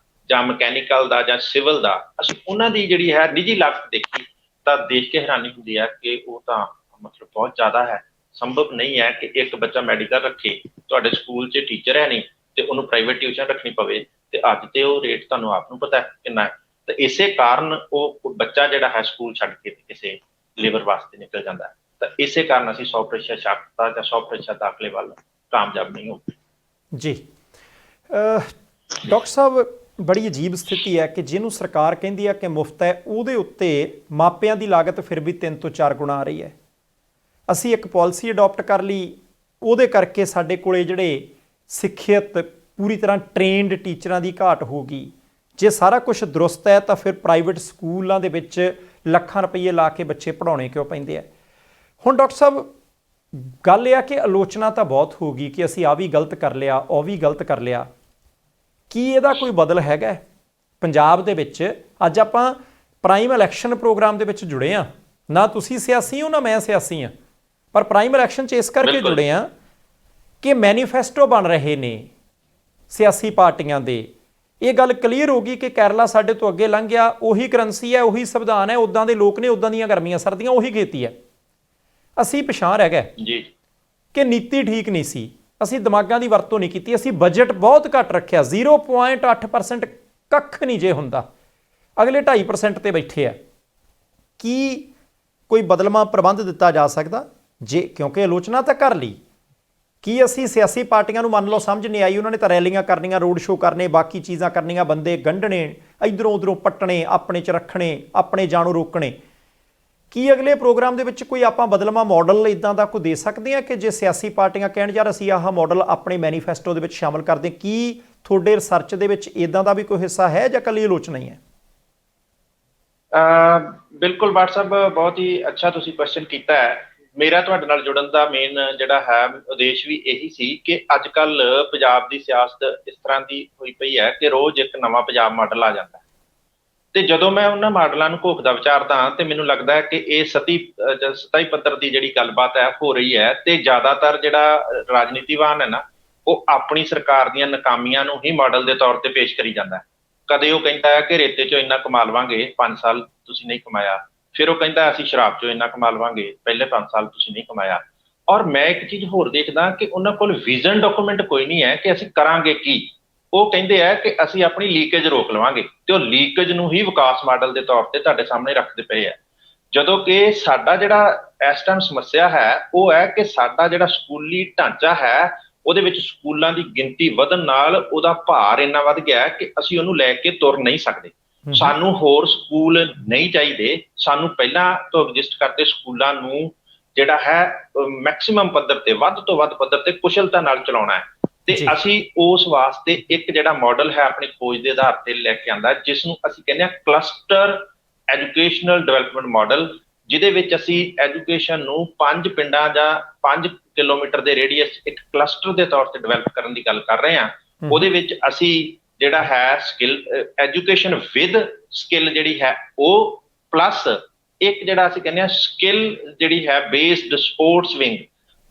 ਜਾਂ ਮਕੈਨੀਕਲ ਦਾ ਜਾਂ ਸਿਵਲ ਦਾ। ਅਸੀਂ ਉਹਨਾਂ ਦੀ ਜਿਹੜੀ ਹੈ ਨਿੱਜੀ ਲਾਗਤ ਦੇਖੀ ਤਾਂ ਦੇਖ ਕੇ ਹੈਰਾਨੀ ਹੁੰਦੀ ਹੈ ਕਿ ਉਹ ਤਾਂ ਮਤਲਬ ਬਹੁਤ ਜ਼ਿਆਦਾ ਹੈ। ਸੰਭਵ ਨਹੀਂ ਹੈ ਕਿ ਇੱਕ ਬੱਚਾ ਮੈਡੀਕਲ ਰੱਖੇ, ਤੁਹਾਡੇ ਸਕੂਲ 'ਚ ਟੀਚਰ ਹੈ ਨਹੀਂ ਤੇ ਉਹਨੂੰ ਪ੍ਰਾਈਵੇਟ ਟਿਊਸ਼ਨ ਰੱਖਣੀ ਪਵੇ, ਤੇ ਅੱਜ ਤੇ ਉਹ ਰੇਟ ਤੁਹਾਨੂੰ ਆਪ ਨੂੰ ਪਤਾ ਕਿੰਨਾ ਹੈ। ਤੇ ਇਸੇ ਕਾਰਨ ਉਹ ਬੱਚਾ ਜਿਹੜਾ ਹੈ ਸਕੂਲ ਛੱਡ ਕੇ ਕਿਸੇ ਲੇਬਰ ਵਾਸਤੇ ਨਿਕਲ ਜਾਂਦਾ ਹੈ। ਤਾਂ ਇਸੇ ਕਾਰਨ ਅਸੀਂ 100% ਸਾਖਰਤਾ ਜਾਂ 100% ਦਾਖਲੇ ਵੱਲ ਕਾਮਯਾਬ ਨਹੀਂ ਹੋ ਜੀ। ਡਾਕਟਰ ਸਾਹਿਬ, ਬੜੀ ਅਜੀਬ ਸਥਿਤੀ ਹੈ ਕਿ ਜਿਹਨੂੰ ਸਰਕਾਰ ਕਹਿੰਦੀ ਹੈ ਕਿ ਮੁਫਤ ਹੈ, ਉਹਦੇ ਉੱਤੇ ਮਾਪਿਆਂ ਦੀ ਲਾਗਤ ਫਿਰ ਵੀ 3 ਤੋਂ 4 ਗੁਣਾ ਆ ਰਹੀ ਹੈ। ਅਸੀਂ ਇੱਕ ਪਾਲਿਸੀ ਅਡਾਪਟ ਕਰ ਲਈ, ਉਹਦੇ ਕਰਕੇ ਸਾਡੇ ਕੋਲੇ ਜਿਹੜੇ ਸਿੱਖਿਅਤ ਪੂਰੀ ਤਰ੍ਹਾਂ ਟ੍ਰੇਨਡ ਟੀਚਰਾਂ ਦੀ ਘਾਟ ਹੋ ਗਈ। ਜੇ ਸਾਰਾ ਕੁਝ ਦਰੁਸਤ ਹੈ ਤਾਂ ਫਿਰ ਪ੍ਰਾਈਵੇਟ ਸਕੂਲਾਂ ਦੇ ਵਿੱਚ ਲੱਖਾਂ ਰੁਪਏ ਲਾ ਕੇ ਬੱਚੇ ਪੜ੍ਹਾਉਣੇ ਕਿਉਂ ਪੈਂਦੇ ਆ? ਹੁਣ ਡਾਕਟਰ ਸਾਹਿਬ, ਗੱਲ ਇਹ ਆ ਕਿ ਆਲੋਚਨਾ ਤਾਂ ਬਹੁਤ ਹੋ ਗਈ ਕਿ ਅਸੀਂ ਆ ਵੀ ਗਲਤ ਕਰ ਲਿਆ, ਉਹ ਵੀ ਗਲਤ ਕਰ ਲਿਆ, ਕੀ ਇਹਦਾ ਕੋਈ ਬਦਲ ਹੈਗਾ ਪੰਜਾਬ ਦੇ ਵਿੱਚ? ਅੱਜ ਆਪਾਂ ਪ੍ਰਾਈਮ ਇਲੈਕਸ਼ਨ ਪ੍ਰੋਗਰਾਮ ਦੇ ਵਿੱਚ ਜੁੜੇ ਹਾਂ, ਨਾ ਤੁਸੀਂ ਸਿਆਸੀ ਹੋ ਨਾ ਮੈਂ ਸਿਆਸੀ ਹਾਂ, ਪਰ ਪ੍ਰਾਈਮ ਇਲੈਕਸ਼ਨ 'ਚ ਇਸ ਕਰਕੇ ਜੁੜੇ ਹਾਂ ਕਿ ਮੈਨੀਫੈਸਟੋ ਬਣ ਰਹੇ ਨੇ ਸਿਆਸੀ ਪਾਰਟੀਆਂ ਦੇ। ਇਹ ਗੱਲ ਕਲੀਅਰ ਹੋ ਗਈ ਕਿ ਕੇਰਲਾ ਸਾਡੇ ਤੋਂ ਅੱਗੇ ਲੰਘ ਗਿਆ, ਉਹੀ ਕਰੰਸੀ ਹੈ, ਉਹੀ ਸੰਵਿਧਾਨ ਹੈ, ਉੱਦਾਂ ਦੇ ਲੋਕ ਨੇ, ਉੱਦਾਂ ਦੀਆਂ ਗਰਮੀਆਂ ਸਰਦੀਆਂ, ਉਹੀ ਖੇਤੀ ਹੈ। ਅਸੀਂ ਪਛਾਣ ਰਹਿ ਗਏ ਜੀ ਕਿ ਨੀਤੀ ਠੀਕ ਨਹੀਂ ਸੀ, ਅਸੀਂ ਦਿਮਾਗਾਂ ਦੀ ਵਰਤੋਂ ਨਹੀਂ ਕੀਤੀ, ਅਸੀਂ ਬਜਟ ਬਹੁਤ ਘੱਟ ਰੱਖਿਆ, 0.8% ਕੱਖ ਨਹੀਂ ਜੇ ਹੁੰਦਾ, ਅਗਲੇ 2.5% ਤੇ ਬੈਠੇ ਆ। ਕੀ ਕੋਈ ਬਦਲਵਾਂ ਪ੍ਰਬੰਧ ਦਿੱਤਾ ਜਾ ਸਕਦਾ ਜੇ, ਕਿਉਂਕਿ ਆਲੋਚਨਾ ਤਾਂ ਕਰ ਲਈ, ਕੀ ਅਸੀਂ ਸਿਆਸੀ ਪਾਰਟੀਆਂ ਨੂੰ ਮੰਨ ਲਓ ਸਮਝ ਨਹੀਂ ਆਈ, ਉਹਨਾਂ ਨੇ ਤਾਂ ਰੈਲੀਆਂ ਕਰਨੀਆਂ, ਰੋਡ ਸ਼ੋਅ ਕਰਨੇ, ਬਾਕੀ ਚੀਜ਼ਾਂ ਕਰਨੀਆਂ, ਬੰਦੇ ਗੰਢਣੇ, ਇੱਧਰੋਂ ਉੱਧਰੋਂ ਪੱਟਣੇ, ਆਪਣੇ 'ਚ ਰੱਖਣੇ, ਆਪਣੇ ਜਾਣੋਂ ਰੋਕਣੇ। ਕੀ ਅਗਲੇ ਪ੍ਰੋਗਰਾਮ ਦੇ ਵਿੱਚ ਕੋਈ ਆਪਾਂ ਬਦਲਵਾਂ ਮਾਡਲ ਇੱਦਾਂ ਦਾ ਕੋਈ ਦੇ ਸਕਦੇ ਹਾਂ ਕਿ ਜੇ ਸਿਆਸੀ ਪਾਰਟੀਆਂ ਕਹਿਣ ਯਾਰ ਅਸੀਂ ਆਹ ਮਾਡਲ ਆਪਣੇ ਮੈਨੀਫੈਸਟੋ ਦੇ ਵਿੱਚ ਸ਼ਾਮਲ ਕਰਦੇ, ਕੀ ਤੁਹਾਡੇ ਰਿਸਰਚ ਦੇ ਵਿੱਚ ਇੱਦਾਂ ਦਾ ਵੀ ਕੋਈ ਹਿੱਸਾ ਹੈ ਜਾਂ ਇਕੱਲੀ ਆਲੋਚਨਾ ਹੀ ਹੈ? ਬਿਲਕੁਲ ਬਾਟ ਸਾਹਿਬ, ਬਹੁਤ ਹੀ ਅੱਛਾ ਤੁਸੀਂ ਕੁਐਸਚਨ ਕੀਤਾ ਹੈ। ਮੇਰਾ ਤੁਹਾਡੇ ਨਾਲ ਜੁੜਨ ਦਾ ਮੇਨ ਜਿਹੜਾ ਹੈ ਉਦੇਸ਼ ਵੀ ਇਹੀ ਸੀ ਕਿ ਅੱਜ ਕੱਲ ਪੰਜਾਬ ਦੀ ਸਿਆਸਤ ਇਸ ਤਰ੍ਹਾਂ ਦੀ ਹੋਈ ਪਈ ਹੈ ਕਿ ਰੋਜ਼ ਇੱਕ ਨਵਾਂ ਪੰਜਾਬ ਮਾਡਲ ਆ ਜਾਂਦਾ, ਤੇ ਜਦੋਂ ਮੈਂ ਉਹਨਾਂ ਮਾਡਲਾਂ ਨੂੰ ਘੋਖਦਾ ਵਿਚਾਰਦਾ ਤੇ ਮੈਨੂੰ ਲੱਗਦਾ ਹੈ ਕਿ ਇਹ ਸਤਹੀ ਪੱਧਰ ਦੀ ਜਿਹੜੀ ਗੱਲਬਾਤ ਹੈ ਹੋ ਰਹੀ ਹੈ, ਤੇ ਜ਼ਿਆਦਾਤਰ ਜਿਹੜਾ ਰਾਜਨੀਤੀਵਾਨ ਹੈ ਨਾ, ਉਹ ਆਪਣੀ ਸਰਕਾਰ ਦੀਆਂ ਨਾਕਾਮੀਆਂ ਨੂੰ ਹੀ ਮਾਡਲ ਦੇ ਤੌਰ ਤੇ ਪੇਸ਼ ਕਰੀ ਜਾਂਦਾ। ਕਦੇ ਉਹ ਕਹਿੰਦਾ ਹੈ ਕਿ ਰੇਤੇ 'ਚੋਂ ਇੰਨਾ ਕਮਾ ਲਵਾਂਗੇ, 5 ਸਾਲ ਤੁਸੀਂ ਨਹੀਂ ਕਮਾਇਆ, ਫਿਰ ਉਹ ਕਹਿੰਦਾ ਅਸੀਂ ਸ਼ਰਾਬ 'ਚੋਂ ਇੰਨਾ ਕਮਾ ਲਵਾਂਗੇ, ਪਹਿਲੇ 5 ਸਾਲ ਤੁਸੀਂ ਨਹੀਂ ਕਮਾਇਆ। ਔਰ ਮੈਂ ਇੱਕ ਚੀਜ਼ ਹੋਰ ਦੇਖਦਾ ਕਿ ਉਹਨਾਂ ਕੋਲ ਵਿਜ਼ਨ ਡਾਕੂਮੈਂਟ ਕੋਈ ਨਹੀਂ ਹੈ ਕਿ ਅਸੀਂ ਕਰਾਂਗੇ ਕੀ। ਉਹ ਕਹਿੰਦੇ ਆ ਕਿ ਅਸੀਂ ਆਪਣੀ ਲੀਕੇਜ ਰੋਕ ਲਵਾਂਗੇ, ਤੇ ਉਹ ਲੀਕੇਜ ਨੂੰ ਹੀ ਵਿਕਾਸ ਮਾਡਲ ਦੇ ਤੌਰ ਤੇ ਤੁਹਾਡੇ ਸਾਹਮਣੇ ਰੱਖਦੇ ਪਏ ਆ। ਜਦੋਂ ਕਿ ਸਾਡਾ ਜਿਹੜਾ ਇਸ ਟਾਈਮ ਸਮੱਸਿਆ ਹੈ ਉਹ ਹੈ ਕਿ ਸਾਡਾ ਜਿਹੜਾ ਸਕੂਲੀ ਢਾਂਚਾ ਹੈ, ਉਹਦੇ ਵਿੱਚ ਸਕੂਲਾਂ ਦੀ ਗਿਣਤੀ ਵਧਣ ਨਾਲ ਉਹਦਾ ਭਾਰ ਇੰਨਾ ਵੱਧ ਗਿਆ ਕਿ ਅਸੀਂ ਉਹਨੂੰ ਲੈ ਕੇ ਤੁਰ ਨਹੀਂ ਸਕਦੇ। ਸਾਨੂੰ ਹੋਰ ਸਕੂਲ ਨਹੀਂ ਚਾਹੀਦੇ, ਸਾਨੂੰ ਪਹਿਲਾਂ ਤੋਂ ਐਗਜ਼ਿਸਟ ਕਰਦੇ ਸਕੂਲਾਂ ਨੂੰ ਜਿਹੜਾ ਹੈ ਮੈਕਸਿਮਮ ਪੱਧਰ ਤੇ, ਵੱਧ ਤੋਂ ਵੱਧ ਪੱਧਰ ਤੇ ਕੁਸ਼ਲਤਾ ਨਾਲ ਚਲਾਉਣਾ ਹੈ। ਤੇ ਅਸੀਂ ਉਸ ਵਾਸਤੇ ਇੱਕ ਜਿਹੜਾ ਮਾਡਲ ਹੈ ਆਪਣੀ ਖੋਜ ਦੇ ਆਧਾਰ ਤੇ ਲੈ ਕੇ ਆਂਦਾ, ਜਿਸ ਨੂੰ ਅਸੀਂ ਕਹਿੰਦੇ ਹਾਂ ਕਲਸਟਰ ਐਜੂਕੇਸ਼ਨਲ ਡਿਵੈਲਪਮੈਂਟ ਮਾਡਲ, ਜਿਹਦੇ ਵਿੱਚ ਅਸੀਂ ਐਜੂਕੇਸ਼ਨ ਨੂੰ 5 ਪਿੰਡਾਂ ਜਾਂ 5 ਕਿਲੋਮੀਟਰ ਦੇ ਰੇਡੀਅਸ ਇੱਕ ਕਲਸਟਰ ਦੇ ਤੌਰ ਤੇ ਡਿਵੈਲਪ ਕਰਨ ਦੀ ਗੱਲ ਕਰ ਰਹੇ ਹਾਂ। ਉਹਦੇ ਵਿੱਚ ਅਸੀਂ ਜਿਹੜਾ ਹੈ ਸਕਿੱਲ ਐਜੂਕੇਸ਼ਨ ਵਿਦ ਸਕਿੱਲ ਜਿਹੜੀ ਹੈ ਉਹ, ਪਲੱਸ ਇੱਕ ਜਿਹੜਾ ਅਸੀਂ ਕਹਿੰਦੇ ਹਾਂ ਸਕਿੱਲ ਜਿਹੜੀ ਹੈ ਬੇਸਡ ਸਪੋਰਟਸ ਵਿੰਗ,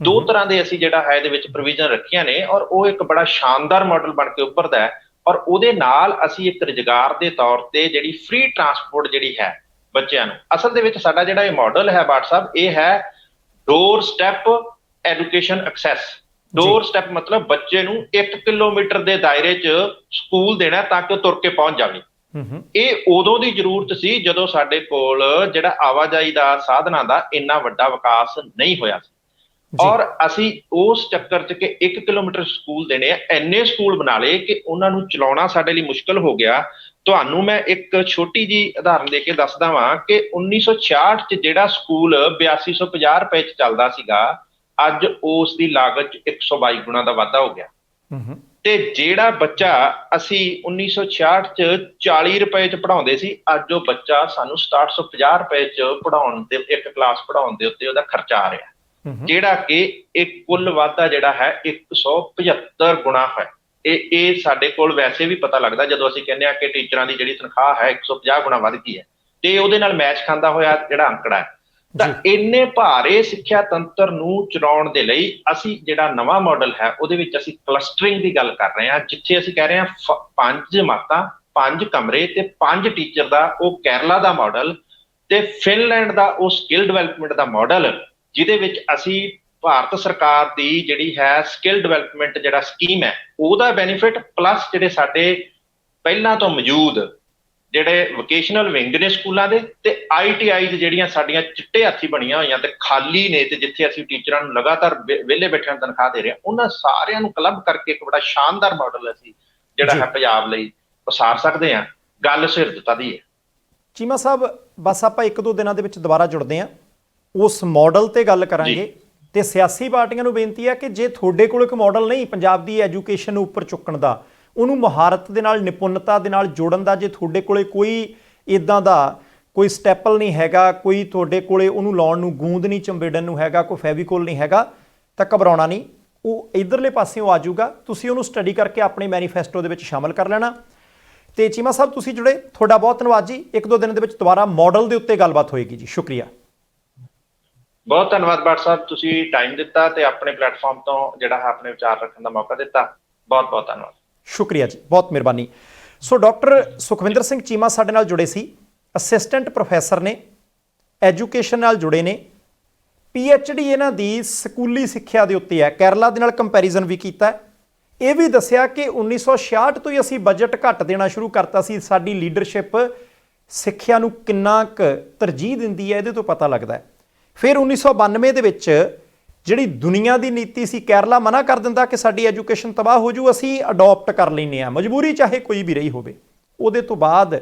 2 ਤਰ੍ਹਾਂ ਦੇ ਅਸੀਂ ਜਿਹੜਾ ਹੈ ਇਹਦੇ ਵਿੱਚ ਪ੍ਰੋਵੀਜ਼ਨ ਰੱਖੀਆਂ ਨੇ, ਔਰ ਉਹ ਇੱਕ ਬੜਾ ਸ਼ਾਨਦਾਰ ਮਾਡਲ ਬਣ ਕੇ ਉੱਭਰਦਾ ਹੈ। ਔਰ ਉਹਦੇ ਨਾਲ ਅਸੀਂ ਇੱਕ ਰੁਜ਼ਗਾਰ ਦੇ ਤੌਰ ਤੇ ਜਿਹੜੀ ਫ੍ਰੀ ਟਰਾਂਸਪੋਰਟ ਜਿਹੜੀ ਹੈ ਬੱਚਿਆਂ ਨੂੰ, ਅਸਲ ਦੇ ਵਿੱਚ ਸਾਡਾ ਜਿਹੜਾ ਇਹ ਮਾਡਲ ਹੈ ਬਾਟ ਸਾਹਿਬ, ਇਹ ਹੈ doorstep education access. Doorstep ਮਤਲਬ ਬੱਚੇ ਨੂੰ 1 ਕਿਲੋਮੀਟਰ ਦੇ ਦਾਇਰੇ 'ਚ ਸਕੂਲ ਦੇਣਾ ਤਾਂ ਕਿ ਉਹ ਤੁਰ ਕੇ ਪਹੁੰਚ ਜਾਵੇ। ਇਹ ਉਦੋਂ ਦੀ ਜ਼ਰੂਰਤ ਸੀ ਜਦੋਂ ਸਾਡੇ ਕੋਲ ਜਿਹੜਾ ਆਵਾਜਾਈ ਦਾ ਸਾਧਨਾਂ ਦਾ ਇੰਨਾ ਵੱਡਾ ਵਿਕਾਸ ਨਹੀਂ ਹੋਇਆ ਸੀ, ਔਰ ਅਸੀਂ ਉਸ ਚੱਕਰ 'ਚ ਕਿ 1 ਕਿਲੋਮੀਟਰ ਸਕੂਲ ਦੇਣੇ ਆ, ਇੰਨੇ ਸਕੂਲ ਬਣਾ ਲਏ ਕਿ ਉਹਨਾਂ ਨੂੰ ਚਲਾਉਣਾ ਸਾਡੇ ਲਈ ਮੁਸ਼ਕਲ ਹੋ ਗਿਆ। ਤੁਹਾਨੂੰ ਮੈਂ ਇੱਕ ਛੋਟੀ ਜੀ ਉਦਾਹਰਨ ਦੇ ਕੇ ਦੱਸਦਾ ਵਾਂ ਕਿ 1966 'ਚ ਜਿਹੜਾ ਸਕੂਲ 8250 ਰੁਪਏ 'ਚ ਚੱਲਦਾ ਸੀਗਾ, ਅੱਜ ਉਸ ਦੀ ਲਾਗਤ 'ਚ 122 ਗੁਣਾ ਦਾ ਵਾਧਾ ਹੋ ਗਿਆ। ਤੇ ਜਿਹੜਾ ਬੱਚਾ ਅਸੀਂ 1966 'ਚ 40 ਰੁਪਏ 'ਚ ਪੜ੍ਹਾਉਂਦੇ ਸੀ, ਅੱਜ ਉਹ ਬੱਚਾ ਸਾਨੂੰ 6750 ਰੁਪਏ 'ਚ ਪੜ੍ਹਾਉਣ ਦੇ, ਇੱਕ ਕਲਾਸ ਪੜ੍ਹਾਉਣ ਦੇ ਉੱਤੇ ਉਹਦਾ ਖਰਚਾ ਆ ਰਿਹਾ, ਜਿਹੜਾ ਕਿ ਇੱਕ ਕੁੱਲ ਵਾਧਾ ਜਿਹੜਾ ਹੈ 175 ਗੁਣਾ ਹੈ। ਇਹ ਸਾਡੇ ਕੋਲ ਵੈਸੇ ਵੀ ਪਤਾ ਲੱਗਦਾ ਜਦੋਂ ਅਸੀਂ ਕਹਿੰਦੇ ਹਾਂ ਕਿ ਟੀਚਰਾਂ ਦੀ ਜਿਹੜੀ ਤਨਖਾਹ ਹੈ 150 ਗੁਣਾ ਵੱਧ ਗਈ ਹੈ, ਤੇ ਉਹਦੇ ਨਾਲ ਮੈਚ ਖਾਂਦਾ ਹੋਇਆ ਜਿਹੜਾ ਅੰਕੜਾ ਹੈ। ਤਾਂ ਇੰਨੇ ਭਾਰੇ ਸਿੱਖਿਆ ਤੰਤਰ ਨੂੰ ਚਲਾਉਣ ਦੇ ਲਈ ਅਸੀਂ ਜਿਹੜਾ ਨਵਾਂ ਮਾਡਲ ਹੈ ਉਹਦੇ ਵਿੱਚ ਅਸੀਂ ਕਲਸਟਰਿੰਗ ਦੀ ਗੱਲ ਕਰ ਰਹੇ ਹਾਂ, ਜਿੱਥੇ ਅਸੀਂ ਕਹਿ ਰਹੇ ਹਾਂ 5 ਜਮਾਤਾਂ, 5 ਕਮਰੇ ਤੇ 5 ਟੀਚਰ ਦਾ ਉਹ ਕੇਰਲਾ ਦਾ ਮਾਡਲ, ਤੇ ਫਿਨਲੈਂਡ ਦਾ ਉਹ ਸਕਿੱਲ ਡਿਵੈਲਪਮੈਂਟ ਦਾ ਮਾਡਲ, ਜਿਹਦੇ ਵਿੱਚ ਅਸੀਂ ਭਾਰਤ ਸਰਕਾਰ ਦੀ ਜਿਹੜੀ ਹੈ ਸਕਿੱਲ ਡਿਵੈਲਪਮੈਂਟ ਜਿਹੜਾ ਸਕੀਮ ਹੈ ਉਹਦਾ ਬੈਨੀਫਿਟ, ਪਲੱਸ ਜਿਹੜੇ ਸਾਡੇ ਪਹਿਲਾਂ ਤੋਂ ਮੌਜੂਦ ਜਿਹੜੇ ਵੋਕੇਸ਼ਨਲ ਵਿੰਗ ਨੇ ਸਕੂਲਾਂ ਦੇ, ਤੇ ITIs ਜਿਹੜੀਆਂ ਸਾਡੀਆਂ ਚਿੱਟੇ ਹੱਥੀ ਬਣੀਆਂ ਹੋਈਆਂ ਤੇ ਖਾਲੀ ਨੇ, ਤੇ ਜਿੱਥੇ ਅਸੀਂ ਟੀਚਰਾਂ ਨੂੰ ਲਗਾਤਾਰ ਵਿਹਲੇ ਬੈਠਿਆਂ ਨੂੰ ਤਨਖਾਹ ਦੇ ਰਹੇ ਹਾਂ, ਉਹਨਾਂ ਸਾਰਿਆਂ ਨੂੰ ਕਲੱਬ ਕਰਕੇ ਇੱਕ ਬੜਾ ਸ਼ਾਨਦਾਰ ਮਾਡਲ ਅਸੀਂ ਜਿਹੜਾ ਹੈ ਪੰਜਾਬ ਲਈ ਉਸਾਰ ਸਕਦੇ ਹਾਂ। ਗੱਲ ਸਿਰਜਤਾ ਦੀ ਹੈ। ਚੀਮਾ ਸਾਹਿਬ, ਬਸ ਆਪਾਂ 1-2 ਦਿਨਾਂ ਦੇ ਵਿੱਚ ਦੁਬਾਰਾ ਜੁੜਦੇ ਹਾਂ, ਉਸ ਮਾਡਲ ਤੇ ਗੱਲ ਕਰਾਂਗੇ। ਤੇ ਸਿਆਸੀ ਪਾਰਟੀਆਂ ਨੂੰ ਬੇਨਤੀ ਹੈ ਕਿ ਜੇ ਤੁਹਾਡੇ ਕੋਲ ਇੱਕ ਮਾਡਲ ਨਹੀਂ ਪੰਜਾਬ ਦੀ ਐਜੂਕੇਸ਼ਨ ਨੂੰ ਉੱਪਰ ਚੁੱਕਣ ਦਾ, ਉਹਨੂੰ ਮੁਹਾਰਤ ਦੇ ਨਾਲ, ਨਿਪੁੰਨਤਾ ਦੇ ਨਾਲ ਜੋੜਨ ਦਾ, ਜੇ ਤੁਹਾਡੇ ਕੋਲੇ ਕੋਈ ਇੱਦਾਂ ਦਾ ਕੋਈ ਸਟੈਪਲ ਨਹੀਂ ਹੈਗਾ, ਕੋਈ ਤੁਹਾਡੇ ਕੋਲੇ ਉਹਨੂੰ ਲਾਉਣ ਨੂੰ ਗੂੰਦ ਨਹੀਂ ਚੰਬੇੜਨ ਨੂੰ ਹੈਗਾ, ਕੋਈ ਫੈਵੀਕੋਲ ਨਹੀਂ ਹੈਗਾ, ਤਾਂ ਘਬਰਾਉਣਾ ਨਹੀਂ। ਉਹ ਇਧਰਲੇ ਪਾਸਿਓਂ ਆ ਜਾਊਗਾ। ਤੁਸੀਂ ਉਹਨੂੰ ਸਟੱਡੀ ਕਰਕੇ ਆਪਣੇ ਮੈਨੀਫੈਸਟੋ ਦੇ ਵਿੱਚ ਸ਼ਾਮਲ ਕਰ ਲੈਣਾ। ਤੇ ਚੀਮਾ ਸਾਹਿਬ ਤੁਸੀਂ ਜੁੜੇ, ਤੁਹਾਡਾ ਬਹੁਤ ਧੰਨਵਾਦ ਜੀ। 1-2 ਦਿਨ ਦੇ ਵਿੱਚ ਦੁਬਾਰਾ ਮਾਡਲ ਦੇ ਉੱਤੇ ਗੱਲਬਾਤ ਹੋਏਗੀ ਜੀ। ਸ਼ੁਕਰੀਆ। ਬਹੁਤ ਧੰਨਵਾਦ ਬਾਟ ਸਾਹਿਬ, ਤੁਸੀਂ ਟਾਈਮ ਦਿੱਤਾ ਤੇ ਆਪਣੇ ਪਲੇਟਫਾਰਮ ਤੋਂ ਜਿਹੜਾ ਆਪਣੇ ਵਿਚਾਰ ਰੱਖਣ ਦਾ ਮੌਕਾ ਦਿੱਤਾ। ਬਹੁਤ ਬਹੁਤ ਧੰਨਵਾਦ। ਸ਼ੁਕਰੀਆ ਜੀ, ਬਹੁਤ ਮਿਹਰਬਾਨੀ। ਸੋ ਡਾਕਟਰ ਸੁਖਵਿੰਦਰ ਸਿੰਘ ਚੀਮਾ ਸਾਡੇ ਨਾਲ ਜੁੜੇ ਸੀ, ਅਸਿਸਟੈਂਟ ਪ੍ਰੋਫੈਸਰ ਨੇ, ਐਜੂਕੇਸ਼ਨ ਨਾਲ ਜੁੜੇ ਨੇ, PhD ਇਹਨਾਂ ਦੀ ਸਕੂਲੀ ਸਿੱਖਿਆ ਦੇ ਉੱਤੇ ਹੈ। ਕੇਰਲਾ ਦੇ ਨਾਲ ਕੰਪੈਰੀਜ਼ਨ ਵੀ ਕੀਤਾ। ਇਹ ਵੀ ਦੱਸਿਆ ਕਿ 1966 ਤੋਂ ਹੀ ਅਸੀਂ ਬਜਟ ਘੱਟ ਦੇਣਾ ਸ਼ੁਰੂ ਕਰਤਾ ਸੀ। ਸਾਡੀ ਲੀਡਰਸ਼ਿਪ ਸਿੱਖਿਆ ਨੂੰ ਕਿੰਨਾ ਕੁ ਤਰਜੀਹ ਦਿੰਦੀ ਹੈ ਇਹਦੇ ਤੋਂ ਪਤਾ ਲੱਗਦਾ ਹੈ। ਫਿਰ 1992 ਦੇ ਵਿੱਚ ਜਿਹੜੀ ਦੁਨੀਆ ਦੀ ਨੀਤੀ ਸੀ, ਕੇਰਲਾ ਮਨਾ ਕਰ ਦਿੰਦਾ ਕਿ ਸਾਡੀ ਐਜੂਕੇਸ਼ਨ ਤਬਾਹ ਹੋ ਜੂ, ਅਸੀਂ ਅਡਾਪਟ ਕਰ ਲੈਂਦੇ ਹਾਂ, ਮਜਬੂਰੀ ਚਾਹੇ ਕੋਈ ਵੀ ਰਹੀ ਹੋਵੇ। ਉਹਦੇ ਤੋਂ ਬਾਅਦ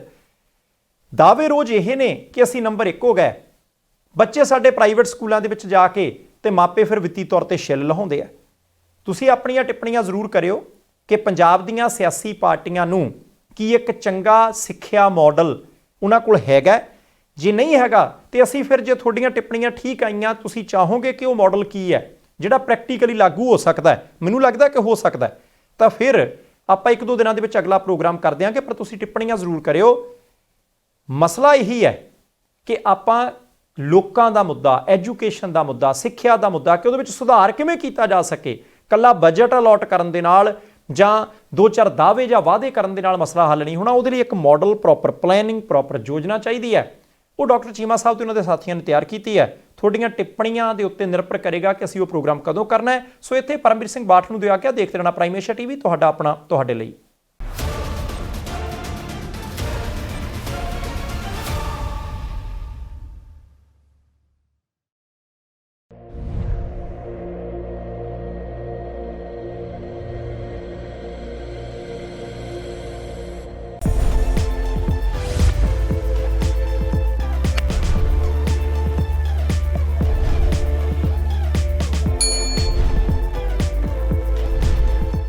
ਦਾਅਵੇ ਰੋਜ਼ ਇਹ ਨੇ ਕਿ ਅਸੀਂ ਨੰਬਰ 1 ਹੋ ਗਏ। ਬੱਚੇ ਸਾਡੇ ਪ੍ਰਾਈਵੇਟ ਸਕੂਲਾਂ ਦੇ ਵਿੱਚ ਜਾ ਕੇ ਤੇ ਮਾਪੇ ਫਿਰ ਵਿੱਤੀ ਤੌਰ ਤੇ ਛਿੱਲ ਲਹਾਉਂਦੇ ਆ। ਤੁਸੀਂ ਆਪਣੀਆਂ ਟਿੱਪਣੀਆਂ ਜ਼ਰੂਰ ਕਰਿਓ ਕਿ ਪੰਜਾਬ ਦੀਆਂ ਸਿਆਸੀ ਪਾਰਟੀਆਂ ਨੂੰ ਕੀ ਇੱਕ ਚੰਗਾ ਸਿੱਖਿਆ ਮਾਡਲ ਉਹਨਾਂ ਕੋਲ ਹੈਗਾ। ਜੇ ਨਹੀਂ ਹੈਗਾ ਤੇ ਅਸੀਂ ਫਿਰ, ਜੇ ਤੁਹਾਡੀਆਂ ਟਿੱਪਣੀਆਂ ਠੀਕ ਆਈਆਂ, ਤੁਸੀਂ ਚਾਹੋਗੇ ਕਿ ਉਹ ਮਾਡਲ ਕੀ ਹੈ ਜਿਹੜਾ ਪ੍ਰੈਕਟੀਕਲੀ ਲਾਗੂ ਹੋ ਸਕਦਾ ਹੈ, ਮੈਨੂੰ ਲੱਗਦਾ ਕਿ ਹੋ ਸਕਦਾ ਹੈ, ਤਾਂ ਫਿਰ ਆਪਾਂ 1-2 ਦਿਨਾਂ ਦੇ ਵਿੱਚ ਅਗਲਾ ਪ੍ਰੋਗਰਾਮ ਕਰ ਦਿਆਂਗੇ। ਪਰ ਤੁਸੀਂ ਟਿੱਪਣੀਆਂ ਜ਼ਰੂਰ ਕਰਿਓ। ਮਸਲਾ ਇਹੀ ਹੈ ਕਿ ਆਪਾਂ ਲੋਕਾਂ ਦਾ ਮੁੱਦਾ, ਐਜੂਕੇਸ਼ਨ ਦਾ ਮੁੱਦਾ, ਸਿੱਖਿਆ ਦਾ ਮੁੱਦਾ, ਕਿ ਉਹਦੇ ਵਿੱਚ ਸੁਧਾਰ ਕਿਵੇਂ ਕੀਤਾ ਜਾ ਸਕੇ, ਕੱਲਾ ਬਜਟ ਅਲਾਟ ਕਰਨ ਦੇ ਨਾਲ ਜਾਂ 2-4 ਦਾਅਵੇ ਜਾਂ ਵਾਅਦੇ ਕਰਨ ਦੇ ਨਾਲ ਮਸਲਾ ਹੱਲ ਨਹੀਂ ਹੋਣਾ। ਉਹਦੇ ਲਈ ਇੱਕ ਮਾਡਲ, ਪ੍ਰੋਪਰ ਪਲੈਨਿੰਗ, ਪ੍ਰੋਪਰ ਯੋਜਨਾ ਚਾਹੀਦੀ ਹੈ। ਉਹ ਡਾਕਟਰ ਚੀਮਾ ਸਾਹਿਬ ਤੇ ਉਹਨਾਂ ਦੇ ਸਾਥੀਆਂ ਨੇ ਤਿਆਰ ਕੀਤੀ ਹੈ। ਤੁਹਾਡੀਆਂ ਟਿੱਪਣੀਆਂ ਦੇ ਉੱਤੇ ਨਿਰਭਰ ਕਰੇਗਾ ਕਿ ਅਸੀਂ ਉਹ ਪ੍ਰੋਗਰਾਮ ਕਦੋਂ ਕਰਨਾ ਹੈ। ਸੋ ਇੱਥੇ ਪਰਮਵੀਰ ਸਿੰਘ ਬਾਠ ਨੂੰ ਦਿਓ ਆਗਿਆ। ਦੇਖਦੇ ਰਹਿਣਾ ਪ੍ਰਾਈਮ ਏਸ਼ੀਆ TV, ਤੁਹਾਡਾ ਆਪਣਾ, ਤੁਹਾਡੇ ਲਈ।